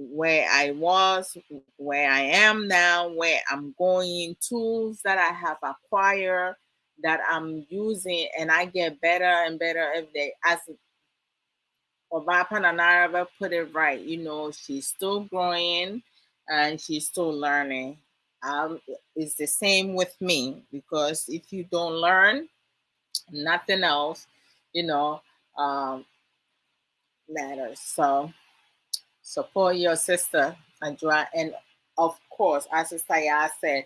Where I was, where I am now, where I'm going, tools that I have acquired that I'm using, and I get better and better every day. As Obapa Nanaraba put it right, she's still growing and she's still learning. It's the same with me because if you don't learn, nothing else, you know, um, matters. So support your sister, Andra. And of course, as Sister Ya said,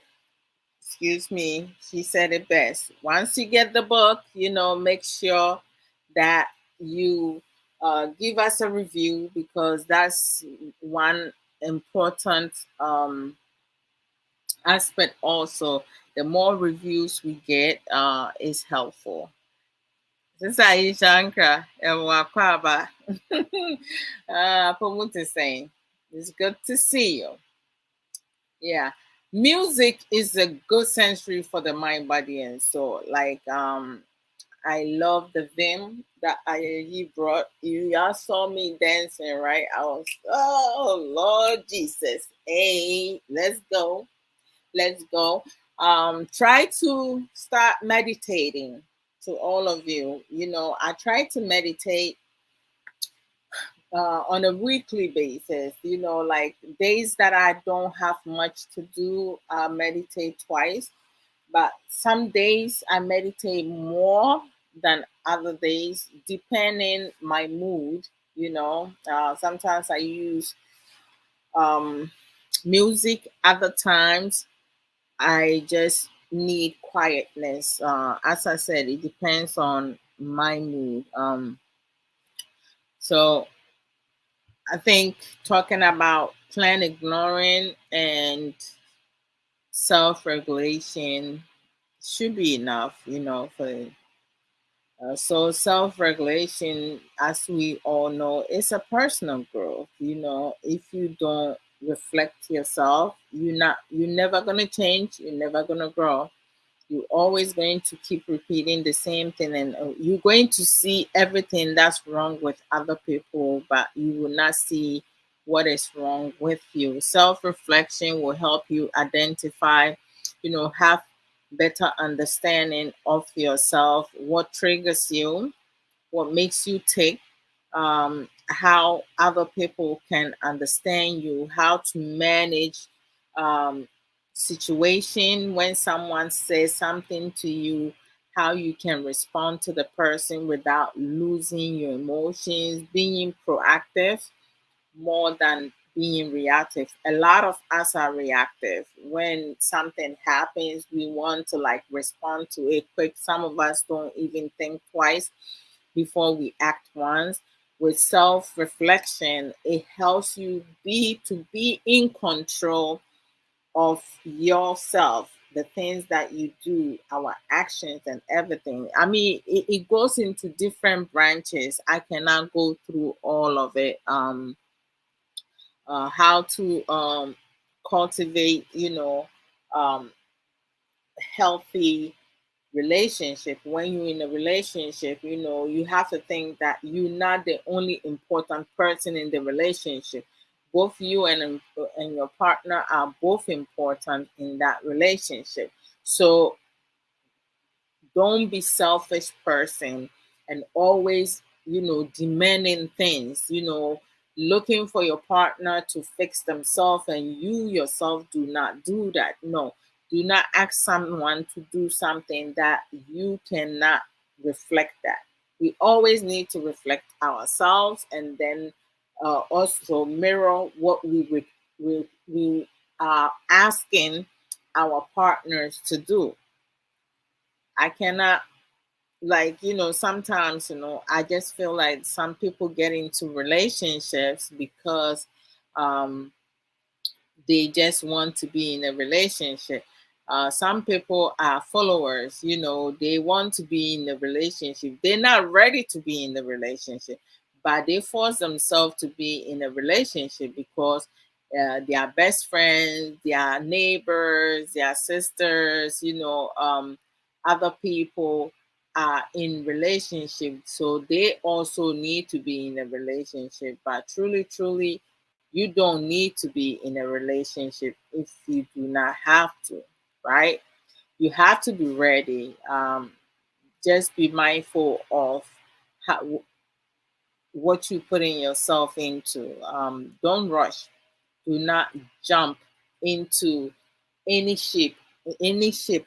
excuse me, she said it best. Once you get the book, make sure that you give us a review because that's one important aspect also. The more reviews we get is helpful. This is Aisha Ankara and Wakwaba. Pomuti saying, it's good to see you. Yeah. Music is a good sensory for the mind, body, and soul. Like, I love the vim that you brought. Y'all saw me dancing, right? I was, oh, Lord Jesus. Hey, let's go. Let's go. Try to start meditating to all of you. I try to meditate on a weekly basis. Like days that I don't have much to do, I meditate twice. But some days I meditate more than other days, depending my mood. Sometimes I use um, music. Other times I just need quietness. As I said, it depends on my mood. So I think talking about plan ignoring and self regulation should be enough, for so self regulation, as we all know, is a personal growth. If you don't reflect yourself, you're never gonna change. You're never gonna grow. You're always going to keep repeating the same thing, and you're going to see everything that's wrong with other people, but you will not see what is wrong with you. Self reflection will help you identify, have better understanding of yourself, what triggers you, what makes you tick, how other people can understand you, how to manage um, situation when someone says something to you, how you can respond to the person without losing your emotions, being proactive more than being reactive. A lot of us are reactive. When something happens, we want to like respond to it quick. Some of us don't even think twice before we act once. With self-reflection, it helps you be in control of yourself, the things that you do, our actions and everything. I mean, it goes into different branches. I cannot go through all of it. How to cultivate, um, healthy relationship. When you're in a relationship, you have to think that you're not the only important person in the relationship. Both you and your partner are both important in that relationship. So don't be selfish person and always demanding things, looking for your partner to fix themselves, and you yourself do not do that. No, do not ask someone to do something that you cannot reflect. That we always need to reflect ourselves, and then also mirror what we are asking our partners to do. I cannot, like, sometimes, I just feel like some people get into relationships because um they just want to be in a relationship. Some people are followers, they want to be in a relationship. They're not ready to be in the relationship, but they force themselves to be in a relationship because their best friends, their neighbors, their sisters, other people are in relationship. So they also need to be in a relationship. But truly, truly, you don't need to be in a relationship if you do not have to, right? You have to be ready. Just be mindful of how, what you putting yourself into. Don't rush. Do not jump into any ship, any ship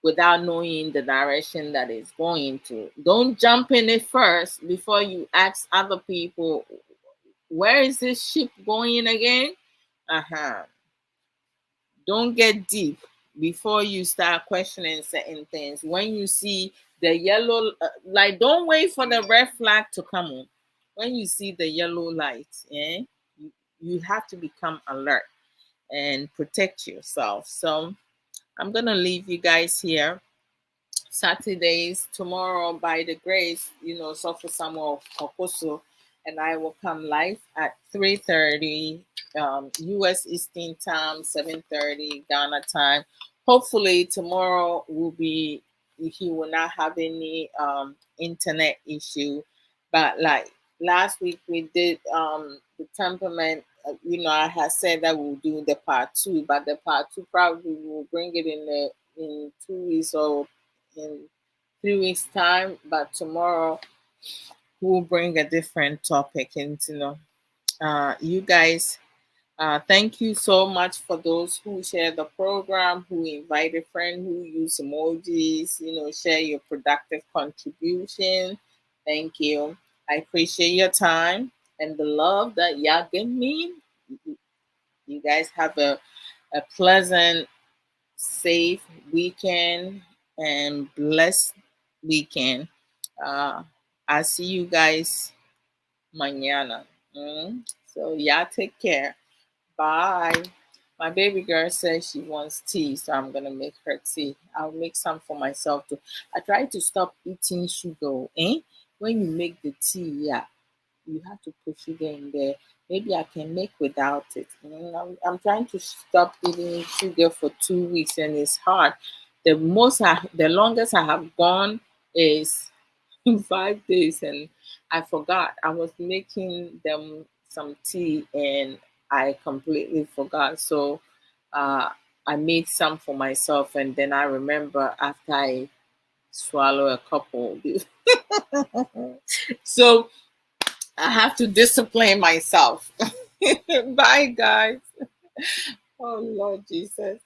without knowing the direction that it's going to. Don't jump in it first before you ask other people, where is this ship going again? Uh-huh. Don't get deep before you start questioning certain things. When you see the yellow, like, don't wait for the red flag to come on. When you see the yellow light, you have to become alert and protect yourself. So I'm gonna leave you guys here. Saturdays, tomorrow, by the grace, Sofa Samuel Okoso and I will come live at 3:30 US Eastern Time, 7:30 Ghana time. Hopefully tomorrow will be, he will not have any internet issue. But like last week we did the temperament, I had said that we'll do the part two, but the part two probably will bring it in 2 weeks or in 3 weeks time. But tomorrow we'll bring a different topic. And you guys, thank you so much for those who share the program, who invite a friend, who use emojis, share your productive contribution. Thank you. I appreciate your time and the love that y'all give me. You guys have a pleasant, safe weekend and blessed weekend. Uh, I'll see you guys mañana. So y'all take care. Bye. My baby girl says she wants tea, so I'm gonna make her tea. I'll make some for myself too. I try to stop eating sugar. When you make the tea, yeah, you have to put sugar in there. Maybe I can make without it. I'm trying to stop eating sugar for 2 weeks, and it's hard. the longest I have gone is 5 days, and I forgot. I was making them some tea and I completely forgot. So uh, I made some for myself, and then I remember after I swallow a couple. So I have to discipline myself. Bye, guys. Oh, Lord Jesus.